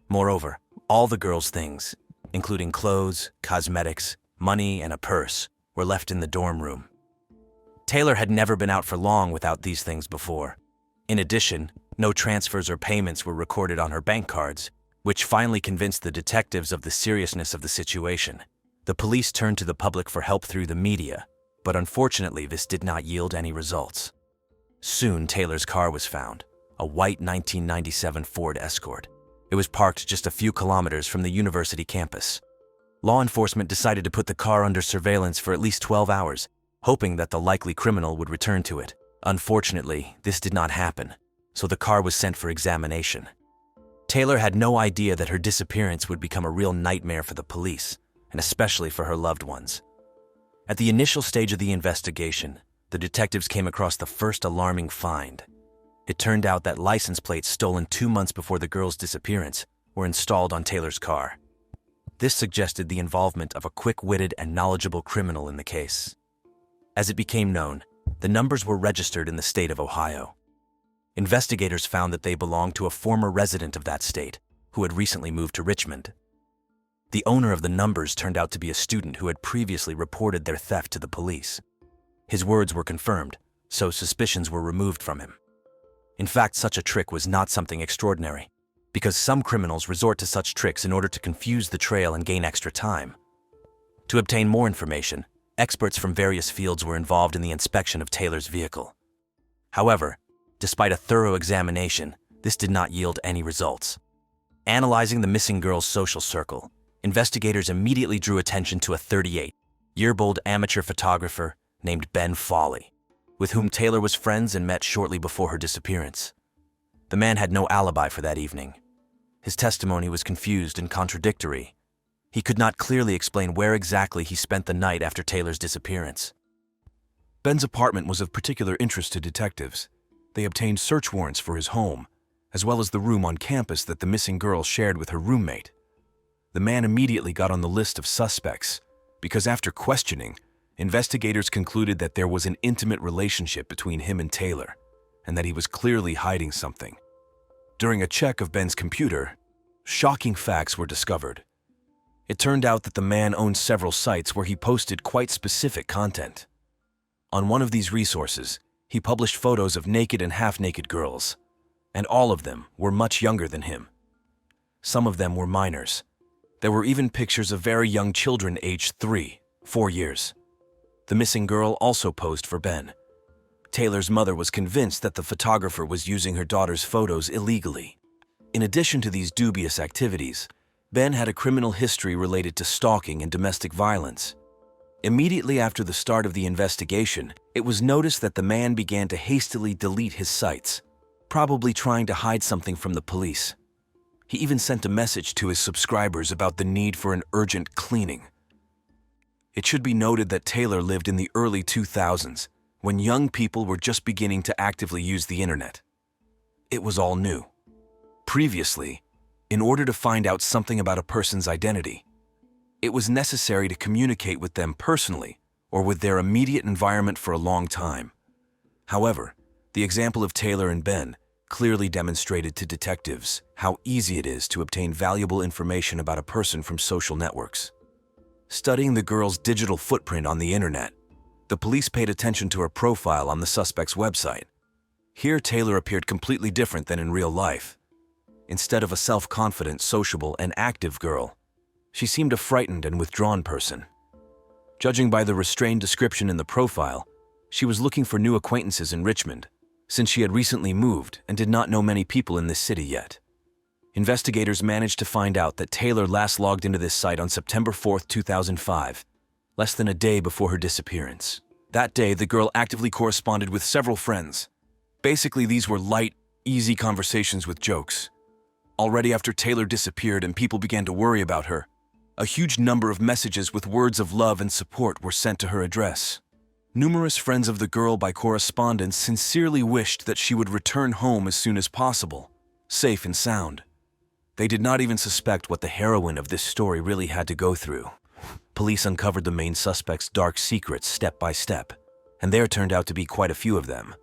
Moreover, all the girl's things, including clothes, cosmetics, money, and a purse, were left in the dorm room. Taylor had never been out for long without these things before. In addition, no transfers or payments were recorded on her bank cards, which finally convinced the detectives of the seriousness of the situation. The police turned to the public for help through the media, but unfortunately this did not yield any results. Soon, Taylor's car was found, a white 1997 Ford Escort. It was parked just a few kilometers from the university campus. Law enforcement decided to put the car under surveillance for at least 12 hours, hoping that the likely criminal would return to it. Unfortunately, this did not happen, so the car was sent for examination. Taylor had no idea that her disappearance would become a real nightmare for the police, and especially for her loved ones. At the initial stage of the investigation, the detectives came across the first alarming find. It turned out that license plates stolen 2 months before the girl's disappearance were installed on Taylor's car. This suggested the involvement of a quick-witted and knowledgeable criminal in the case. As it became known, the numbers were registered in the state of Ohio. Investigators found that they belonged to a former resident of that state who had recently moved to Richmond. The owner of the numbers turned out to be a student who had previously reported their theft to the police. His words were confirmed, so suspicions were removed from him. In fact, such a trick was not something extraordinary, because some criminals resort to such tricks in order to confuse the trail and gain extra time. To obtain more information, experts from various fields were involved in the inspection of Taylor's vehicle. However, despite a thorough examination, this did not yield any results. Analyzing the missing girl's social circle, investigators immediately drew attention to a 38-year-old amateur photographer named Ben Folly, with whom Taylor was friends and met shortly before her disappearance. The man had no alibi for that evening. His testimony was confused and contradictory. He could not clearly explain where exactly he spent the night after Taylor's disappearance. Ben's apartment was of particular interest to detectives. They obtained search warrants for his home, as well as the room on campus that the missing girl shared with her roommate. The man immediately got on the list of suspects because after questioning, investigators concluded that there was an intimate relationship between him and Taylor, and that he was clearly hiding something. During a check of Ben's computer, shocking facts were discovered. It turned out that the man owned several sites where he posted quite specific content. On one of these resources, he published photos of naked and half-naked girls, and all of them were much younger than him. Some of them were minors. There were even pictures of very young children aged 3-4 years. The missing girl also posed for Ben. Taylor's mother was convinced that the photographer was using her daughter's photos illegally. In addition to these dubious activities, Ben had a criminal history related to stalking and domestic violence. Immediately after the start of the investigation, it was noticed that the man began to hastily delete his sites, probably trying to hide something from the police. He even sent a message to his subscribers about the need for an urgent cleaning. It should be noted that Taylor lived in the early 2000s, when young people were just beginning to actively use the internet. It was all new. Previously, in order to find out something about a person's identity, it was necessary to communicate with them personally or with their immediate environment for a long time. However, the example of Taylor and Ben clearly demonstrated to detectives how easy it is to obtain valuable information about a person from social networks. Studying the girl's digital footprint on the internet, the police paid attention to her profile on the suspect's website. Here, Taylor appeared completely different than in real life. Instead of a self-confident, sociable, and active girl, she seemed a frightened and withdrawn person. Judging by the restrained description in the profile, she was looking for new acquaintances in Richmond, since she had recently moved and did not know many people in this city yet. Investigators managed to find out that Taylor last logged into this site on September 4, 2005, less than a day before her disappearance. That day, the girl actively corresponded with several friends. Basically, these were light, easy conversations with jokes. Already after Taylor disappeared and people began to worry about her, a huge number of messages with words of love and support were sent to her address. Numerous friends of the girl by correspondence sincerely wished that she would return home as soon as possible, safe and sound. They did not even suspect what the heroine of this story really had to go through. Police uncovered the main suspect's dark secrets step by step, and there turned out to be quite a few of them.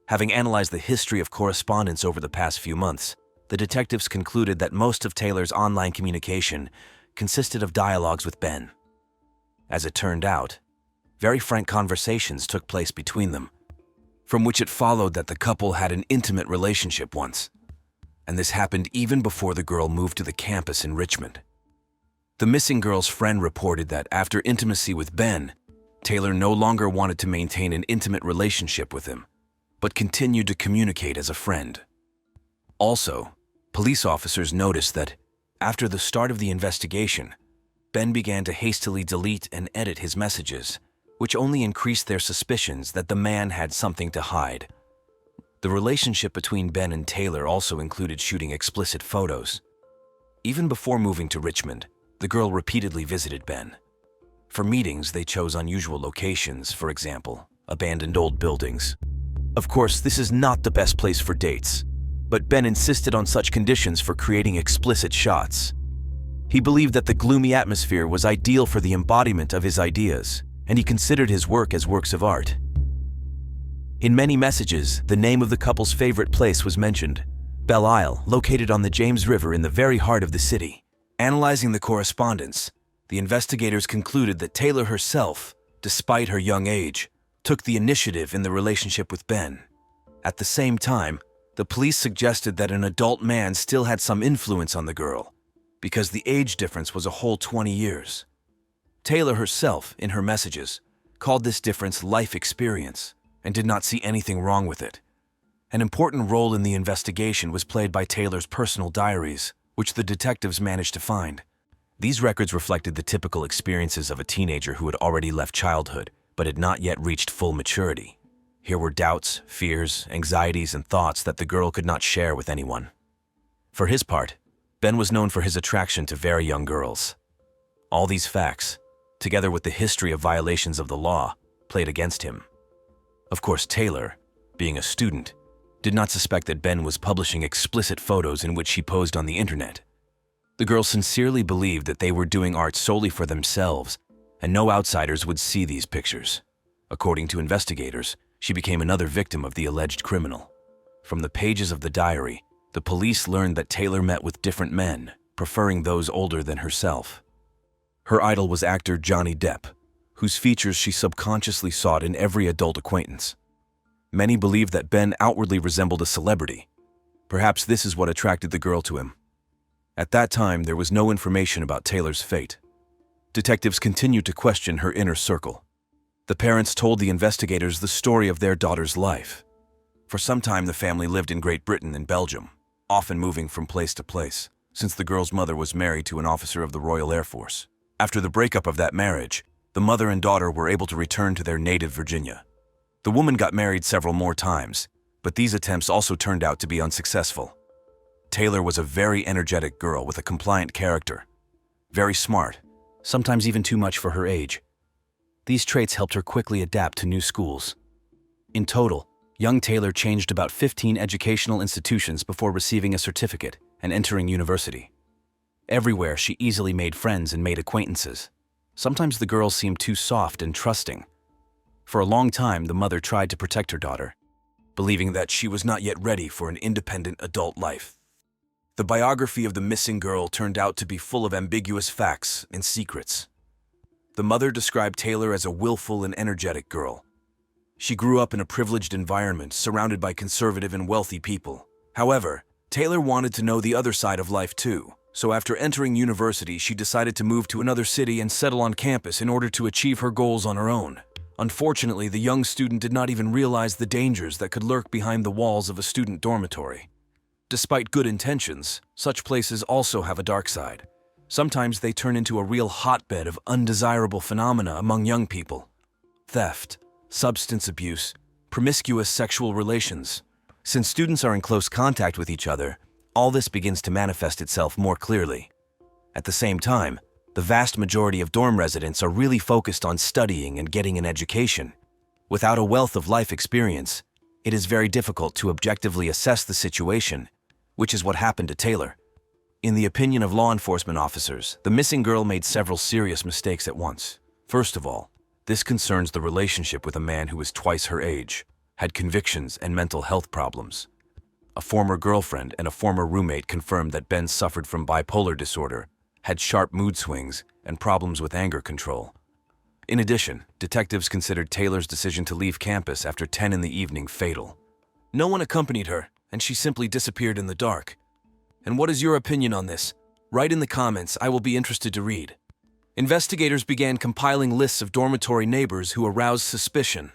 Having analyzed the history of correspondence over the past few months, the detectives concluded that most of Taylor's online communication consisted of dialogues with Ben. As it turned out, very frank conversations took place between them, from which it followed that the couple had an intimate relationship once, and this happened even before the girl moved to the campus in Richmond. The missing girl's friend reported that after intimacy with Ben, Taylor no longer wanted to maintain an intimate relationship with him, but continued to communicate as a friend. Also, police officers noticed that after the start of the investigation, Ben began to hastily delete and edit his messages, which only increased their suspicions that the man had something to hide. The relationship between Ben and Taylor also included shooting explicit photos. Even before moving to Richmond, the girl repeatedly visited Ben. For meetings, they chose unusual locations, for example, abandoned old buildings. Of course, this is not the best place for dates, but Ben insisted on such conditions for creating explicit shots. He believed that the gloomy atmosphere was ideal for the embodiment of his ideas, and he considered his work as works of art. In many messages, the name of the couple's favorite place was mentioned, Belle Isle, located on the James River in the very heart of the city. Analyzing the correspondence, the investigators concluded that Taylor herself, despite her young age, took the initiative in the relationship with Ben. At the same time, the police suggested that an adult man still had some influence on the girl, because the age difference was a whole 20 years. Taylor herself, in her messages, called this difference life experience and did not see anything wrong with it. An important role in the investigation was played by Taylor's personal diaries, which the detectives managed to find. These records reflected the typical experiences of a teenager who had already left childhood but had not yet reached full maturity. Here were doubts, fears, anxieties, and thoughts that the girl could not share with anyone. For his part, Ben was known for his attraction to very young girls. All these facts, together with the history of violations of the law, played against him. Of course, Taylor, being a student, did not suspect that Ben was publishing explicit photos in which she posed on the internet. The girl sincerely believed that they were doing art solely for themselves, and no outsiders would see these pictures. According to investigators, she became another victim of the alleged criminal. From the pages of the diary, the police learned that Taylor met with different men, preferring those older than herself. Her idol was actor Johnny Depp, whose features she subconsciously sought in every adult acquaintance. Many believed that Ben outwardly resembled a celebrity. Perhaps this is what attracted the girl to him. At that time, there was no information about Taylor's fate. Detectives continued to question her inner circle. The parents told the investigators the story of their daughter's life. For some time, the family lived in Great Britain and Belgium, often moving from place to place, since the girl's mother was married to an officer of the Royal Air Force. After the breakup of that marriage, the mother and daughter were able to return to their native Virginia. The woman got married several more times, but these attempts also turned out to be unsuccessful. Taylor was a very energetic girl with a compliant character. Very smart, sometimes even too much for her age. These traits helped her quickly adapt to new schools. In total, young Taylor changed about 15 educational institutions before receiving a certificate and entering university. Everywhere, she easily made friends and made acquaintances. Sometimes the girl seemed too soft and trusting. For a long time, the mother tried to protect her daughter, believing that she was not yet ready for an independent adult life. The biography of the missing girl turned out to be full of ambiguous facts and secrets. The mother described Taylor as a willful and energetic girl. She grew up in a privileged environment surrounded by conservative and wealthy people. However, Taylor wanted to know the other side of life too, so after entering university, she decided to move to another city and settle on campus in order to achieve her goals on her own. Unfortunately, the young student did not even realize the dangers that could lurk behind the walls of a student dormitory. Despite good intentions, such places also have a dark side. Sometimes they turn into a real hotbed of undesirable phenomena among young people. Theft, substance abuse, promiscuous sexual relations. Since students are in close contact with each other, all this begins to manifest itself more clearly. At the same time, the vast majority of dorm residents are really focused on studying and getting an education. Without a wealth of life experience, it is very difficult to objectively assess the situation, which is what happened to Taylor. In the opinion of law enforcement officers, the missing girl made several serious mistakes at once. First of all, this concerns the relationship with a man who was twice her age, had convictions and mental health problems. A former girlfriend and a former roommate confirmed that Ben suffered from bipolar disorder, had sharp mood swings, and problems with anger control. In addition, detectives considered Taylor's decision to leave campus after 10 in the evening fatal. No one accompanied her, and she simply disappeared in the dark. And what is your opinion on this? Write in the comments, I will be interested to read. Investigators began compiling lists of dormitory neighbors who aroused suspicion.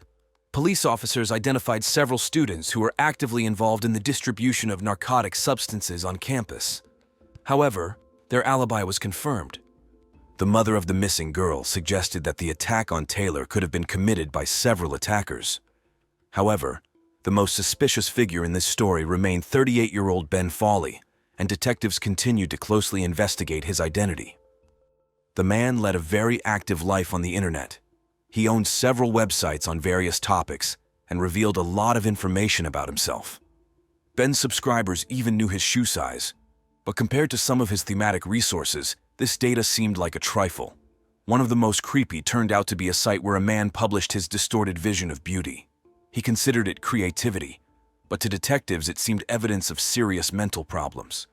Police officers identified several students who were actively involved in the distribution of narcotic substances on campus. However, their alibi was confirmed. The mother of the missing girl suggested that the attack on Taylor could have been committed by several attackers. However, the most suspicious figure in this story remained 38-year-old Ben Folly, and detectives continued to closely investigate his identity. The man led a very active life on the internet. He owned several websites on various topics and revealed a lot of information about himself. Ben's subscribers even knew his shoe size, but compared to some of his thematic resources, this data seemed like a trifle. One of the most creepy turned out to be a site where a man published his distorted vision of beauty. He considered it creativity, but to detectives it seemed evidence of serious mental problems.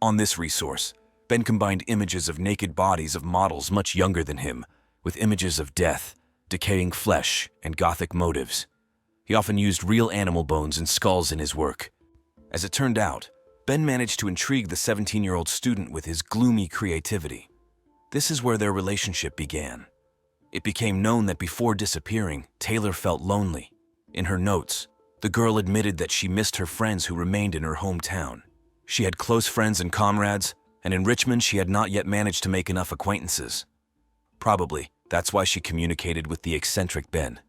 On this resource, Ben combined images of naked bodies of models much younger than him with images of death, decaying flesh, and gothic motives. He often used real animal bones and skulls in his work. As it turned out, Ben managed to intrigue the 17-year-old student with his gloomy creativity. This is where their relationship began. It became known that before disappearing, Taylor felt lonely. In her notes, the girl admitted that she missed her friends who remained in her hometown. She had close friends and comrades, and in Richmond she had not yet managed to make enough acquaintances. Probably, that's why she communicated with the eccentric Ben.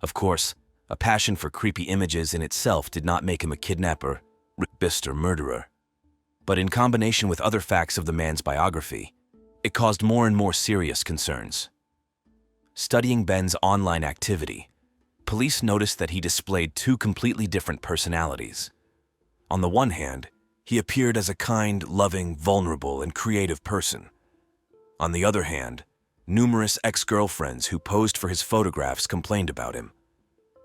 Of course, a passion for creepy images in itself did not make him a kidnapper, rapist, or murderer. But in combination with other facts of the man's biography, it caused more and more serious concerns. Studying Ben's online activity, police noticed that he displayed two completely different personalities. On the one hand, he appeared as a kind, loving, vulnerable, and creative person. On the other hand, numerous ex-girlfriends who posed for his photographs complained about him.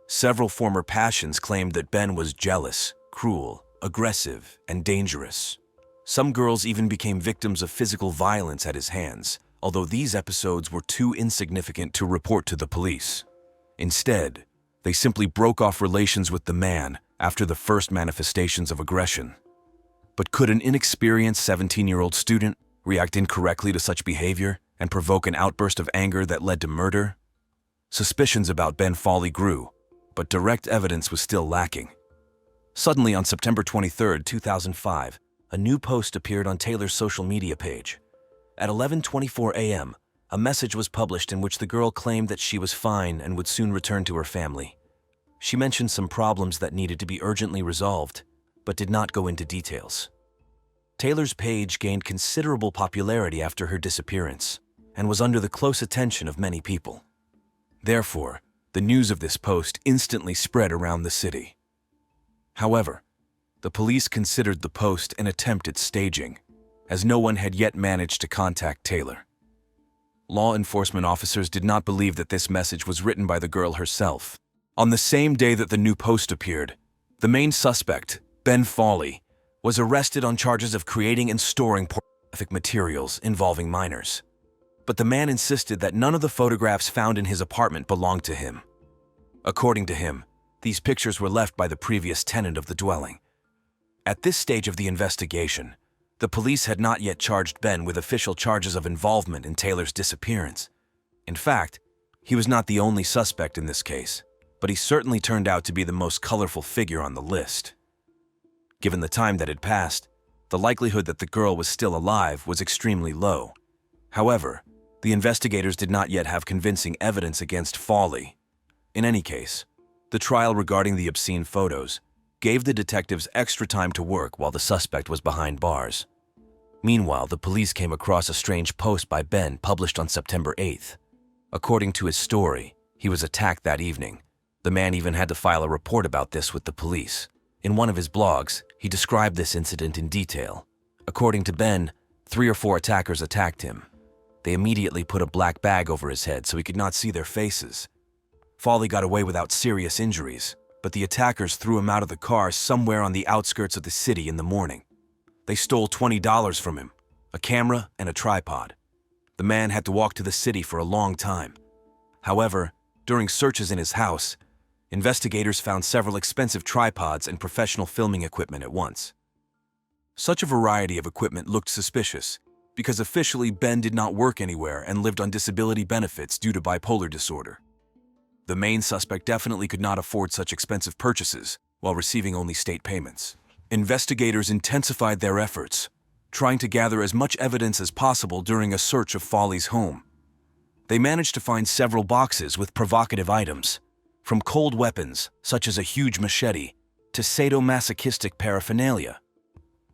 Several former passions claimed that Ben was jealous, cruel, aggressive, and dangerous. Some girls even became victims of physical violence at his hands, although these episodes were too insignificant to report to the police. Instead, they simply broke off relations with the man after the first manifestations of aggression. But could an inexperienced 17-year-old student react incorrectly to such behavior and provoke an outburst of anger that led to murder? Suspicions about Ben Folly grew, but direct evidence was still lacking. Suddenly, on September 23, 2005, a new post appeared on Taylor's social media page. At 11:24 a.m., a message was published in which the girl claimed that she was fine and would soon return to her family. She mentioned some problems that needed to be urgently resolved, but did not go into details. Taylor's page gained considerable popularity after her disappearance and was under the close attention of many people. Therefore, the news of this post instantly spread around the city. However, the police considered the post an attempt at staging, as no one had yet managed to contact Taylor. Law enforcement officers did not believe that this message was written by the girl herself. On the same day that the new post appeared, the main suspect, Ben Folly, was arrested on charges of creating and storing pornographic materials involving minors. But the man insisted that none of the photographs found in his apartment belonged to him. According to him, these pictures were left by the previous tenant of the dwelling. At this stage of the investigation, the police had not yet charged Ben with official charges of involvement in Taylor's disappearance. In fact, he was not the only suspect in this case, but he certainly turned out to be the most colorful figure on the list. Given the time that had passed, the likelihood that the girl was still alive was extremely low. However, the investigators did not yet have convincing evidence against Folly. In any case, the trial regarding the obscene photos gave the detectives extra time to work while the suspect was behind bars. Meanwhile, the police came across a strange post by Ben published on September 8th. According to his story, he was attacked that evening. The man even had to file a report about this with the police. In one of his blogs, he described this incident in detail. According to Ben, 3 or 4 attackers attacked him. They immediately put a black bag over his head so he could not see their faces. Folly got away without serious injuries, but the attackers threw him out of the car somewhere on the outskirts of the city in the morning. They stole $20 from him, a camera and a tripod. The man had to walk to the city for a long time. However, during searches in his house, investigators found several expensive tripods and professional filming equipment at once. Such a variety of equipment looked suspicious, because officially Ben did not work anywhere and lived on disability benefits due to bipolar disorder. The main suspect definitely could not afford such expensive purchases while receiving only state payments. Investigators intensified their efforts, trying to gather as much evidence as possible during a search of Folly's home. They managed to find several boxes with provocative items, from cold weapons, such as a huge machete, to sadomasochistic paraphernalia.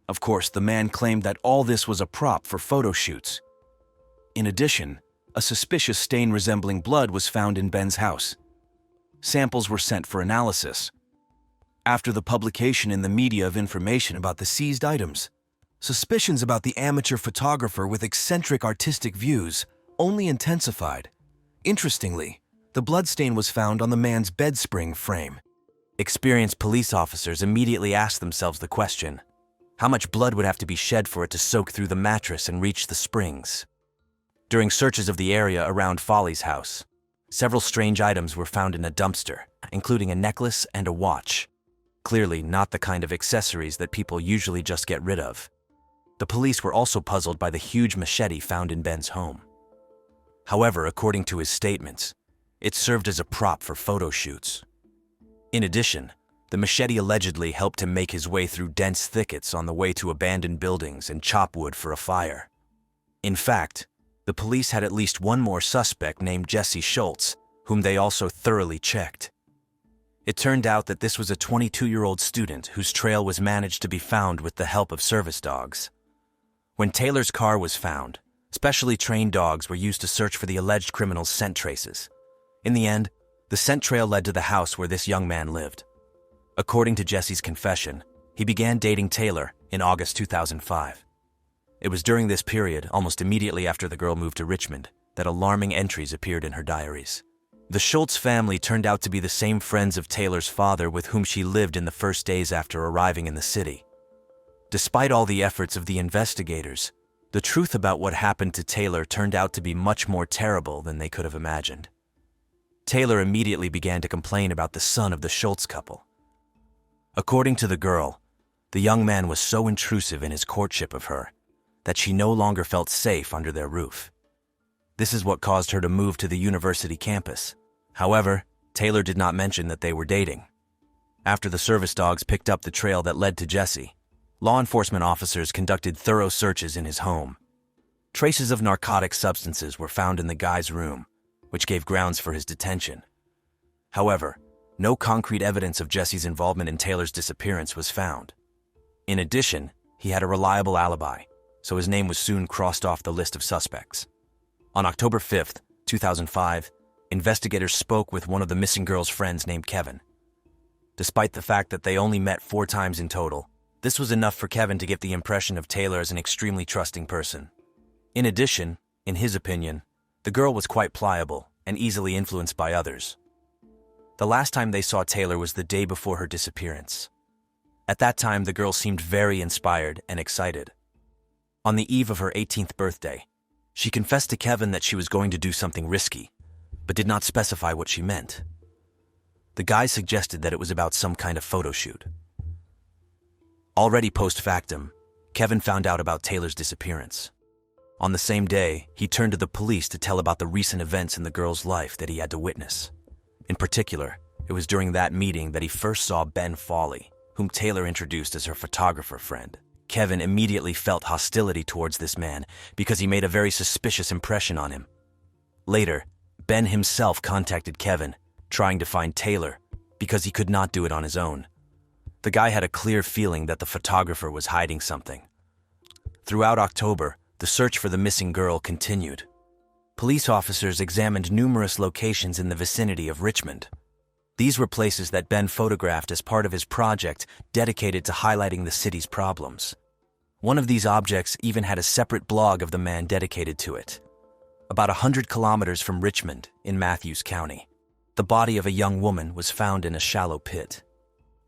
Of course, the man claimed that all this was a prop for photo shoots. In addition, a suspicious stain resembling blood was found in Ben's house. Samples were sent for analysis. After the publication in the media of information about the seized items, suspicions about the amateur photographer with eccentric artistic views only intensified. Interestingly, the bloodstain was found on the man's bedspring frame. Experienced police officers immediately asked themselves the question, How much blood would have to be shed for it to soak through the mattress and reach the springs? During searches of the area around Folly's house, several strange items were found in a dumpster, including a necklace and a watch. Clearly not the kind of accessories that people usually just get rid of. The police were also puzzled by the huge machete found in Ben's home. However, according to his statements, it served as a prop for photo shoots. In addition, the machete allegedly helped him make his way through dense thickets on the way to abandoned buildings and chop wood for a fire. In fact, the police had at least one more suspect named Jesse Schultz, whom they also thoroughly checked. It turned out that this was a 22-year-old student whose trail was managed to be found with the help of service dogs. When Taylor's car was found, specially trained dogs were used to search for the alleged criminal's scent traces. In the end, the scent trail led to the house where this young man lived. According to Jesse's confession, he began dating Taylor in August 2005. It was during this period, almost immediately after the girl moved to Richmond, that alarming entries appeared in her diaries. The Schultz family turned out to be the same friends of Taylor's father with whom she lived in the first days after arriving in the city. Despite all the efforts of the investigators, the truth about what happened to Taylor turned out to be much more terrible than they could have imagined. Taylor immediately began to complain about the son of the Schultz couple. According to the girl, the young man was so intrusive in his courtship of her that she no longer felt safe under their roof. This is what caused her to move to the university campus. However, Taylor did not mention that they were dating. After the service dogs picked up the trail that led to Jesse, law enforcement officers conducted thorough searches in his home. Traces of narcotic substances were found in the guy's room, which gave grounds for his detention. However, no concrete evidence of Jesse's involvement in Taylor's disappearance was found. In addition, he had a reliable alibi, so his name was soon crossed off the list of suspects. On October 5, 2005, investigators spoke with one of the missing girl's friends named Kevin. Despite the fact that they only met 4 times in total, this was enough for Kevin to get the impression of Taylor as an extremely trusting person. In addition, in his opinion, the girl was quite pliable and easily influenced by others. The last time they saw Taylor was the day before her disappearance. At that time, the girl seemed very inspired and excited. On the eve of her 18th birthday, she confessed to Kevin that she was going to do something risky, but did not specify what she meant. The guy suggested that it was about some kind of photo shoot. Already post factum, Kevin found out about Taylor's disappearance. On the same day, he turned to the police to tell about the recent events in the girl's life that he had to witness. In particular, it was during that meeting that he first saw Ben Folly, whom Taylor introduced as her photographer friend. Kevin immediately felt hostility towards this man because he made a very suspicious impression on him. Later, Ben himself contacted Kevin, trying to find Taylor, because he could not do it on his own. The guy had a clear feeling that the photographer was hiding something. Throughout October, the search for the missing girl continued. Police officers examined numerous locations in the vicinity of Richmond. These were places that Ben photographed as part of his project dedicated to highlighting the city's problems. One of these objects even had a separate blog of the man dedicated to it. About 100 kilometers from Richmond, in Matthews County, the body of a young woman was found in a shallow pit.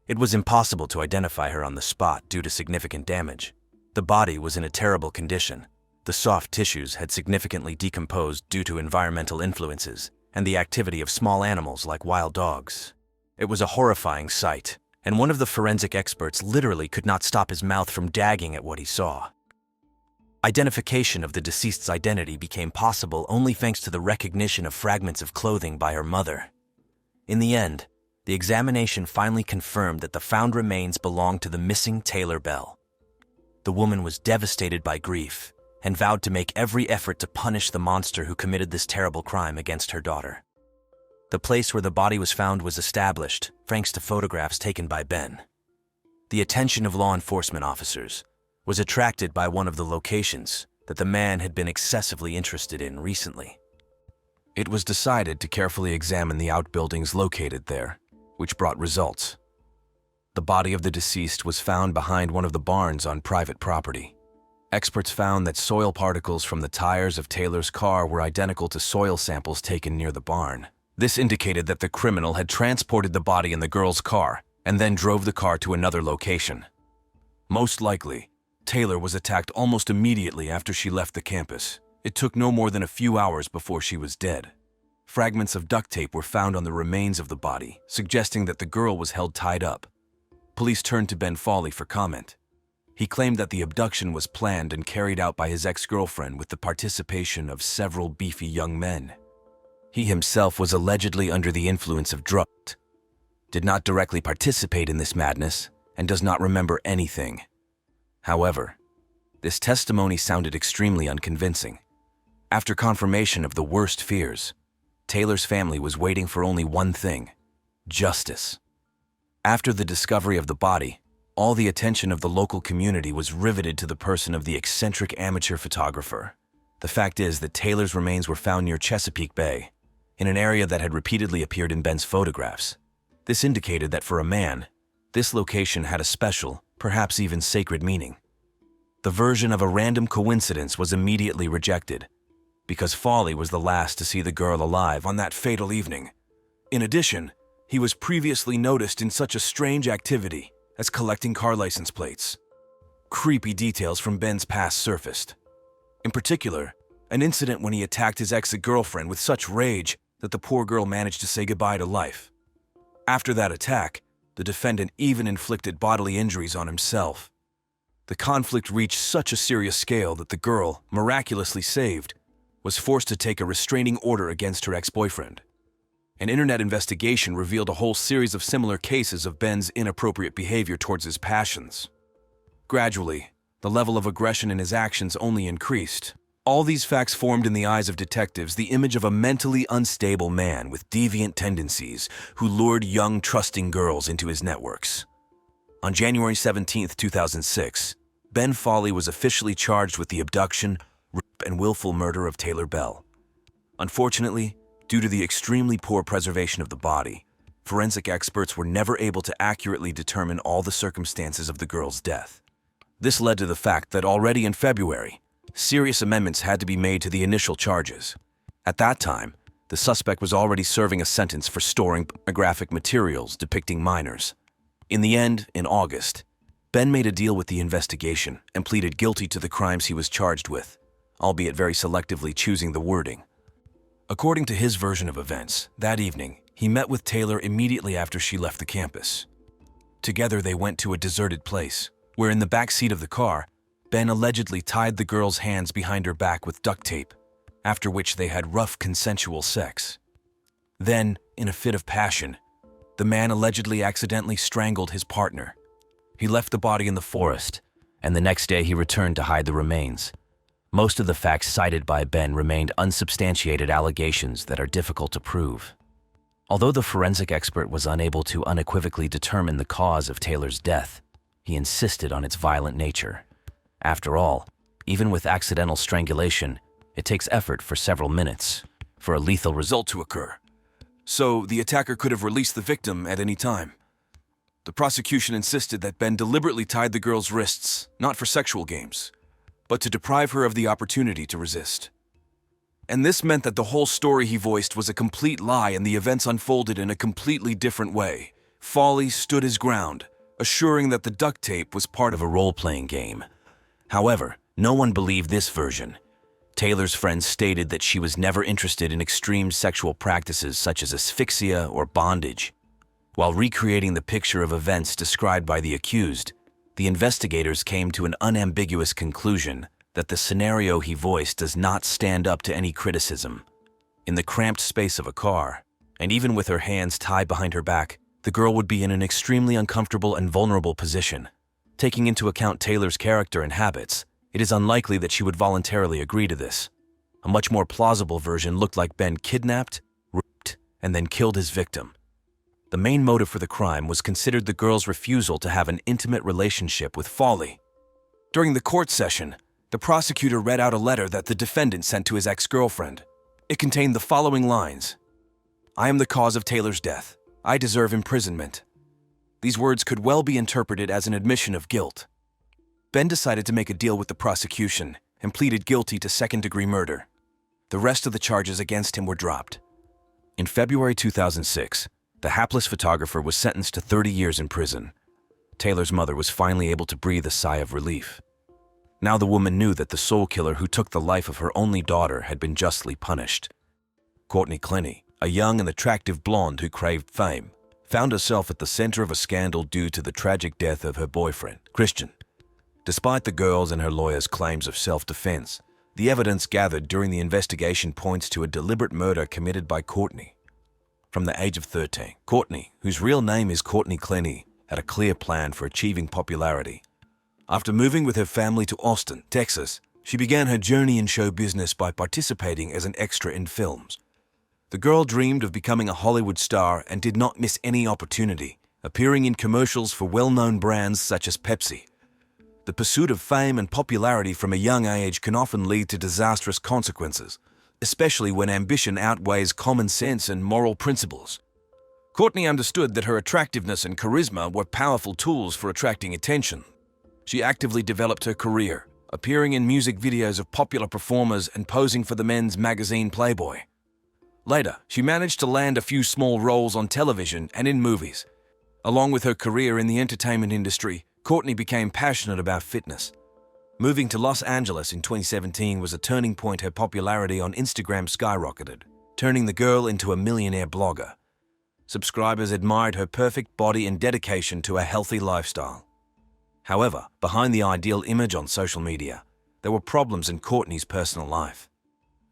It was impossible to identify her on the spot due to significant damage. The body was in a terrible condition. The soft tissues had significantly decomposed due to environmental influences and the activity of small animals like wild dogs. It was a horrifying sight, and one of the forensic experts literally could not stop his mouth from gagging at what he saw. Identification of the deceased's identity became possible only thanks to the recognition of fragments of clothing by her mother. In the end, the examination finally confirmed that the found remains belonged to the missing Taylor Bell. The woman was devastated by grief and vowed to make every effort to punish the monster who committed this terrible crime against her daughter. The place where the body was found was established, thanks to photographs taken by Ben. The attention of law enforcement officers was attracted by one of the locations that the man had been excessively interested in recently. It was decided to carefully examine the outbuildings located there, which brought results. The body of the deceased was found behind one of the barns on private property. Experts found that soil particles from the tires of Taylor's car were identical to soil samples taken near the barn. This indicated that the criminal had transported the body in the girl's car and then drove the car to another location. Most likely, Taylor was attacked almost immediately after she left the campus. It took no more than a few hours before she was dead. Fragments of duct tape were found on the remains of the body, suggesting that the girl was held tied up. Police turned to Ben Folly for comment. He claimed that the abduction was planned and carried out by his ex-girlfriend with the participation of several beefy young men. He himself was allegedly under the influence of drugs, did not directly participate in this madness, and does not remember anything. However, this testimony sounded extremely unconvincing. After confirmation of the worst fears, Taylor's family was waiting for only one thing: justice. After the discovery of the body, all the attention of the local community was riveted to the person of the eccentric amateur photographer. The fact is that Taylor's remains were found near Chesapeake Bay, in an area that had repeatedly appeared in Ben's photographs. This indicated that for a man, this location had a special, perhaps even sacred meaning. The version of a random coincidence was immediately rejected, because Folly was the last to see the girl alive on that fatal evening. In addition, he was previously noticed in such a strange activity as collecting car license plates. Creepy details from Ben's past surfaced. In particular, an incident when he attacked his ex-girlfriend with such rage that the poor girl managed to say goodbye to life. After that attack, the defendant even inflicted bodily injuries on himself. The conflict reached such a serious scale that the girl, miraculously saved, was forced to take a restraining order against her ex-boyfriend. An internet investigation revealed a whole series of similar cases of Ben's inappropriate behavior towards his passions. Gradually, the level of aggression in his actions only increased. All these facts formed in the eyes of detectives the image of a mentally unstable man with deviant tendencies who lured young, trusting girls into his networks. On January 17, 2006, Ben Folly was officially charged with the abduction, rape, and willful murder of Taylor Bell. Unfortunately, due to the extremely poor preservation of the body, forensic experts were never able to accurately determine all the circumstances of the girl's death. This led to the fact that already in February, serious amendments had to be made to the initial charges. At that time, the suspect was already serving a sentence for storing pornographic materials depicting minors. In the end, in August, Ben made a deal with the investigation and pleaded guilty to the crimes he was charged with, albeit very selectively choosing the wording. According to his version of events, that evening, he met with Taylor immediately after she left the campus. Together, they went to a deserted place, where in the back seat of the car, Ben allegedly tied the girl's hands behind her back with duct tape, after which they had rough consensual sex. Then, in a fit of passion, the man allegedly accidentally strangled his partner. He left the body in the forest, and the next day he returned to hide the remains. Most of the facts cited by Ben remained unsubstantiated allegations that are difficult to prove. Although the forensic expert was unable to unequivocally determine the cause of Taylor's death, he insisted on its violent nature. After all, even with accidental strangulation, it takes effort for several minutes for a lethal result to occur. So the attacker could have released the victim at any time. The prosecution insisted that Ben deliberately tied the girl's wrists, not for sexual games, but to deprive her of the opportunity to resist. And this meant that the whole story he voiced was a complete lie and the events unfolded in a completely different way. Folly stood his ground, assuring that the duct tape was part of a role-playing game. However, no one believed this version. Taylor's friends stated that she was never interested in extreme sexual practices such as asphyxia or bondage. While recreating the picture of events described by the accused, the investigators came to an unambiguous conclusion that the scenario he voiced does not stand up to any criticism. In the cramped space of a car, and even with her hands tied behind her back, the girl would be in an extremely uncomfortable and vulnerable position. Taking into account Taylor's character and habits, it is unlikely that she would voluntarily agree to this. A much more plausible version looked like Ben kidnapped, raped, and then killed his victim. The main motive for the crime was considered the girl's refusal to have an intimate relationship with Folly. During the court session, the prosecutor read out a letter that the defendant sent to his ex-girlfriend. It contained the following lines: "I am the cause of Taylor's death. I deserve imprisonment." These words could well be interpreted as an admission of guilt. Ben decided to make a deal with the prosecution and pleaded guilty to second-degree murder. The rest of the charges against him were dropped. In February 2006, the hapless photographer was sentenced to 30 years in prison. Taylor's mother was finally able to breathe a sigh of relief. Now the woman knew that the soul killer who took the life of her only daughter had been justly punished. Courtney Clenny, a young and attractive blonde who craved fame, found herself at the center of a scandal due to the tragic death of her boyfriend, Christian. Despite the girl's and her lawyer's claims of self-defense, the evidence gathered during the investigation points to a deliberate murder committed by Courtney. From the age of 13, Courtney, whose real name is Courtney Clenny, had a clear plan for achieving popularity. After moving with her family to Austin, Texas, she began her journey in show business by participating as an extra in films. The girl dreamed of becoming a Hollywood star and did not miss any opportunity, appearing in commercials for well-known brands such as Pepsi. The pursuit of fame and popularity from a young age can often lead to disastrous consequences, especially when ambition outweighs common sense and moral principles. Courtney understood that her attractiveness and charisma were powerful tools for attracting attention. She actively developed her career, appearing in music videos of popular performers and posing for the men's magazine Playboy. Later, she managed to land a few small roles on television and in movies. Along with her career in the entertainment industry, Courtney became passionate about fitness. Moving to Los Angeles in 2017 was a turning point. Her popularity on Instagram skyrocketed, turning the girl into a millionaire blogger. Subscribers admired her perfect body and dedication to a healthy lifestyle. However, behind the ideal image on social media, there were problems in Courtney's personal life.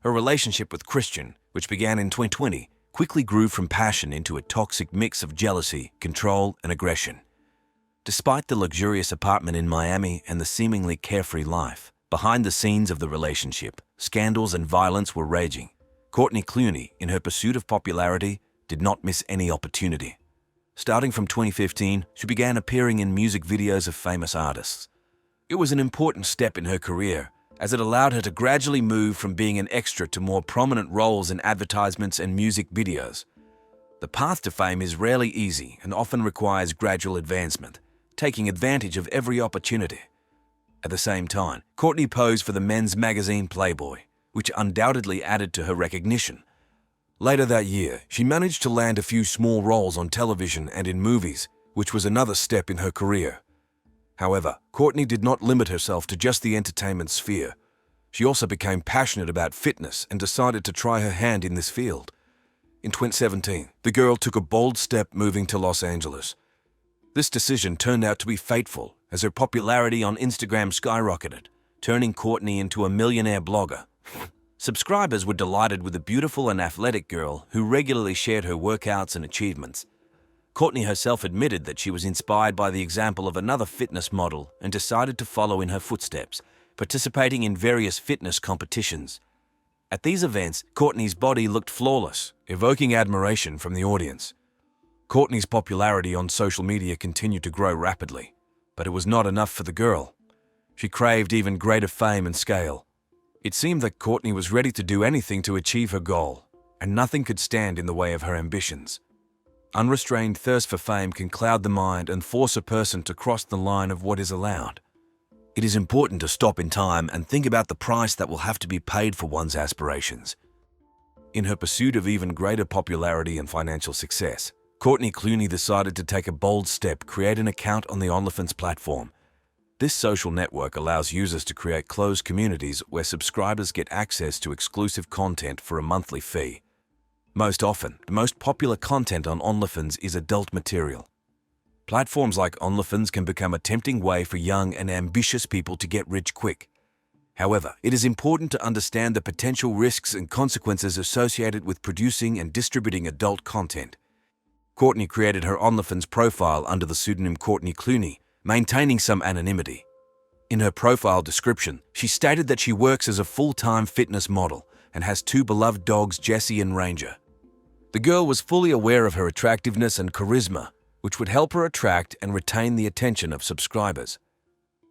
Her relationship with Christian, which began in 2020, quickly grew from passion into a toxic mix of jealousy, control, and aggression. Despite the luxurious apartment in Miami and the seemingly carefree life, behind the scenes of the relationship, scandals and violence were raging. Courtney Clenny, in her pursuit of popularity, did not miss any opportunity. Starting from 2015, she began appearing in music videos of famous artists. It was an important step in her career, as it allowed her to gradually move from being an extra to more prominent roles in advertisements and music videos. The path to fame is rarely easy and often requires gradual advancement, taking advantage of every opportunity. At the same time, Courtney posed for the men's magazine Playboy, which undoubtedly added to her recognition. Later that year, she managed to land a few small roles on television and in movies, which was another step in her career. However, Courtney did not limit herself to just the entertainment sphere. She also became passionate about fitness and decided to try her hand in this field. In 2017, the girl took a bold step moving to Los Angeles. This decision turned out to be fateful, as her popularity on Instagram skyrocketed, turning Courtney into a millionaire blogger. Subscribers were delighted with a beautiful and athletic girl who regularly shared her workouts and achievements. Courtney herself admitted that she was inspired by the example of another fitness model and decided to follow in her footsteps, participating in various fitness competitions. At these events, Courtney's body looked flawless, evoking admiration from the audience. Courtney's popularity on social media continued to grow rapidly, but it was not enough for the girl. She craved even greater fame and scale. It seemed that Courtney was ready to do anything to achieve her goal, and nothing could stand in the way of her ambitions. Unrestrained thirst for fame can cloud the mind and force a person to cross the line of what is allowed. It is important to stop in time and think about the price that will have to be paid for one's aspirations. In her pursuit of even greater popularity and financial success, Courtney Clenny decided to take a bold step, create an account on the OnlyFans platform. This social network allows users to create closed communities where subscribers get access to exclusive content for a monthly fee. Most often, the most popular content on OnlyFans is adult material. Platforms like OnlyFans can become a tempting way for young and ambitious people to get rich quick. However, it is important to understand the potential risks and consequences associated with producing and distributing adult content. Courtney created her OnlyFans profile under the pseudonym Courtney Clenny, maintaining some anonymity. In her profile description, she stated that she works as a full-time fitness model and has two beloved dogs, Jessie and Ranger. The girl was fully aware of her attractiveness and charisma, which would help her attract and retain the attention of subscribers.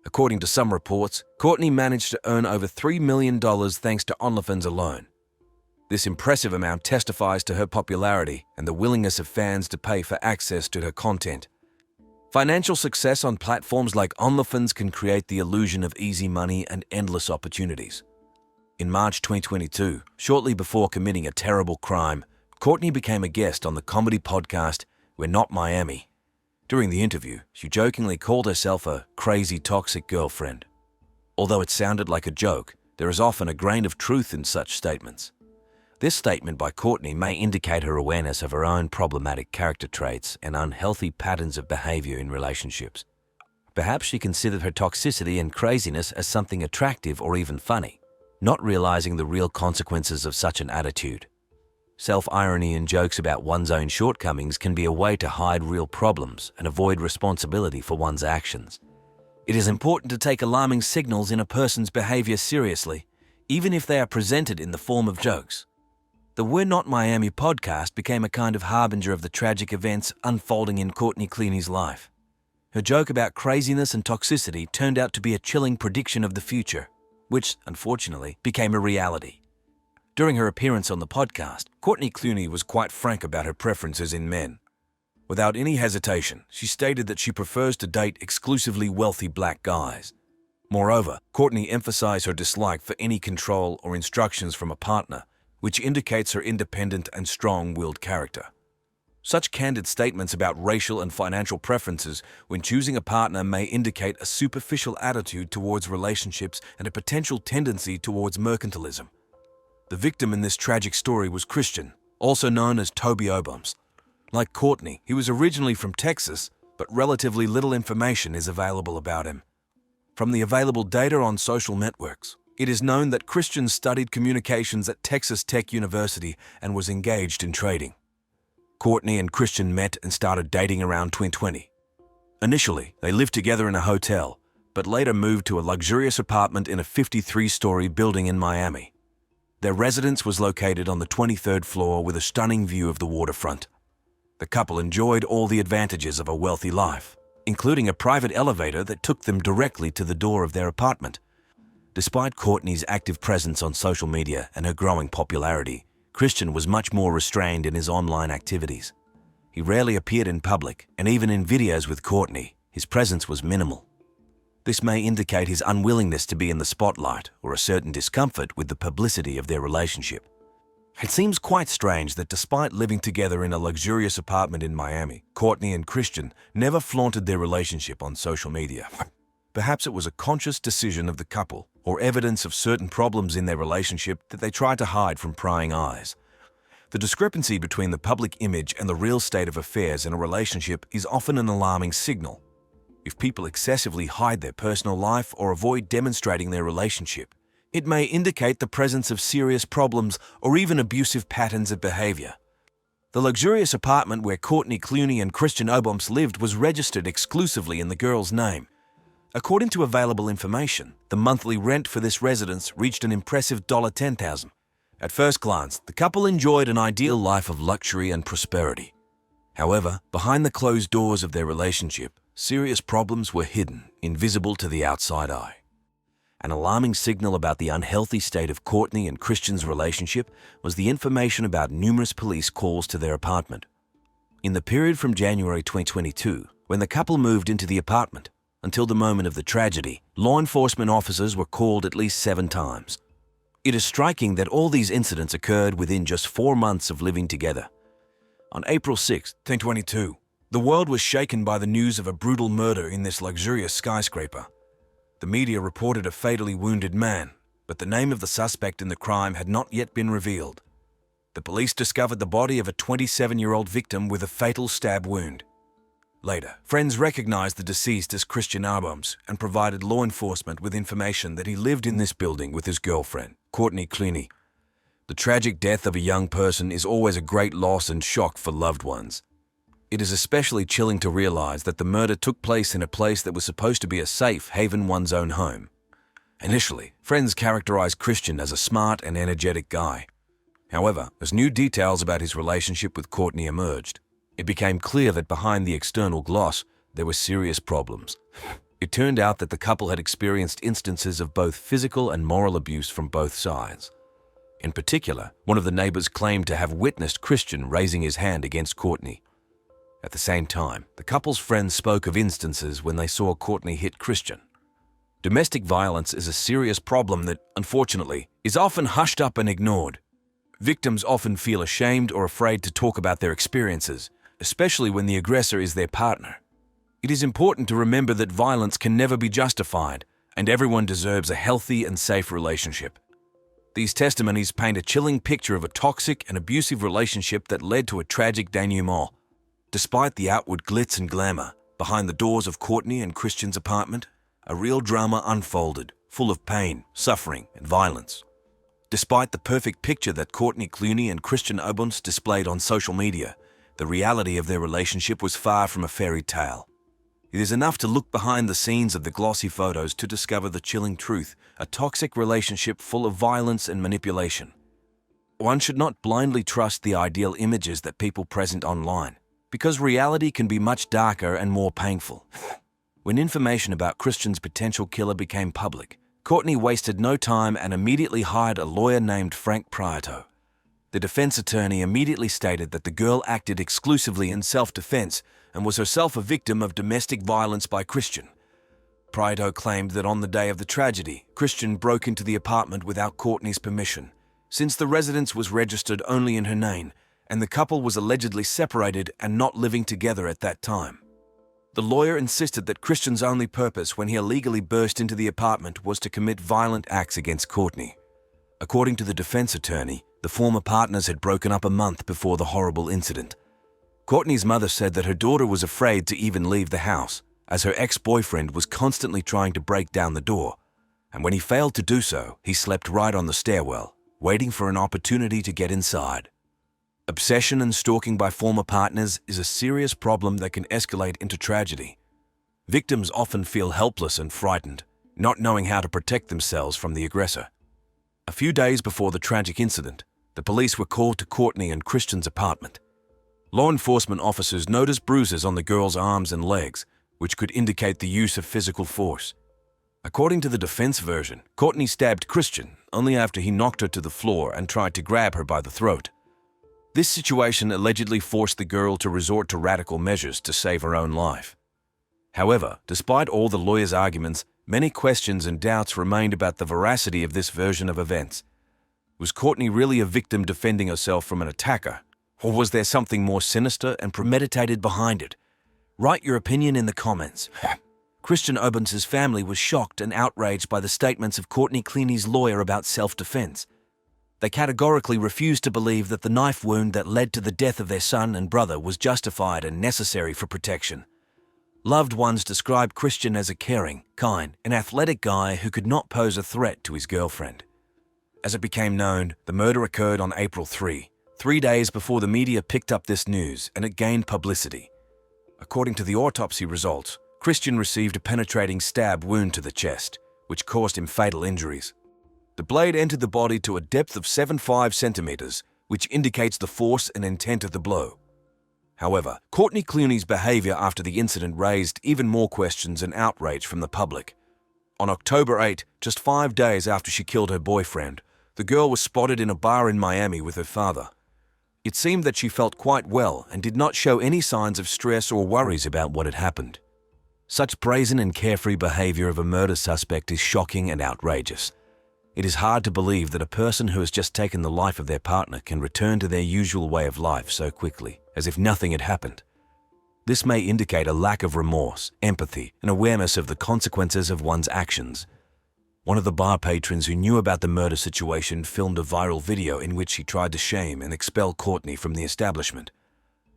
According to some reports, Courtney managed to earn over $3 million thanks to OnlyFans alone. This impressive amount testifies to her popularity and the willingness of fans to pay for access to her content. Financial success on platforms like OnlyFans can create the illusion of easy money and endless opportunities. In March 2022, shortly before committing a terrible crime, Courtney became a guest on the comedy podcast We're Not Miami. During the interview, she jokingly called herself a crazy toxic girlfriend. Although it sounded like a joke, there is often a grain of truth in such statements. This statement by Courtney may indicate her awareness of her own problematic character traits and unhealthy patterns of behavior in relationships. Perhaps she considered her toxicity and craziness as something attractive or even funny, not realizing the real consequences of such an attitude. Self-irony and jokes about one's own shortcomings can be a way to hide real problems and avoid responsibility for one's actions. It is important to take alarming signals in a person's behavior seriously, even if they are presented in the form of jokes. The We're Not Miami podcast became a kind of harbinger of the tragic events unfolding in Courtney Clenny's life. Her joke about craziness and toxicity turned out to be a chilling prediction of the future, which, unfortunately, became a reality. During her appearance on the podcast, Courtney Clenny was quite frank about her preferences in men. Without any hesitation, she stated that she prefers to date exclusively wealthy black guys. Moreover, Courtney emphasized her dislike for any control or instructions from a partner, which indicates her independent and strong-willed character. Such candid statements about racial and financial preferences when choosing a partner may indicate a superficial attitude towards relationships and a potential tendency towards mercantilism. The victim in this tragic story was Christian, also known as Toby Obums. Like Courtney, he was originally from Texas, but relatively little information is available about him. From the available data on social networks, it is known that Christian studied communications at Texas Tech University and was engaged in trading. Courtney and Christian met and started dating around 2020. Initially, they lived together in a hotel, but later moved to a luxurious apartment in a 53-story building in Miami. Their residence was located on the 23rd floor with a stunning view of the waterfront. The couple enjoyed all the advantages of a wealthy life, including a private elevator that took them directly to the door of their apartment. Despite Courtney's active presence on social media and her growing popularity, Christian was much more restrained in his online activities. He rarely appeared in public, and even in videos with Courtney, his presence was minimal. This may indicate his unwillingness to be in the spotlight or a certain discomfort with the publicity of their relationship. It seems quite strange that despite living together in a luxurious apartment in Miami, Courtney and Christian never flaunted their relationship on social media. Perhaps it was a conscious decision of the couple, or evidence of certain problems in their relationship that they tried to hide from prying eyes. The discrepancy between the public image and the real state of affairs in a relationship is often an alarming signal. If people excessively hide their personal life or avoid demonstrating their relationship, it may indicate the presence of serious problems or even abusive patterns of behavior. The luxurious apartment where Courtney Clenny and Christian Obums lived was registered exclusively in the girl's name. According to available information, the monthly rent for this residence reached an impressive $10,000. At first glance, the couple enjoyed an ideal life of luxury and prosperity. However, behind the closed doors of their relationship, serious problems were hidden, invisible to the outside eye. An alarming signal about the unhealthy state of Courtney and Christian's relationship was the information about numerous police calls to their apartment. In the period from January 2022, when the couple moved into the apartment, until the moment of the tragedy, law enforcement officers were called at least 7 times. It is striking that all these incidents occurred within just 4 months of living together. On April 6, 2022, the world was shaken by the news of a brutal murder in this luxurious skyscraper. The media reported a fatally wounded man, but the name of the suspect in the crime had not yet been revealed. The police discovered the body of a 27-year-old victim with a fatal stab wound. Later, friends recognized the deceased as Christian Obums and provided law enforcement with information that he lived in this building with his girlfriend, Courtney Clenny. The tragic death of a young person is always a great loss and shock for loved ones. It is especially chilling to realize that the murder took place in a place that was supposed to be a safe haven, one's own home. Initially, friends characterized Christian as a smart and energetic guy. However, as new details about his relationship with Courtney emerged, it became clear that behind the external gloss, there were serious problems. It turned out that the couple had experienced instances of both physical and moral abuse from both sides. In particular, one of the neighbors claimed to have witnessed Christian raising his hand against Courtney. At the same time, the couple's friends spoke of instances when they saw Courtney hit Christian. Domestic violence is a serious problem that, unfortunately, is often hushed up and ignored. Victims often feel ashamed or afraid to talk about their experiences, especially when the aggressor is their partner. It is important to remember that violence can never be justified, and everyone deserves a healthy and safe relationship. These testimonies paint a chilling picture of a toxic and abusive relationship that led to a tragic denouement. Despite the outward glitz and glamour, behind the doors of Courtney and Christian's apartment, a real drama unfolded, full of pain, suffering, and violence. Despite the perfect picture that Courtney Clenny and Christian Obunz displayed on social media, the reality of their relationship was far from a fairy tale. It is enough to look behind the scenes of the glossy photos to discover the chilling truth, a toxic relationship full of violence and manipulation. One should not blindly trust the ideal images that people present online, because reality can be much darker and more painful. When information about Christian's potential killer became public, Courtney wasted no time and immediately hired a lawyer named Frank Prieto. The defense attorney immediately stated that the girl acted exclusively in self-defense and was herself a victim of domestic violence by Christian. Prieto claimed that on the day of the tragedy, Christian broke into the apartment without Courtney's permission, since the residence was registered only in her name, and the couple was allegedly separated and not living together at that time. The lawyer insisted that Christian's only purpose when he illegally burst into the apartment was to commit violent acts against Courtney. According to the defense attorney, the former partners had broken up a month before the horrible incident. Courtney's mother said that her daughter was afraid to even leave the house, as her ex-boyfriend was constantly trying to break down the door, and when he failed to do so, he slept right on the stairwell, waiting for an opportunity to get inside. Obsession and stalking by former partners is a serious problem that can escalate into tragedy. Victims often feel helpless and frightened, not knowing how to protect themselves from the aggressor. A few days before the tragic incident, the police were called to Courtney and Christian's apartment. Law enforcement officers noticed bruises on the girl's arms and legs, which could indicate the use of physical force. According to the defense version, Courtney stabbed Christian only after he knocked her to the floor and tried to grab her by the throat. This situation allegedly forced the girl to resort to radical measures to save her own life. However, despite all the lawyer's arguments, many questions and doubts remained about the veracity of this version of events. Was Courtney really a victim defending herself from an attacker, or was there something more sinister and premeditated behind it? Write your opinion in the comments. Christian Obunz's family was shocked and outraged by the statements of Courtney Clenny's lawyer about self-defense. They categorically refused to believe that the knife wound that led to the death of their son and brother was justified and necessary for protection. Loved ones described Christian as a caring, kind, and athletic guy who could not pose a threat to his girlfriend. As it became known, the murder occurred on April 3 days before the media picked up this news and it gained publicity. According to the autopsy results, Christian received a penetrating stab wound to the chest, which caused him fatal injuries. The blade entered the body to a depth of 7.5 centimeters, which indicates the force and intent of the blow. However, Courtney Clenny's behavior after the incident raised even more questions and outrage from the public. On October 8, just 5 days after she killed her boyfriend, the girl was spotted in a bar in Miami with her father. It seemed that she felt quite well and did not show any signs of stress or worries about what had happened. Such brazen and carefree behavior of a murder suspect is shocking and outrageous. It is hard to believe that a person who has just taken the life of their partner can return to their usual way of life so quickly, as if nothing had happened. This may indicate a lack of remorse, empathy, and awareness of the consequences of one's actions. One of the bar patrons who knew about the murder situation filmed a viral video in which he tried to shame and expel Courtney from the establishment.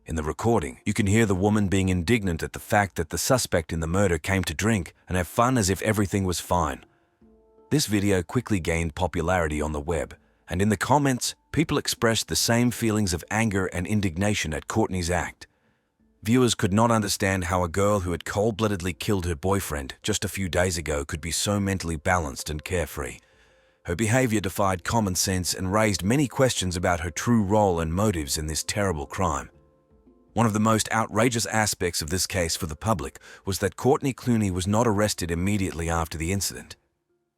In the recording, you can hear the woman being indignant at the fact that the suspect in the murder came to drink and have fun as if everything was fine. This video quickly gained popularity on the web, and in the comments, people expressed the same feelings of anger and indignation at Courtney's act. Viewers could not understand how a girl who had cold-bloodedly killed her boyfriend just a few days ago could be so mentally balanced and carefree. Her behavior defied common sense and raised many questions about her true role and motives in this terrible crime. One of the most outrageous aspects of this case for the public was that Courtney Clenny was not arrested immediately after the incident.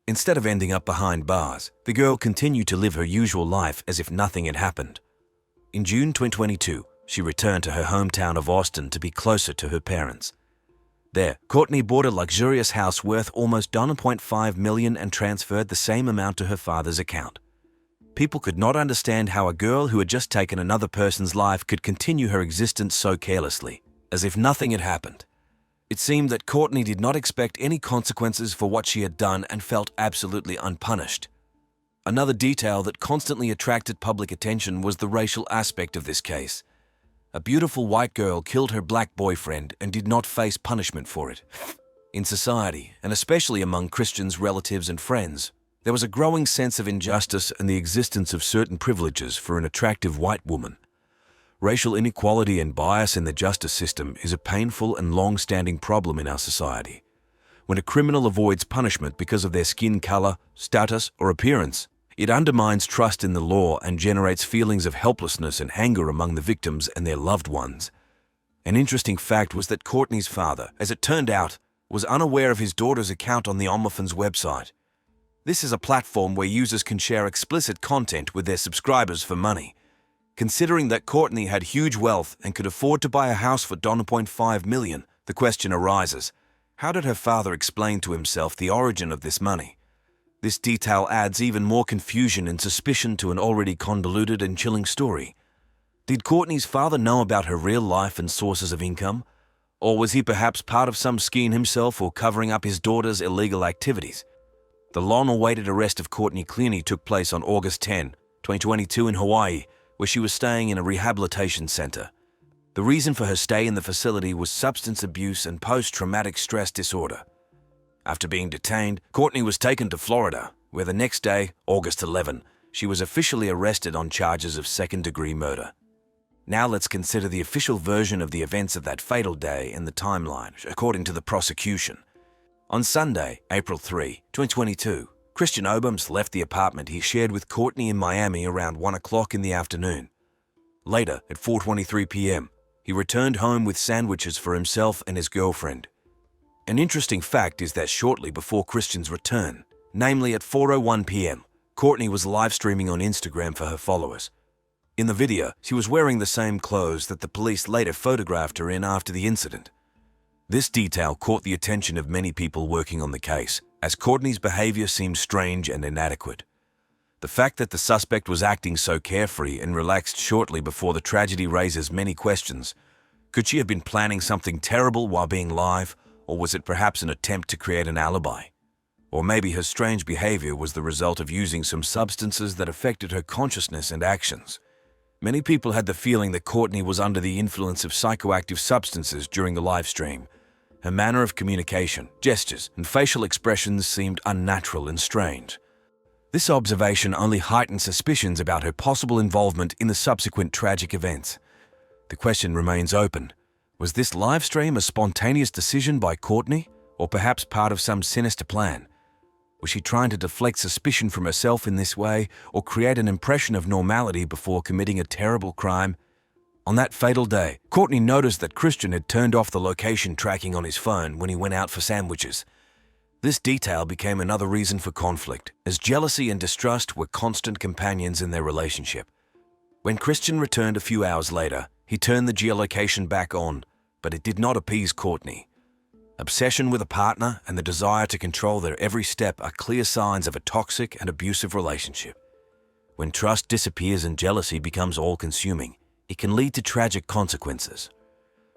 Instead of ending up behind bars, the girl continued to live her usual life as if nothing had happened. In June 2022, she returned to her hometown of Austin to be closer to her parents. There, Courtney bought a luxurious house worth almost $1.5 million and transferred the same amount to her father's account. People could not understand how a girl who had just taken another person's life could continue her existence so carelessly, as if nothing had happened. It seemed that Courtney did not expect any consequences for what she had done and felt absolutely unpunished. Another detail that constantly attracted public attention was the racial aspect of this case. A beautiful white girl killed her black boyfriend and did not face punishment for it. In society, and especially among Christians' relatives and friends, there was a growing sense of injustice and the existence of certain privileges for an attractive white woman. Racial inequality and bias in the justice system is a painful and long-standing problem in our society. When a criminal avoids punishment because of their skin color, status, or appearance, it undermines trust in the law and generates feelings of helplessness and anger among the victims and their loved ones. An interesting fact was that Courtney's father, as it turned out, was unaware of his daughter's account on the OnlyFans website. This is a platform where users can share explicit content with their subscribers for money. Considering that Courtney had huge wealth and could afford to buy a house for $1.5 million, the question arises, how did her father explain to himself the origin of this money? This detail adds even more confusion and suspicion to an already convoluted and chilling story. Did Courtney's father know about her real life and sources of income? Or was he perhaps part of some scheme himself or covering up his daughter's illegal activities? The long-awaited arrest of Courtney Clenny took place on August 10, 2022 in Hawaii, where she was staying in a rehabilitation center. The reason for her stay in the facility was substance abuse and post-traumatic stress disorder. After being detained, Courtney was taken to Florida, where the next day, August 11, she was officially arrested on charges of second-degree murder. Now let's consider the official version of the events of that fatal day in the timeline, according to the prosecution. On Sunday, April 3, 2022, Christian Obams left the apartment he shared with Courtney in Miami around 1 o'clock in the afternoon. Later, at 4:23 p.m., he returned home with sandwiches for himself and his girlfriend. An interesting fact is that shortly before Christian's return, namely at 4:01 p.m., Courtney was live streaming on Instagram for her followers. In the video, she was wearing the same clothes that the police later photographed her in after the incident. This detail caught the attention of many people working on the case, as Courtney's behavior seemed strange and inadequate. The fact that the suspect was acting so carefree and relaxed shortly before the tragedy raises many questions. Could she have been planning something terrible while being live, or was it perhaps an attempt to create an alibi? Or maybe her strange behavior was the result of using some substances that affected her consciousness and actions. Many people had the feeling that Courtney was under the influence of psychoactive substances during the live stream. Her manner of communication, gestures, and facial expressions seemed unnatural and strange. This observation only heightened suspicions about her possible involvement in the subsequent tragic events. The question remains open. Was this live stream a spontaneous decision by Courtney, or perhaps part of some sinister plan? Was she trying to deflect suspicion from herself in this way, or create an impression of normality before committing a terrible crime? On that fatal day, Courtney noticed that Christian had turned off the location tracking on his phone when he went out for sandwiches. This detail became another reason for conflict, as jealousy and distrust were constant companions in their relationship. When Christian returned a few hours later, he turned the geolocation back on, but it did not appease Courtney. Obsession with a partner and the desire to control their every step are clear signs of a toxic and abusive relationship. When trust disappears and jealousy becomes all-consuming, it can lead to tragic consequences.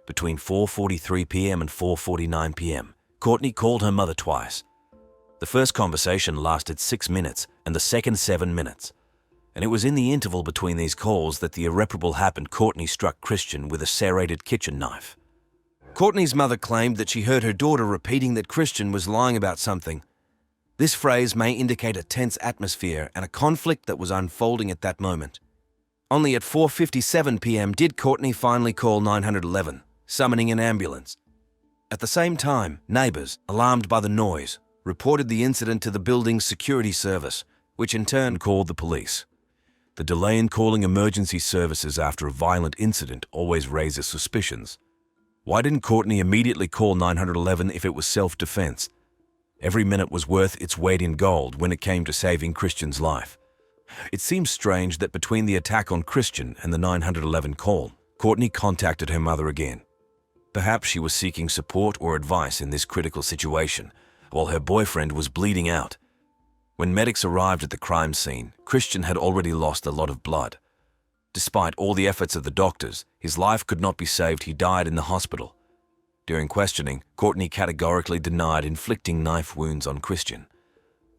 Between 4:43 p.m. and 4:49 p.m., Courtney called her mother twice. The first conversation lasted 6 minutes and the second 7 minutes. And it was in the interval between these calls that the irreparable happened. Courtney struck Christian with a serrated kitchen knife. Courtney's mother claimed that she heard her daughter repeating that Christian was lying about something. This phrase may indicate a tense atmosphere and a conflict that was unfolding at that moment. Only at 4:57 p.m. did Courtney finally call 911, summoning an ambulance. At the same time, neighbors, alarmed by the noise, reported the incident to the building's security service, which in turn called the police. The delay in calling emergency services after a violent incident always raises suspicions. Why didn't Courtney immediately call 911 if it was self-defense? Every minute was worth its weight in gold when it came to saving Christian's life. It seems strange that between the attack on Christian and the 911 call, Courtney contacted her mother again. Perhaps she was seeking support or advice in this critical situation, while her boyfriend was bleeding out. When medics arrived at the crime scene, Christian had already lost a lot of blood. Despite all the efforts of the doctors, his life could not be saved. He died in the hospital. During questioning, Courtney categorically denied inflicting knife wounds on Christian.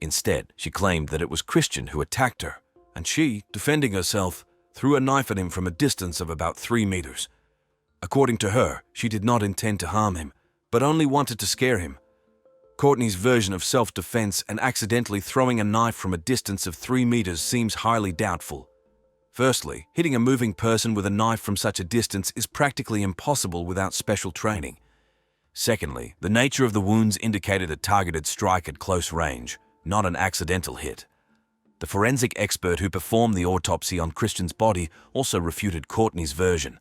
Instead, she claimed that it was Christian who attacked her, and she, defending herself, threw a knife at him from a distance of about 3 meters. According to her, she did not intend to harm him, but only wanted to scare him. Courtney's version of self-defense and accidentally throwing a knife from a distance of 3 meters seems highly doubtful. Firstly, hitting a moving person with a knife from such a distance is practically impossible without special training. Secondly, the nature of the wounds indicated a targeted strike at close range, not an accidental hit. The forensic expert who performed the autopsy on Christian's body also refuted Courtney's version.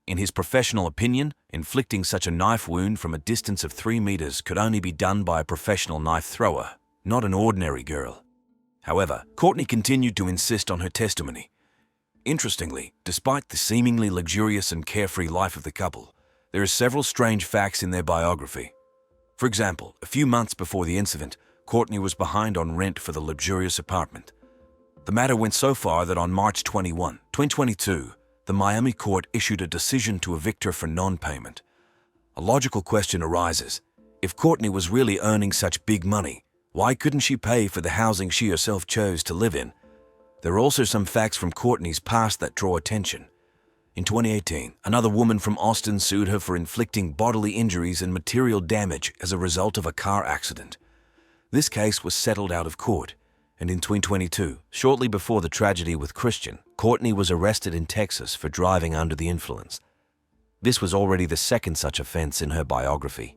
In his professional opinion, inflicting such a knife wound from a distance of 3 meters could only be done by a professional knife thrower, not an ordinary girl. However, Courtney continued to insist on her testimony. Interestingly, despite the seemingly luxurious and carefree life of the couple, there are several strange facts in their biography. For example, a few months before the incident, Courtney was behind on rent for the luxurious apartment. The matter went so far that on March 21, 2022, the Miami court issued a decision to evict her for non-payment. A logical question arises. If Courtney was really earning such big money, why couldn't she pay for the housing she herself chose to live in? There are also some facts from Courtney's past that draw attention. In 2018, another woman from Austin sued her for inflicting bodily injuries and material damage as a result of a car accident. This case was settled out of court, and in 2022, shortly before the tragedy with Christian, Courtney was arrested in Texas for driving under the influence. This was already the second such offense in her biography.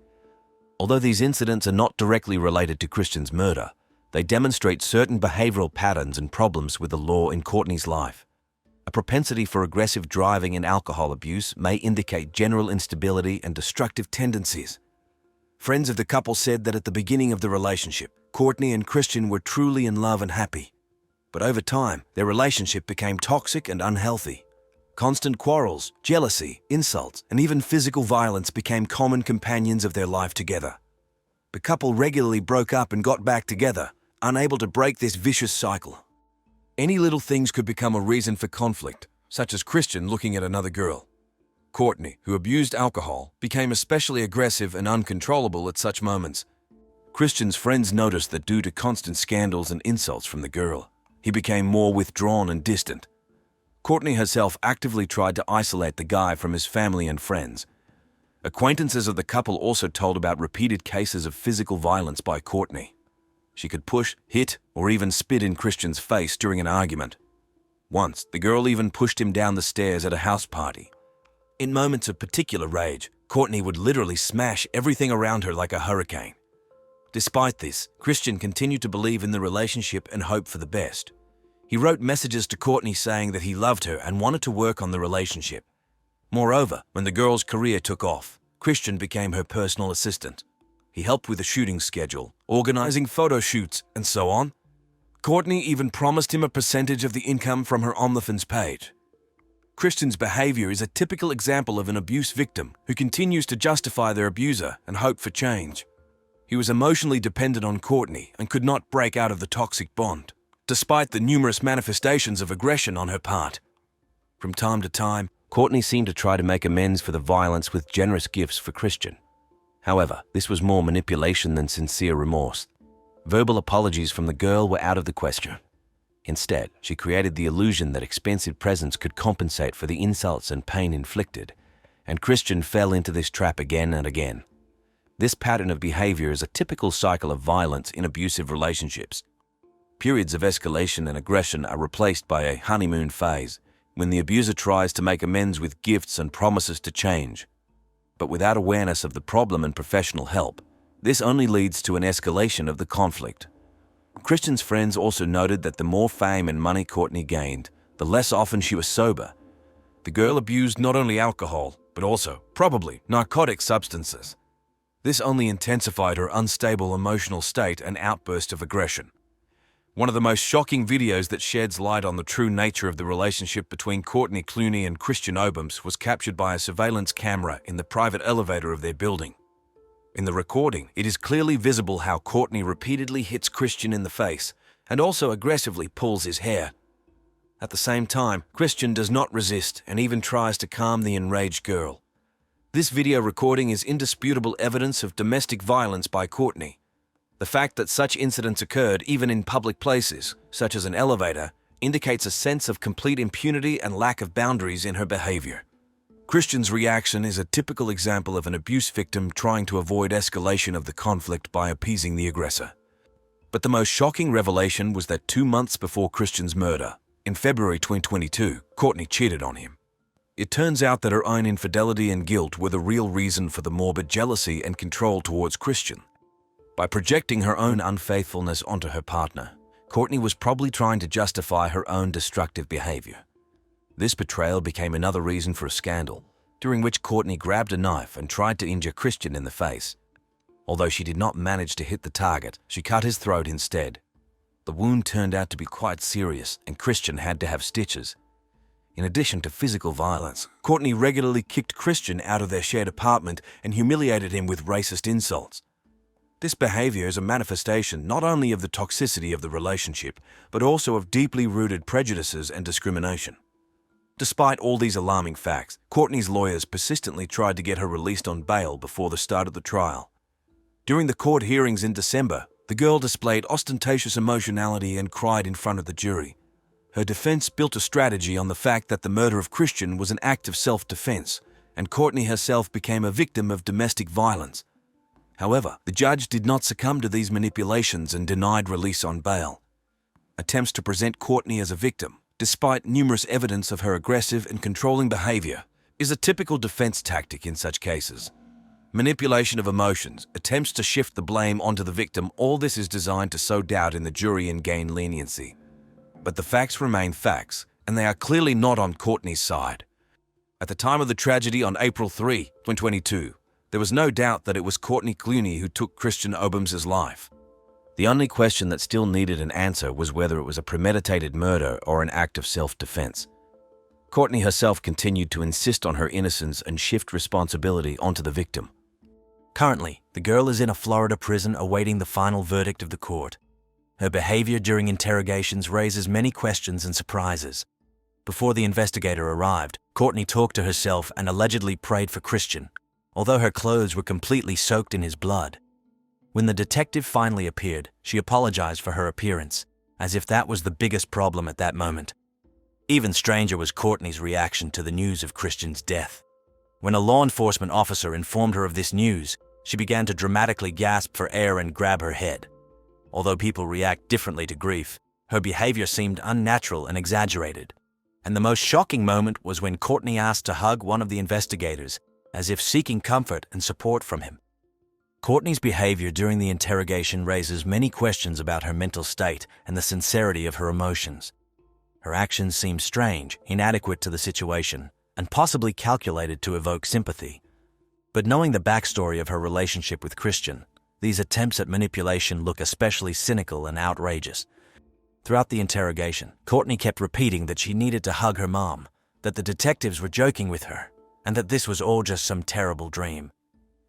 Although these incidents are not directly related to Christian's murder, they demonstrate certain behavioral patterns and problems with the law in Courtney's life. A propensity for aggressive driving and alcohol abuse may indicate general instability and destructive tendencies. Friends of the couple said that at the beginning of the relationship, Courtney and Christian were truly in love and happy. But over time, their relationship became toxic and unhealthy. Constant quarrels, jealousy, insults, and even physical violence became common companions of their life together. The couple regularly broke up and got back together, unable to break this vicious cycle. Any little things could become a reason for conflict, such as Christian looking at another girl. Courtney, who abused alcohol, became especially aggressive and uncontrollable at such moments. Christian's friends noticed that due to constant scandals and insults from the girl, he became more withdrawn and distant. Courtney herself actively tried to isolate the guy from his family and friends. Acquaintances of the couple also told about repeated cases of physical violence by Courtney. She could push, hit, or even spit in Christian's face during an argument. Once, the girl even pushed him down the stairs at a house party. In moments of particular rage, Courtney would literally smash everything around her like a hurricane. Despite this, Christian continued to believe in the relationship and hope for the best. He wrote messages to Courtney saying that he loved her and wanted to work on the relationship. Moreover, when the girl's career took off, Christian became her personal assistant. He helped with the shooting schedule, organizing photo shoots, and so on. Courtney even promised him a percentage of the income from her OnlyFans page. Christian's behavior is a typical example of an abuse victim who continues to justify their abuser and hope for change. He was emotionally dependent on Courtney and could not break out of the toxic bond, despite the numerous manifestations of aggression on her part. From time to time, Courtney seemed to try to make amends for the violence with generous gifts for Christian. However, this was more manipulation than sincere remorse. Verbal apologies from the girl were out of the question. Instead, she created the illusion that expensive presents could compensate for the insults and pain inflicted, and Christian fell into this trap again and again. This pattern of behavior is a typical cycle of violence in abusive relationships. Periods of escalation and aggression are replaced by a honeymoon phase, when the abuser tries to make amends with gifts and promises to change. But without awareness of the problem and professional help, this only leads to an escalation of the conflict. Christian's friends also noted that the more fame and money Courtney gained, the less often she was sober. The girl abused not only alcohol, but also, probably, narcotic substances. This only intensified her unstable emotional state and outburst of aggression. One of the most shocking videos that sheds light on the true nature of the relationship between Courtney Clenny and Christian Obams was captured by a surveillance camera in the private elevator of their building. In the recording, it is clearly visible how Courtney repeatedly hits Christian in the face and also aggressively pulls his hair. At the same time, Christian does not resist and even tries to calm the enraged girl. This video recording is indisputable evidence of domestic violence by Courtney. The fact that such incidents occurred even in public places, such as an elevator, indicates a sense of complete impunity and lack of boundaries in her behavior. Christian's reaction is a typical example of an abuse victim trying to avoid escalation of the conflict by appeasing the aggressor. But the most shocking revelation was that 2 months before Christian's murder, in February 2022, Courtney cheated on him. It turns out that her own infidelity and guilt were the real reason for the morbid jealousy and control towards Christian. By projecting her own unfaithfulness onto her partner, Courtney was probably trying to justify her own destructive behavior. This betrayal became another reason for a scandal, during which Courtney grabbed a knife and tried to injure Christian in the face. Although she did not manage to hit the target, she cut his throat instead. The wound turned out to be quite serious, and Christian had to have stitches. In addition to physical violence, Courtney regularly kicked Christian out of their shared apartment and humiliated him with racist insults. This behavior is a manifestation not only of the toxicity of the relationship, but also of deeply rooted prejudices and discrimination. Despite all these alarming facts, Courtney's lawyers persistently tried to get her released on bail before the start of the trial. During the court hearings in December, the girl displayed ostentatious emotionality and cried in front of the jury. Her defense built a strategy on the fact that the murder of Christian was an act of self-defense, and Courtney herself became a victim of domestic violence. However, the judge did not succumb to these manipulations and denied release on bail. Attempts to present Courtney as a victim, despite numerous evidence of her aggressive and controlling behavior, is a typical defense tactic in such cases. Manipulation of emotions, attempts to shift the blame onto the victim, all this is designed to sow doubt in the jury and gain leniency. But the facts remain facts, and they are clearly not on Courtney's side. At the time of the tragedy on April 3, 2022, there was no doubt that it was Courtney Clenny who took Christian Obam's life. The only question that still needed an answer was whether it was a premeditated murder or an act of self-defense. Courtney herself continued to insist on her innocence and shift responsibility onto the victim. Currently, the girl is in a Florida prison awaiting the final verdict of the court. Her behavior during interrogations raises many questions and surprises. Before the investigator arrived, Courtney talked to herself and allegedly prayed for Christian, although her clothes were completely soaked in his blood. When the detective finally appeared, she apologized for her appearance, as if that was the biggest problem at that moment. Even stranger was Courtney's reaction to the news of Christian's death. When a law enforcement officer informed her of this news, she began to dramatically gasp for air and grab her head. Although people react differently to grief, her behavior seemed unnatural and exaggerated. And the most shocking moment was when Courtney asked to hug one of the investigators, as if seeking comfort and support from him. Courtney's behavior during the interrogation raises many questions about her mental state and the sincerity of her emotions. Her actions seem strange, inadequate to the situation, and possibly calculated to evoke sympathy. But knowing the backstory of her relationship with Christian, these attempts at manipulation look especially cynical and outrageous. Throughout the interrogation, Courtney kept repeating that she needed to hug her mom, that the detectives were joking with her, and that this was all just some terrible dream.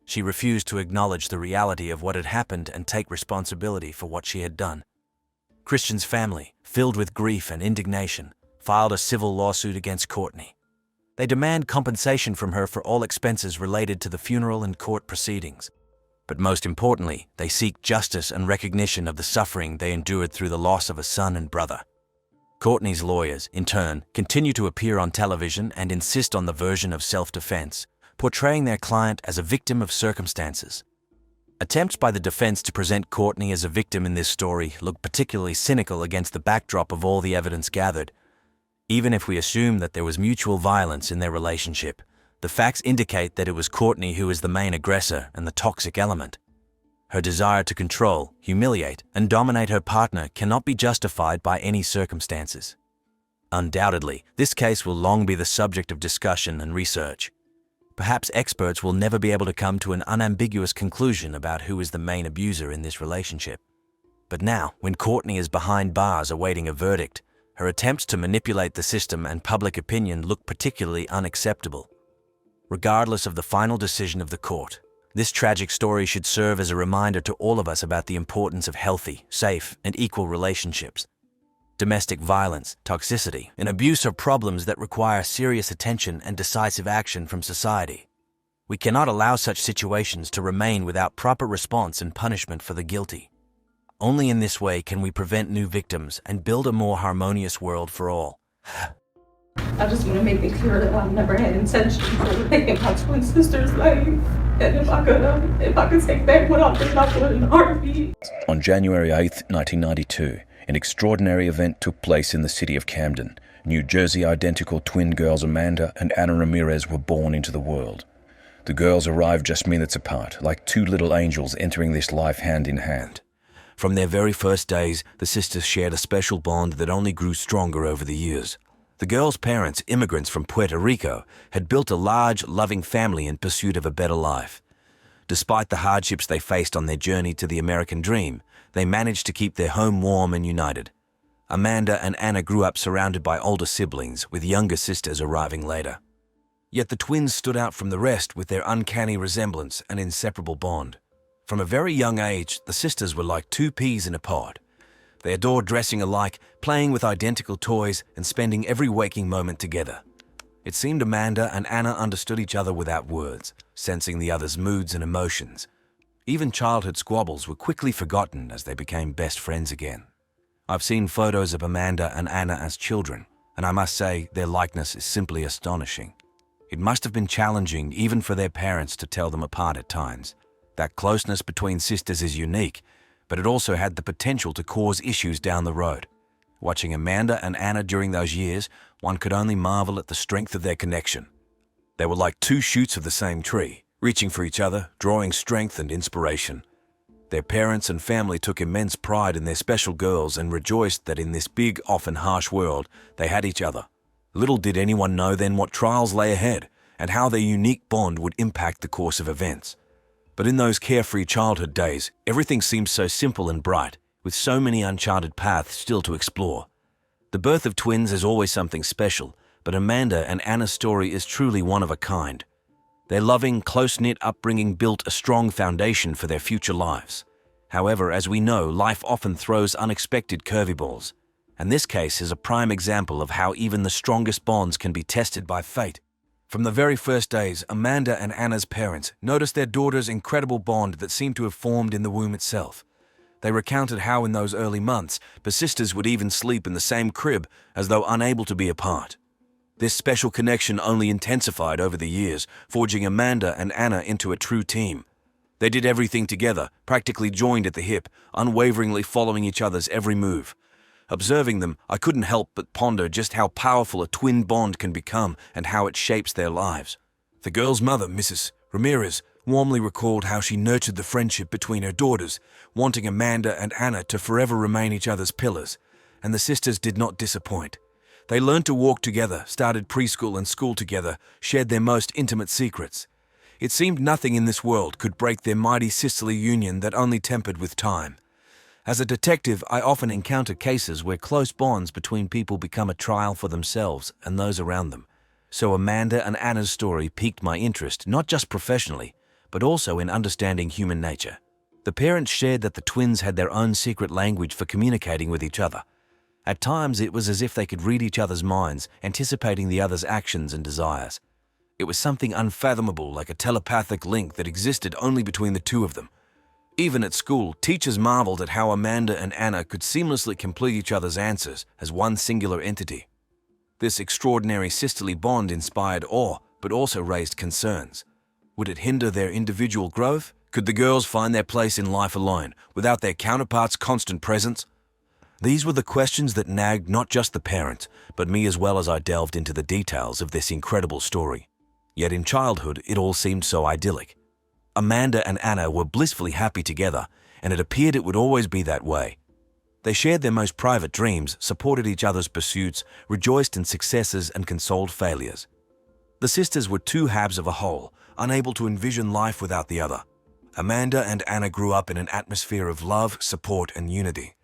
She refused to acknowledge the reality of what had happened and take responsibility for what she had done. Christian's family, filled with grief and indignation, filed a civil lawsuit against Courtney. They demand compensation from her for all expenses related to the funeral and court proceedings. But most importantly, they seek justice and recognition of the suffering they endured through the loss of a son and brother. Courtney's lawyers, in turn, continue to appear on television and insist on the version of self-defense, portraying their client as a victim of circumstances. Attempts by the defense to present Courtney as a victim in this story look particularly cynical against the backdrop of all the evidence gathered. Even if we assume that there was mutual violence in their relationship, the facts indicate that it was Courtney who is the main aggressor and the toxic element. Her desire to control, humiliate, and dominate her partner cannot be justified by any circumstances. Undoubtedly, this case will long be the subject of discussion and research. Perhaps experts will never be able to come to an unambiguous conclusion about who is the main abuser in this relationship. But now, when Courtney is behind bars awaiting a verdict, her attempts to manipulate the system and public opinion look particularly unacceptable. Regardless of the final decision of the court, this tragic story should serve as a reminder to all of us about the importance of healthy, safe, and equal relationships. Domestic violence, toxicity, and abuse are problems that require serious attention and decisive action from society. We cannot allow such situations to remain without proper response and punishment for the guilty. Only in this way can we prevent new victims and build a more harmonious world for all. I just want to make it clear that I've never had intention of taking my twin sister's life. And if I could take back what I've done, I would in a heartbeat. On January 8th, 1992, an extraordinary event took place in the city of Camden. New Jersey identical twin girls Amanda and Anna Ramirez were born into the world. The girls arrived just minutes apart, like two little angels entering this life hand in hand. From their very first days, the sisters shared a special bond that only grew stronger over the years. The girls' parents, immigrants from Puerto Rico, had built a large, loving family in pursuit of a better life. Despite the hardships they faced on their journey to the American dream, they managed to keep their home warm and united. Amanda and Anna grew up surrounded by older siblings, with younger sisters arriving later. Yet the twins stood out from the rest with their uncanny resemblance and inseparable bond. From a very young age, the sisters were like two peas in a pod. They adored dressing alike, playing with identical toys, and spending every waking moment together. It seemed Amanda and Anna understood each other without words, sensing the other's moods and emotions. Even childhood squabbles were quickly forgotten as they became best friends again. I've seen photos of Amanda and Anna as children, and I must say their likeness is simply astonishing. It must have been challenging even for their parents to tell them apart at times. That closeness between sisters is unique, but it also had the potential to cause issues down the road. Watching Amanda and Anna during those years, one could only marvel at the strength of their connection. They were like two shoots of the same tree, reaching for each other, drawing strength and inspiration. Their parents and family took immense pride in their special girls and rejoiced that in this big, often harsh world, they had each other. Little did anyone know then what trials lay ahead and how their unique bond would impact the course of events. But in those carefree childhood days, everything seemed so simple and bright, with so many uncharted paths still to explore. The birth of twins is always something special, but Amanda and Anna's story is truly one of a kind. Their loving, close-knit upbringing built a strong foundation for their future lives. However, as we know, life often throws unexpected curveballs, and this case is a prime example of how even the strongest bonds can be tested by fate. From the very first days, Amanda and Anna's parents noticed their daughter's incredible bond that seemed to have formed in the womb itself. They recounted how in those early months, the sisters would even sleep in the same crib as though unable to be apart. This special connection only intensified over the years, forging Amanda and Anna into a true team. They did everything together, practically joined at the hip, unwaveringly following each other's every move. Observing them, I couldn't help but ponder just how powerful a twin bond can become and how it shapes their lives. The girl's mother, Mrs. Ramirez, warmly recalled how she nurtured the friendship between her daughters, wanting Amanda and Anna to forever remain each other's pillars. And the sisters did not disappoint. They learned to walk together, started preschool and school together, shared their most intimate secrets. It seemed nothing in this world could break their mighty sisterly union that only tempered with time. As a detective, I often encounter cases where close bonds between people become a trial for themselves and those around them. So Amanda and Anna's story piqued my interest, not just professionally, but also in understanding human nature. The parents shared that the twins had their own secret language for communicating with each other. At times, it was as if they could read each other's minds, anticipating the other's actions and desires. It was something unfathomable, like a telepathic link that existed only between the two of them. Even at school, teachers marveled at how Amanda and Anna could seamlessly complete each other's answers as one singular entity. This extraordinary sisterly bond inspired awe, but also raised concerns. Would it hinder their individual growth? Could the girls find their place in life alone, without their counterparts' constant presence? These were the questions that nagged not just the parents, but me as well as I delved into the details of this incredible story. Yet in childhood, it all seemed so idyllic. Amanda and Anna were blissfully happy together, and it appeared it would always be that way. They shared their most private dreams, supported each other's pursuits, rejoiced in successes and consoled failures. The sisters were two halves of a whole, unable to envision life without the other. Amanda and Anna grew up in an atmosphere of love, support, and unity.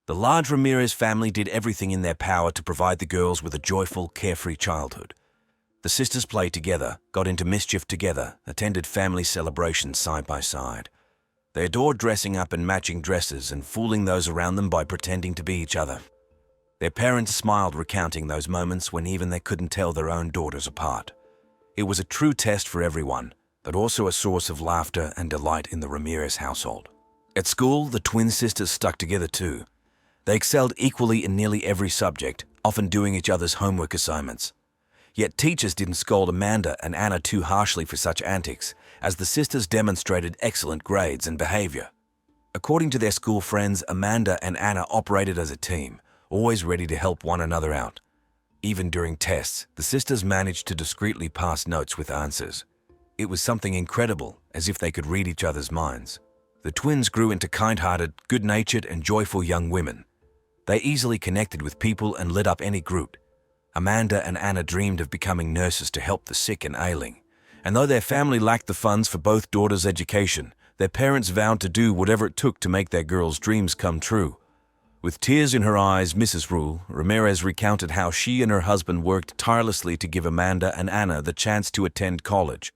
The large Ramirez family did everything in their power to provide the girls with a joyful, carefree childhood. The sisters played together, got into mischief together, attended family celebrations side by side. They adored dressing up in matching dresses and fooling those around them by pretending to be each other. Their parents smiled recounting those moments when even they couldn't tell their own daughters apart. It was a true test for everyone, but also a source of laughter and delight in the Ramirez household. At school, the twin sisters stuck together too. They excelled equally in nearly every subject, often doing each other's homework assignments. Yet teachers didn't scold Amanda and Anna too harshly for such antics, as the sisters demonstrated excellent grades and behavior. According to their school friends, Amanda and Anna operated as a team, always ready to help one another out. Even during tests, the sisters managed to discreetly pass notes with answers. It was something incredible, as if they could read each other's minds. The twins grew into kind-hearted, good-natured, and joyful young women. They easily connected with people and lit up any group. Amanda and Anna dreamed of becoming nurses to help the sick and ailing. And though their family lacked the funds for both daughters' education, their parents vowed to do whatever it took to make their girls' dreams come true. With tears in her eyes, Mrs. Ramirez recounted how she and her husband worked tirelessly to give Amanda and Anna the chance to attend college.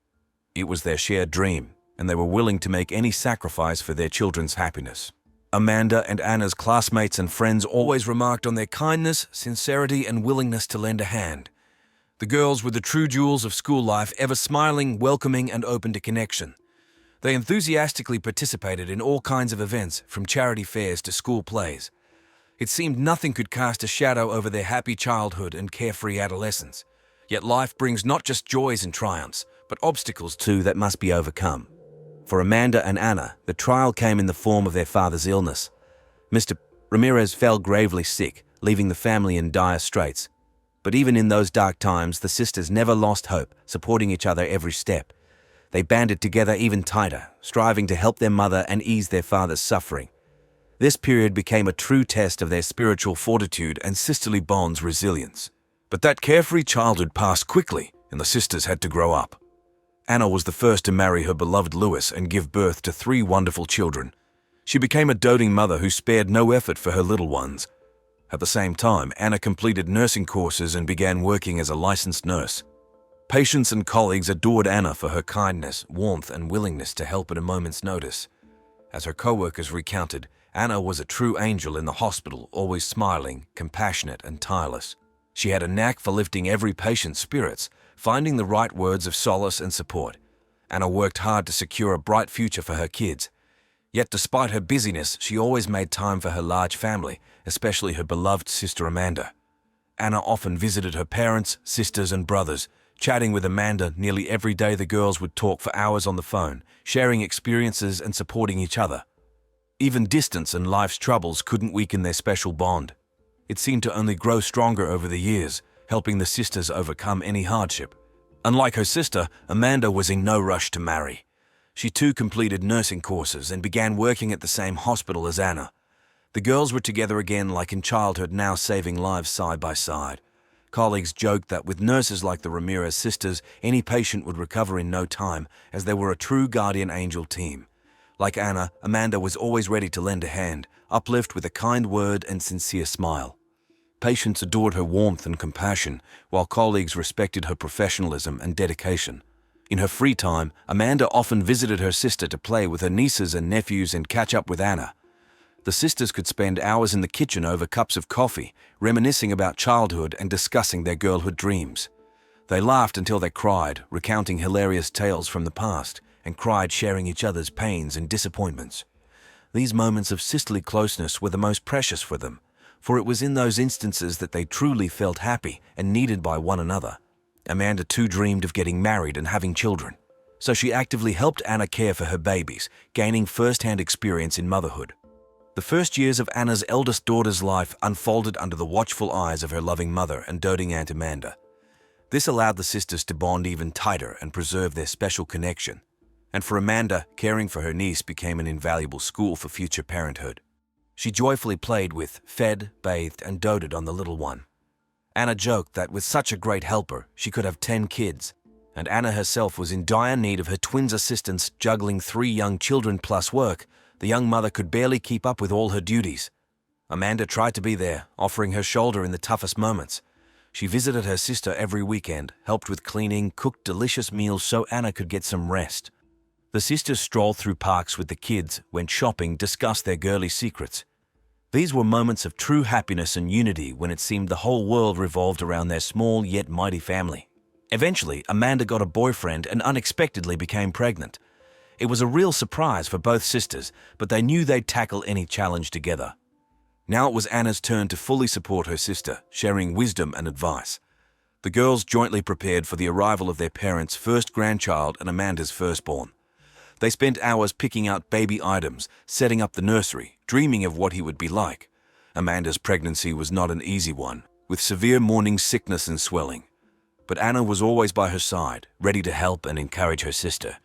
It was their shared dream, and they were willing to make any sacrifice for their children's happiness. Amanda and Anna's classmates and friends always remarked on their kindness, sincerity, and willingness to lend a hand. The girls were the true jewels of school life, ever smiling, welcoming, and open to connection. They enthusiastically participated in all kinds of events, from charity fairs to school plays. It seemed nothing could cast a shadow over their happy childhood and carefree adolescence. Yet life brings not just joys and triumphs, but obstacles too that must be overcome. For Amanda and Anna, the trial came in the form of their father's illness. Mr. Ramirez fell gravely sick, leaving the family in dire straits. But even in those dark times, the sisters never lost hope, supporting each other every step. They banded together even tighter, striving to help their mother and ease their father's suffering. This period became a true test of their spiritual fortitude and sisterly bonds' resilience. But that carefree childhood passed quickly, and the sisters had to grow up. Anna was the first to marry her beloved Louis and give birth to 3 wonderful children. She became a doting mother who spared no effort for her little ones. At the same time, Anna completed nursing courses and began working as a licensed nurse. Patients and colleagues adored Anna for her kindness, warmth, and willingness to help at a moment's notice. As her co-workers recounted, Anna was a true angel in the hospital, always smiling, compassionate, and tireless. She had a knack for lifting every patient's spirits, finding the right words of solace and support. Anna worked hard to secure a bright future for her kids. Yet despite her busyness, she always made time for her large family, especially her beloved sister Amanda. Anna often visited her parents, sisters, and brothers. Chatting with Amanda nearly every day, the girls would talk for hours on the phone, sharing experiences and supporting each other. Even distance and life's troubles couldn't weaken their special bond. It seemed to only grow stronger over the years, helping the sisters overcome any hardship. Unlike her sister, Amanda was in no rush to marry. She too completed nursing courses and began working at the same hospital as Anna. The girls were together again like in childhood, now saving lives side by side. Colleagues joked that with nurses like the Ramirez sisters, any patient would recover in no time, as they were a true guardian angel team. Like Anna, Amanda was always ready to lend a hand, uplift with a kind word and sincere smile. Patients adored her warmth and compassion, while colleagues respected her professionalism and dedication. In her free time, Amanda often visited her sister to play with her nieces and nephews and catch up with Anna. The sisters could spend hours in the kitchen over cups of coffee, reminiscing about childhood and discussing their girlhood dreams. They laughed until they cried, recounting hilarious tales from the past, and cried sharing each other's pains and disappointments. These moments of sisterly closeness were the most precious for them, for it was in those instances that they truly felt happy and needed by one another. Amanda too dreamed of getting married and having children, so she actively helped Anna care for her babies, gaining first-hand experience in motherhood. The first years of Anna's eldest daughter's life unfolded under the watchful eyes of her loving mother and doting Aunt Amanda. This allowed the sisters to bond even tighter and preserve their special connection. And for Amanda, caring for her niece became an invaluable school for future parenthood. She joyfully played with, fed, bathed, and doted on the little one. Anna joked that with such a great helper, she could have 10 kids, and Anna herself was in dire need of her twins' assistance, juggling 3 young children plus work. The young mother could barely keep up with all her duties. Amanda tried to be there, offering her shoulder in the toughest moments. She visited her sister every weekend, helped with cleaning, cooked delicious meals so Anna could get some rest. The sisters strolled through parks with the kids, went shopping, discussed their girly secrets. These were moments of true happiness and unity when it seemed the whole world revolved around their small yet mighty family. Eventually, Amanda got a boyfriend and unexpectedly became pregnant. It was a real surprise for both sisters, but they knew they'd tackle any challenge together. Now it was Anna's turn to fully support her sister, sharing wisdom and advice. The girls jointly prepared for the arrival of their parents' first grandchild and Amanda's firstborn. They spent hours picking out baby items, setting up the nursery, dreaming of what he would be like. Amanda's pregnancy was not an easy one, with severe morning sickness and swelling. But Anna was always by her side, ready to help and encourage her sister.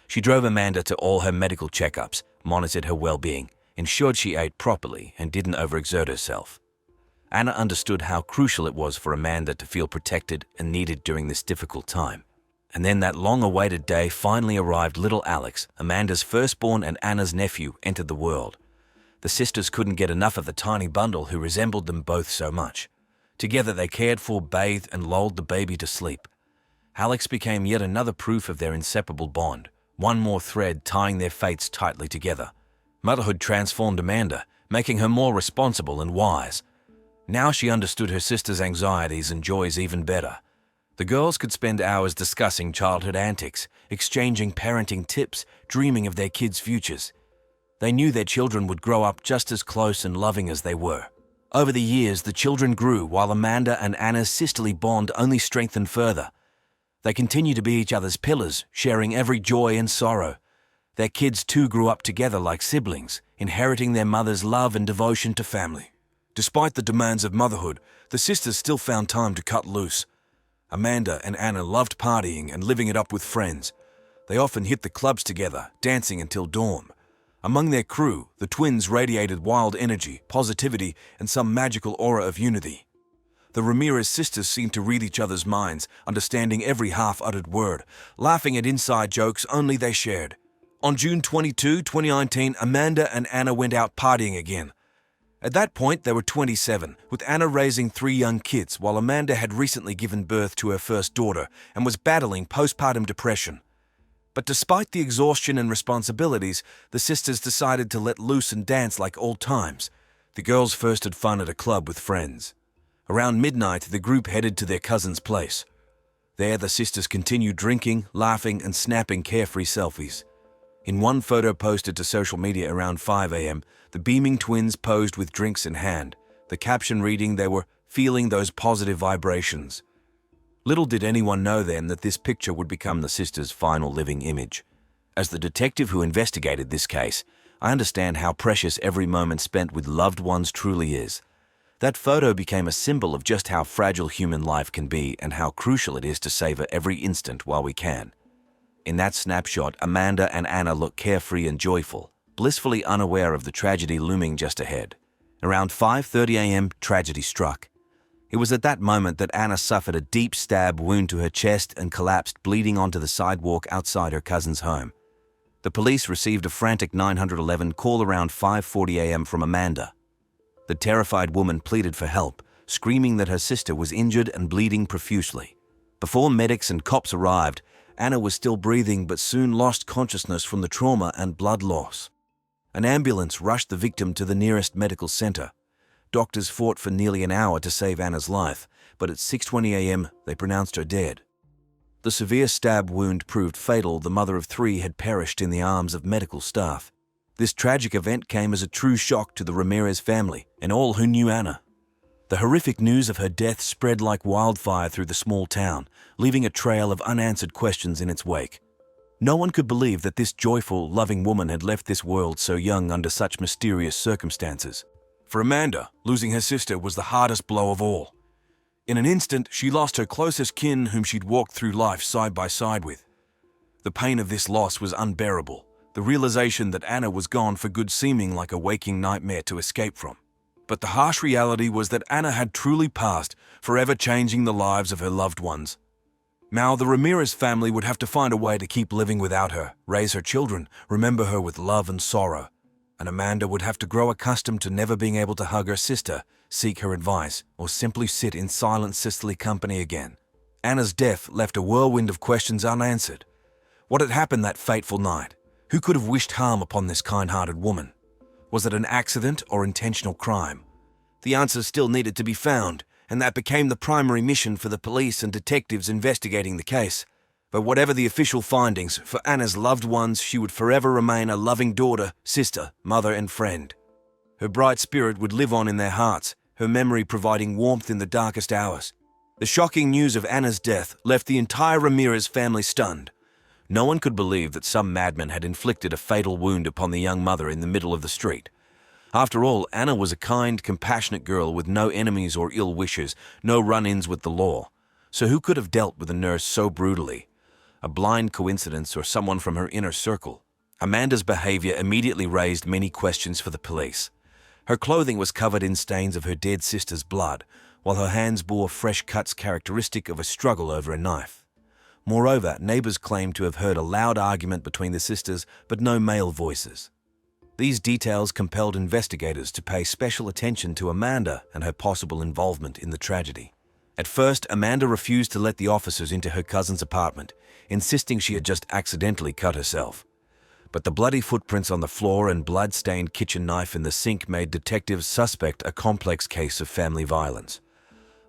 She drove Amanda to all her medical checkups, monitored her well-being, ensured she ate properly and didn't overexert herself. Anna understood how crucial it was for Amanda to feel protected and needed during this difficult time. And then that long-awaited day finally arrived. Little Alex, Amanda's firstborn and Anna's nephew, entered the world. The sisters couldn't get enough of the tiny bundle who resembled them both so much. Together they cared for, bathed, and lulled the baby to sleep. Alex became yet another proof of their inseparable bond, one more thread tying their fates tightly together. Motherhood transformed Amanda, making her more responsible and wise. Now she understood her sister's anxieties and joys even better. The girls could spend hours discussing childhood antics, exchanging parenting tips, dreaming of their kids' futures. They knew their children would grow up just as close and loving as they were. Over the years, the children grew while Amanda and Anna's sisterly bond only strengthened further. They continued to be each other's pillars, sharing every joy and sorrow. Their kids too grew up together like siblings, inheriting their mother's love and devotion to family. Despite the demands of motherhood, the sisters still found time to cut loose. Amanda and Anna loved partying and living it up with friends. They often hit the clubs together, dancing until dawn. Among their crew, the twins radiated wild energy, positivity, and some magical aura of unity. The Ramirez sisters seemed to read each other's minds, understanding every half-uttered word, laughing at inside jokes only they shared. On June 22, 2019, Amanda and Anna went out partying again. At that point, they were 27, with Anna raising 3 young kids, while Amanda had recently given birth to her first daughter and was battling postpartum depression. But despite the exhaustion and responsibilities, the sisters decided to let loose and dance like old times. The girls first had fun at a club with friends. Around midnight, the group headed to their cousin's place. There, the sisters continued drinking, laughing, and snapping carefree selfies. In one photo posted to social media around 5 a.m., the beaming twins posed with drinks in hand, the caption reading they were feeling those positive vibrations. Little did anyone know then that this picture would become the sisters' final living image. As the detective who investigated this case, I understand how precious every moment spent with loved ones truly is. That photo became a symbol of just how fragile human life can be and how crucial it is to savor every instant while we can. In that snapshot, Amanda and Anna look carefree and joyful, blissfully unaware of the tragedy looming just ahead. Around 5:30 a.m., tragedy struck. It was at that moment that Anna suffered a deep stab wound to her chest and collapsed bleeding onto the sidewalk outside her cousin's home. The police received a frantic 911 call around 5:40 a.m. from Amanda. The terrified woman pleaded for help, screaming that her sister was injured and bleeding profusely. Before medics and cops arrived, Anna was still breathing but soon lost consciousness from the trauma and blood loss. An ambulance rushed the victim to the nearest medical center. Doctors fought for nearly an hour to save Anna's life, but at 6:20 a.m. they pronounced her dead. The severe stab wound proved fatal. The mother of 3 had perished in the arms of medical staff. This tragic event came as a true shock to the Ramirez family and all who knew Anna. The horrific news of her death spread like wildfire through the small town, leaving a trail of unanswered questions in its wake. No one could believe that this joyful, loving woman had left this world so young under such mysterious circumstances. For Amanda, losing her sister was the hardest blow of all. In an instant, she lost her closest kin whom she'd walked through life side by side with. The pain of this loss was unbearable, the realization that Anna was gone for good seeming like a waking nightmare to escape from. But the harsh reality was that Anna had truly passed, forever changing the lives of her loved ones. Now the Ramirez family would have to find a way to keep living without her, raise her children, remember her with love and sorrow. And Amanda would have to grow accustomed to never being able to hug her sister, seek her advice, or simply sit in silent sisterly company again. Anna's death left a whirlwind of questions unanswered. What had happened that fateful night? Who could have wished harm upon this kind-hearted woman? Was it an accident or intentional crime? The answers still needed to be found, and that became the primary mission for the police and detectives investigating the case. But whatever the official findings, for Anna's loved ones, she would forever remain a loving daughter, sister, mother, and friend. Her bright spirit would live on in their hearts, her memory providing warmth in the darkest hours. The shocking news of Anna's death left the entire Ramirez family stunned. No one could believe that some madman had inflicted a fatal wound upon the young mother in the middle of the street. After all, Anna was a kind, compassionate girl with no enemies or ill wishes, no run-ins with the law. So who could have dealt with a nurse so brutally? A blind coincidence or someone from her inner circle? Amanda's behavior immediately raised many questions for the police. Her clothing was covered in stains of her dead sister's blood, while her hands bore fresh cuts characteristic of a struggle over a knife. Moreover, neighbors claimed to have heard a loud argument between the sisters, but no male voices. These details compelled investigators to pay special attention to Amanda and her possible involvement in the tragedy. At first, Amanda refused to let the officers into her cousin's apartment, insisting she had just accidentally cut herself. But the bloody footprints on the floor and blood-stained kitchen knife in the sink made detectives suspect a complex case of family violence.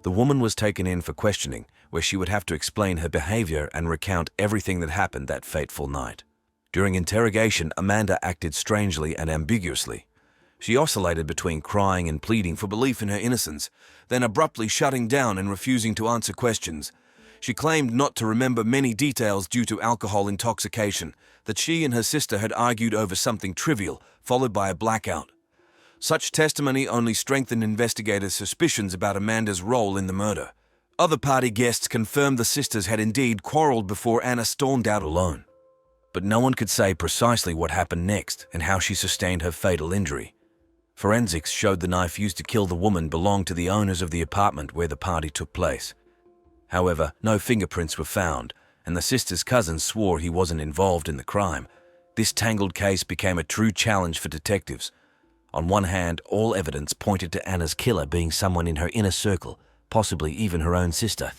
The woman was taken in for questioning, where she would have to explain her behavior and recount everything that happened that fateful night. During interrogation, Amanda acted strangely and ambiguously. She oscillated between crying and pleading for belief in her innocence, then abruptly shutting down and refusing to answer questions. She claimed not to remember many details due to alcohol intoxication, that she and her sister had argued over something trivial, followed by a blackout. Such testimony only strengthened investigators' suspicions about Amanda's role in the murder. Other party guests confirmed the sisters had indeed quarreled before Anna stormed out alone. But no one could say precisely what happened next and how she sustained her fatal injury. Forensics showed the knife used to kill the woman belonged to the owners of the apartment where the party took place. However, no fingerprints were found, and the sister's cousin swore he wasn't involved in the crime. This tangled case became a true challenge for detectives. On one hand, all evidence pointed to Anna's killer being someone in her inner circle, possibly even her own sister.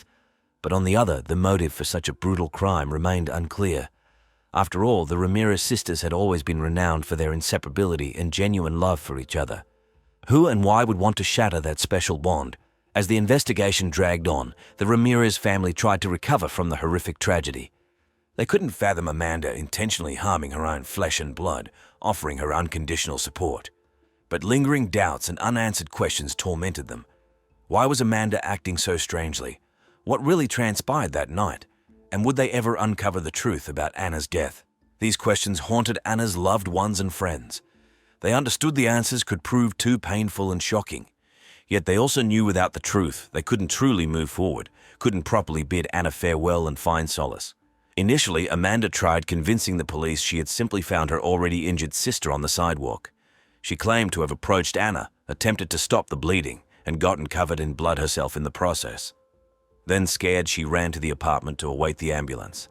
But on the other, the motive for such a brutal crime remained unclear. After all, the Ramirez sisters had always been renowned for their inseparability and genuine love for each other. Who and why would want to shatter that special bond? As the investigation dragged on, the Ramirez family tried to recover from the horrific tragedy. They couldn't fathom Amanda intentionally harming her own flesh and blood, offering her unconditional support. But lingering doubts and unanswered questions tormented them. Why was Amanda acting so strangely? What really transpired that night? And would they ever uncover the truth about Anna's death? These questions haunted Anna's loved ones and friends. They understood the answers could prove too painful and shocking. Yet they also knew without the truth they couldn't truly move forward, couldn't properly bid Anna farewell and find solace. Initially, Amanda tried convincing the police she had simply found her already injured sister on the sidewalk. She claimed to have approached Anna, attempted to stop the bleeding, and gotten covered in blood herself in the process. Then, scared, she ran to the apartment to await the ambulance.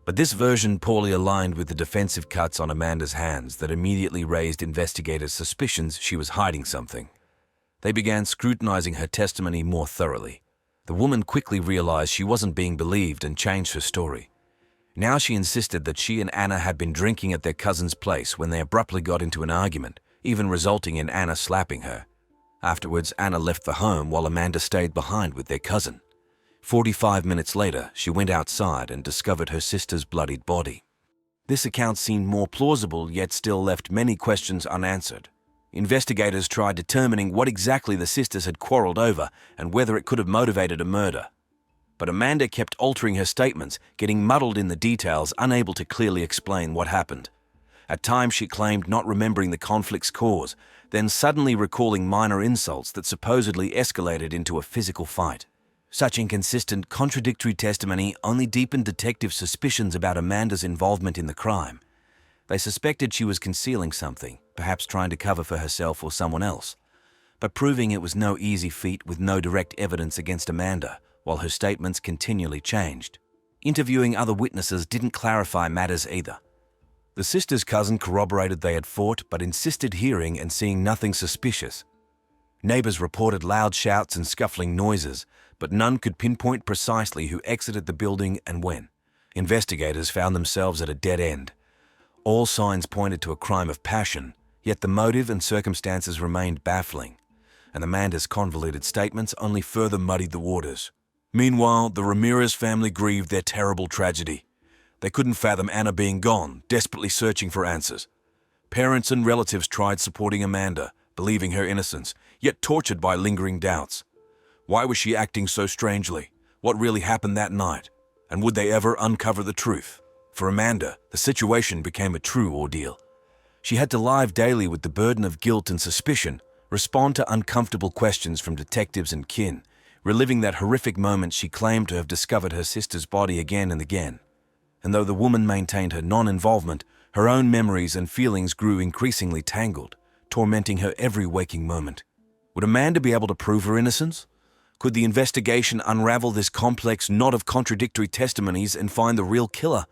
But this version poorly aligned with the defensive cuts on Amanda's hands that immediately raised investigators' suspicions she was hiding something. They began scrutinizing her testimony more thoroughly. The woman quickly realized she wasn't being believed and changed her story. Now she insisted that she and Anna had been drinking at their cousin's place when they abruptly got into an argument, even resulting in Anna slapping her. Afterwards, Anna left the home while Amanda stayed behind with their cousin. 45 minutes later, she went outside and discovered her sister's bloodied body. This account seemed more plausible, yet still left many questions unanswered. Investigators tried determining what exactly the sisters had quarreled over and whether it could have motivated a murder. But Amanda kept altering her statements, getting muddled in the details, unable to clearly explain what happened. At times she claimed not remembering the conflict's cause, then suddenly recalling minor insults that supposedly escalated into a physical fight. Such inconsistent, contradictory testimony only deepened detective suspicions about Amanda's involvement in the crime. They suspected she was concealing something, perhaps trying to cover for herself or someone else. But proving it was no easy feat with no direct evidence against Amanda, while her statements continually changed. Interviewing other witnesses didn't clarify matters either. The sister's cousin corroborated they had fought, but insisted hearing and seeing nothing suspicious. Neighbors reported loud shouts and scuffling noises, but none could pinpoint precisely who exited the building and when. Investigators found themselves at a dead end. All signs pointed to a crime of passion, yet the motive and circumstances remained baffling. and Amanda's convoluted statements only further muddied the waters. Meanwhile, the Ramirez family grieved their terrible tragedy. They couldn't fathom Anna being gone, desperately searching for answers. Parents and relatives tried supporting Amanda, believing her innocence, yet tortured by lingering doubts. Why was she acting so strangely? What really happened that night? And would they ever uncover the truth? For Amanda, the situation became a true ordeal. She had to live daily with the burden of guilt and suspicion, respond to uncomfortable questions from detectives and kin, reliving that horrific moment she claimed to have discovered her sister's body again and again. And though the woman maintained her non-involvement, her own memories and feelings grew increasingly tangled, tormenting her every waking moment. Would Amanda be able to prove her innocence? Could the investigation unravel this complex knot of contradictory testimonies and find the real killer?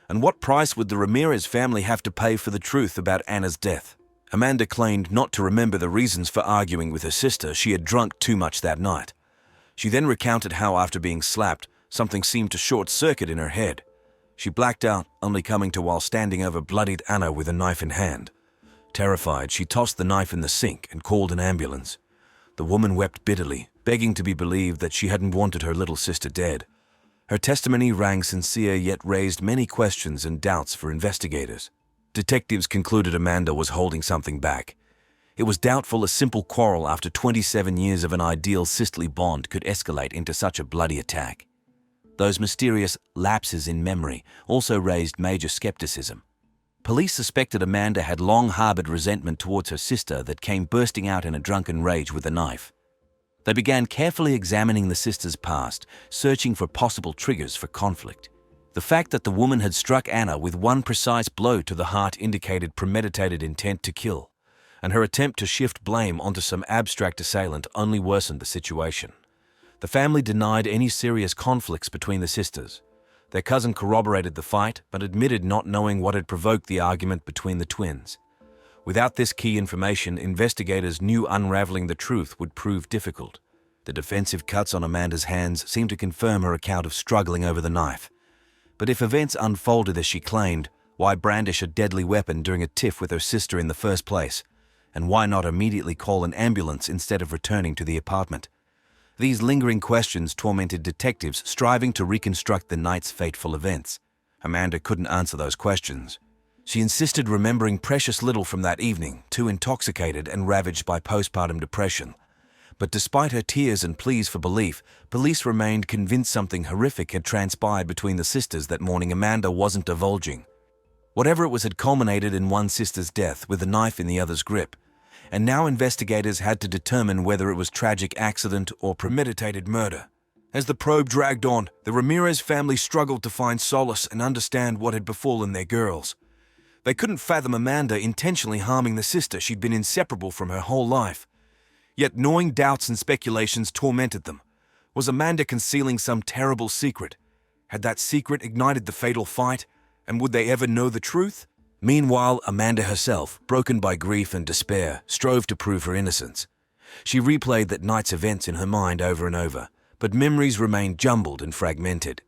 And what price would the Ramirez family have to pay for the truth about Anna's death? Amanda claimed not to remember the reasons for arguing with her sister. She had drunk too much that night. She then recounted how, after being slapped, something seemed to short-circuit in her head. She blacked out, only coming to while standing over bloodied Anna with a knife in hand. Terrified, she tossed the knife in the sink and called an ambulance. The woman wept bitterly, begging to be believed that she hadn't wanted her little sister dead. Her testimony rang sincere yet raised many questions and doubts for investigators. Detectives concluded Amanda was holding something back. It was doubtful a simple quarrel after 27 years of an ideal sisterly bond could escalate into such a bloody attack. Those mysterious lapses in memory also raised major skepticism. Police suspected Amanda had long harbored resentment towards her sister that came bursting out in a drunken rage with a knife. They began carefully examining the sister's past, searching for possible triggers for conflict. The fact that the woman had struck Anna with one precise blow to the heart indicated premeditated intent to kill, and her attempt to shift blame onto some abstract assailant only worsened the situation. The family denied any serious conflicts between the sisters. Their cousin corroborated the fight, but admitted not knowing what had provoked the argument between the twins. Without this key information, investigators knew unraveling the truth would prove difficult. The defensive cuts on Amanda's hands seemed to confirm her account of struggling over the knife. But if events unfolded as she claimed, why brandish a deadly weapon during a tiff with her sister in the first place? And why not immediately call an ambulance instead of returning to the apartment? These lingering questions tormented detectives striving to reconstruct the night's fateful events. Amanda couldn't answer those questions. She insisted remembering precious little from that evening, too intoxicated and ravaged by postpartum depression. But despite her tears and pleas for belief, police remained convinced something horrific had transpired between the sisters that morning Amanda wasn't divulging. Whatever it was had culminated in one sister's death with a knife in the other's grip, and now investigators had to determine whether it was tragic accident or premeditated murder. As the probe dragged on, the Ramirez family struggled to find solace and understand what had befallen their girls. They couldn't fathom Amanda intentionally harming the sister she'd been inseparable from her whole life. Yet gnawing doubts and speculations tormented them. Was Amanda concealing some terrible secret? Had that secret ignited the fatal fight? And would they ever know the truth? Meanwhile, Amanda herself, broken by grief and despair, strove to prove her innocence. She replayed that night's events in her mind over and over, but memories remained jumbled and fragmented.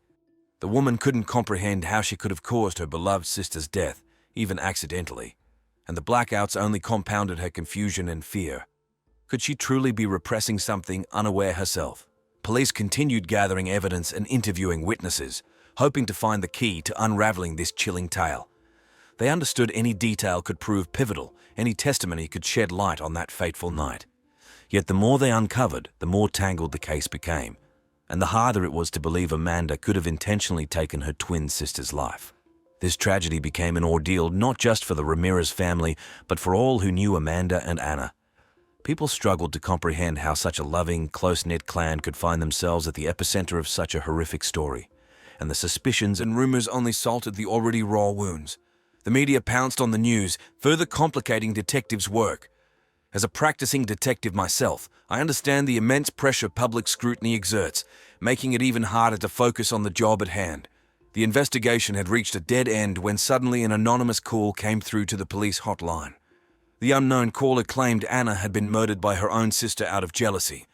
The woman couldn't comprehend how she could have caused her beloved sister's death, even accidentally, and the blackouts only compounded her confusion and fear. Could she truly be repressing something unaware herself? Police continued gathering evidence and interviewing witnesses, hoping to find the key to unraveling this chilling tale. They understood any detail could prove pivotal, any testimony could shed light on that fateful night. Yet the more they uncovered, the more tangled the case became, and the harder it was to believe Amanda could have intentionally taken her twin sister's life. This tragedy became an ordeal not just for the Ramirez family, but for all who knew Amanda and Anna. People struggled to comprehend how such a loving, close-knit clan could find themselves at the epicenter of such a horrific story, and the suspicions and rumors only salted the already raw wounds. The media pounced on the news, further complicating detectives' work. As a practicing detective myself, I understand the immense pressure public scrutiny exerts, making it even harder to focus on the job at hand. The investigation had reached a dead end when suddenly an anonymous call came through to the police hotline. The unknown caller claimed Anna had been murdered by her own sister out of jealousy.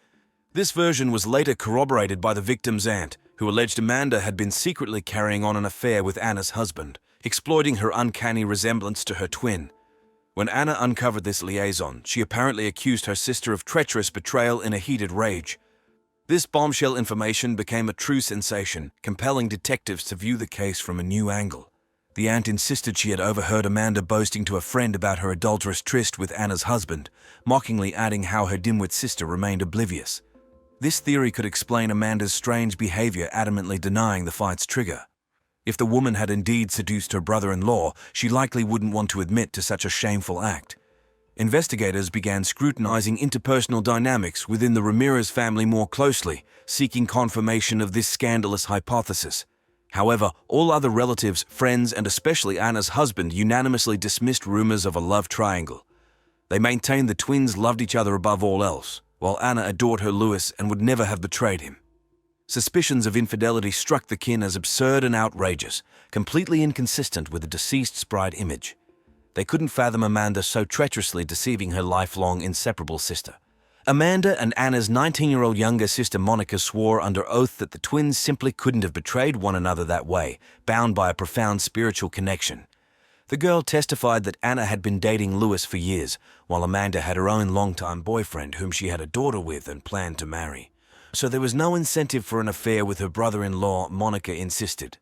This version was later corroborated by the victim's aunt, who alleged Amanda had been secretly carrying on an affair with Anna's husband, exploiting her uncanny resemblance to her twin. When Anna uncovered this liaison, she apparently accused her sister of treacherous betrayal in a heated rage. This bombshell information became a true sensation, compelling detectives to view the case from a new angle. The aunt insisted she had overheard Amanda boasting to a friend about her adulterous tryst with Anna's husband, mockingly adding how her dimwit sister remained oblivious. This theory could explain Amanda's strange behavior, adamantly denying the fight's trigger. If the woman had indeed seduced her brother-in-law, she likely wouldn't want to admit to such a shameful act. Investigators began scrutinizing interpersonal dynamics within the Ramirez family more closely, seeking confirmation of this scandalous hypothesis. However, all other relatives, friends, and especially Anna's husband unanimously dismissed rumors of a love triangle. They maintained the twins loved each other above all else, while Anna adored her Louis and would never have betrayed him. Suspicions of infidelity struck the kin as absurd and outrageous, completely inconsistent with the deceased's bride image. They couldn't fathom Amanda so treacherously deceiving her lifelong inseparable sister. Amanda and Anna's 19-year-old younger sister Monica swore under oath that the twins simply couldn't have betrayed one another that way, bound by a profound spiritual connection. The girl testified that Anna had been dating Louis for years, while Amanda had her own longtime boyfriend whom she had a daughter with and planned to marry. So there was no incentive for an affair with her brother-in-law, Monica insisted.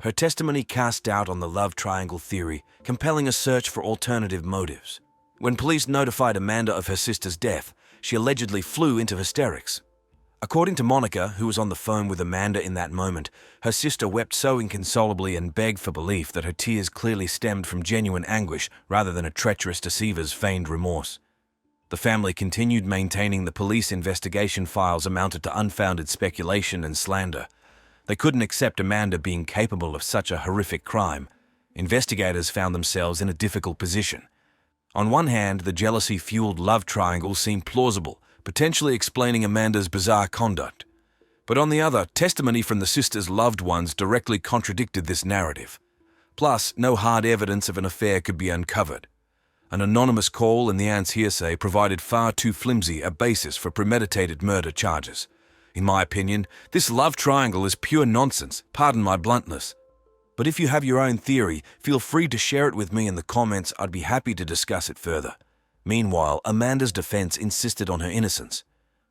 Her testimony cast doubt on the love triangle theory, compelling a search for alternative motives. When police notified Amanda of her sister's death, she allegedly flew into hysterics. According to Monica, who was on the phone with Amanda in that moment, her sister wept so inconsolably and begged for belief that her tears clearly stemmed from genuine anguish rather than a treacherous deceiver's feigned remorse. The family continued maintaining the police investigation files amounted to unfounded speculation and slander. They couldn't accept Amanda being capable of such a horrific crime. Investigators found themselves in a difficult position. On one hand, the jealousy-fueled love triangle seemed plausible, potentially explaining Amanda's bizarre conduct. But on the other, testimony from the sisters' loved ones directly contradicted this narrative. Plus, no hard evidence of an affair could be uncovered. An anonymous call and the aunt's hearsay provided far too flimsy a basis for premeditated murder charges. In my opinion, this love triangle is pure nonsense, pardon my bluntness. But if you have your own theory, feel free to share it with me in the comments. I'd be happy to discuss it further. Meanwhile, Amanda's defense insisted on her innocence.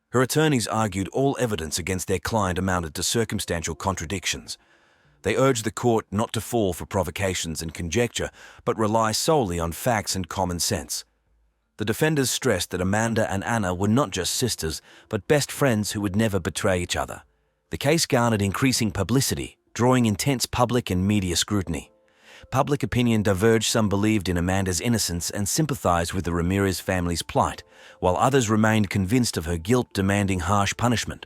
Her attorneys argued all evidence against their client amounted to circumstantial contradictions. They urged the court not to fall for provocations and conjecture, but rely solely on facts and common sense. The defenders stressed that Amanda and Anna were not just sisters, but best friends who would never betray each other. The case garnered increasing publicity, drawing intense public and media scrutiny. Public opinion diverged. Some believed in Amanda's innocence and sympathized with the Ramirez family's plight, while others remained convinced of her guilt, demanding harsh punishment.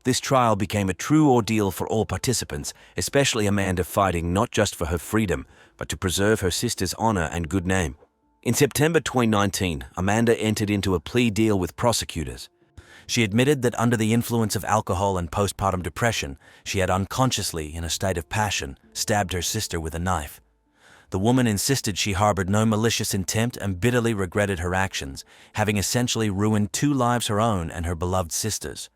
This trial became a true ordeal for all participants, especially Amanda, fighting not just for her freedom, but to preserve her sister's honor and good name. In September 2019, Amanda entered into a plea deal with prosecutors. She admitted that under the influence of alcohol and postpartum depression, she had unconsciously, in a state of passion, stabbed her sister with a knife. The woman insisted she harbored no malicious intent and bitterly regretted her actions, having essentially ruined 2 lives, her own and her beloved sister's.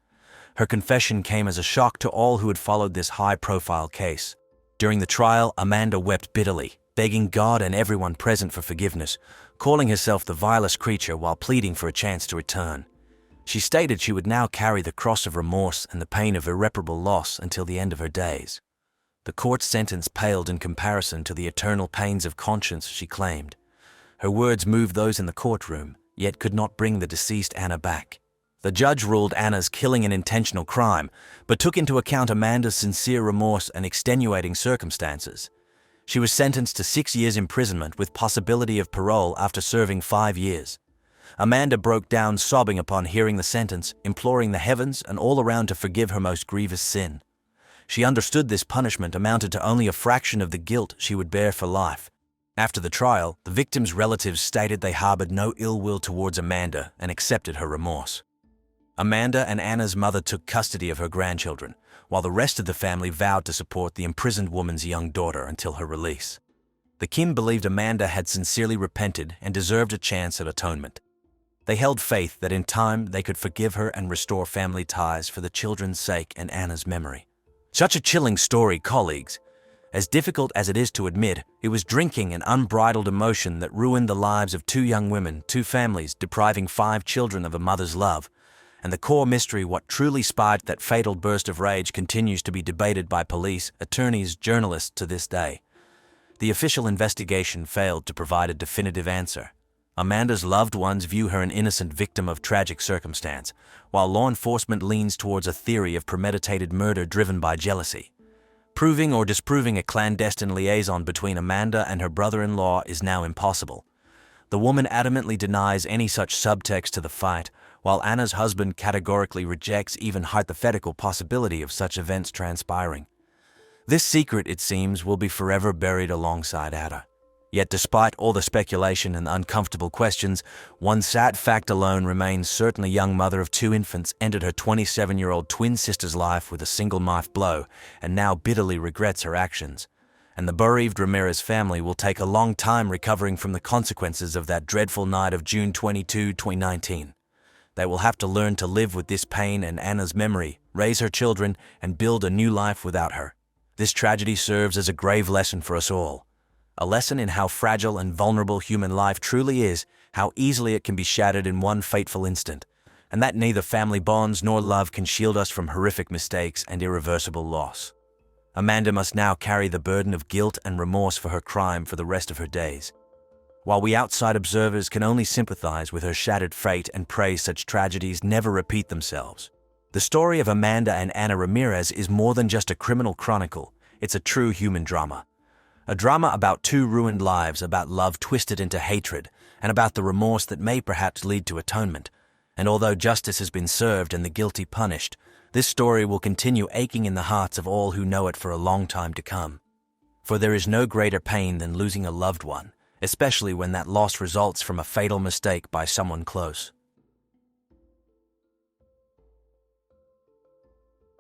Her confession came as a shock to all who had followed this high-profile case. During the trial, Amanda wept bitterly, begging God and everyone present for forgiveness, calling herself the vilest creature while pleading for a chance to return. She stated she would now carry the cross of remorse and the pain of irreparable loss until the end of her days. The court's sentence paled in comparison to the eternal pains of conscience she claimed. Her words moved those in the courtroom, yet could not bring the deceased Anna back. The judge ruled Anna's killing an intentional crime, but took into account Amanda's sincere remorse and extenuating circumstances. She was sentenced to 6 years imprisonment with possibility of parole after serving 5 years. Amanda broke down sobbing upon hearing the sentence, imploring the heavens and all around to forgive her most grievous sin. She understood this punishment amounted to only a fraction of the guilt she would bear for life. After the trial, the victims' relatives stated they harbored no ill will towards Amanda and accepted her remorse. Amanda and Anna's mother took custody of her grandchildren, while the rest of the family vowed to support the imprisoned woman's young daughter until her release. The kin believed Amanda had sincerely repented and deserved a chance at atonement. They held faith that in time they could forgive her and restore family ties for the children's sake and Anna's memory. Such a chilling story, colleagues. As difficult as it is to admit, it was drinking and unbridled emotion that ruined the lives of 2 young women, 2 families, depriving 5 children of a mother's love. And the core mystery, what truly sparked that fatal burst of rage, continues to be debated by police, attorneys, journalists to this day. The official investigation failed to provide a definitive answer. Amanda's loved ones view her an innocent victim of tragic circumstance, while law enforcement leans towards a theory of premeditated murder driven by jealousy. Proving or disproving a clandestine liaison between Amanda and her brother-in-law is now impossible. The woman adamantly denies any such subtext to the fight, while Anna's husband categorically rejects even hypothetical possibility of such events transpiring. This secret, it seems, will be forever buried alongside Ada. Yet despite all the speculation and the uncomfortable questions, one sad fact alone remains certain: a young mother of 2 infants ended her 27-year-old twin sister's life with a single knife blow and now bitterly regrets her actions. And the bereaved Ramirez family will take a long time recovering from the consequences of that dreadful night of June 22, 2019. They will have to learn to live with this pain and Anna's memory, raise her children, and build a new life without her. This tragedy serves as a grave lesson for us all. A lesson in how fragile and vulnerable human life truly is, how easily it can be shattered in one fateful instant, and that neither family bonds nor love can shield us from horrific mistakes and irreversible loss. Amanda must now carry the burden of guilt and remorse for her crime for the rest of her days. While we outside observers can only sympathize with her shattered fate and pray such tragedies never repeat themselves, the story of Amanda and Anna Ramirez is more than just a criminal chronicle. It's a true human drama. A drama about 2 ruined lives, about love twisted into hatred, and about the remorse that may perhaps lead to atonement. And although justice has been served and the guilty punished, this story will continue aching in the hearts of all who know it for a long time to come. For there is no greater pain than losing a loved one, especially when that loss results from a fatal mistake by someone close.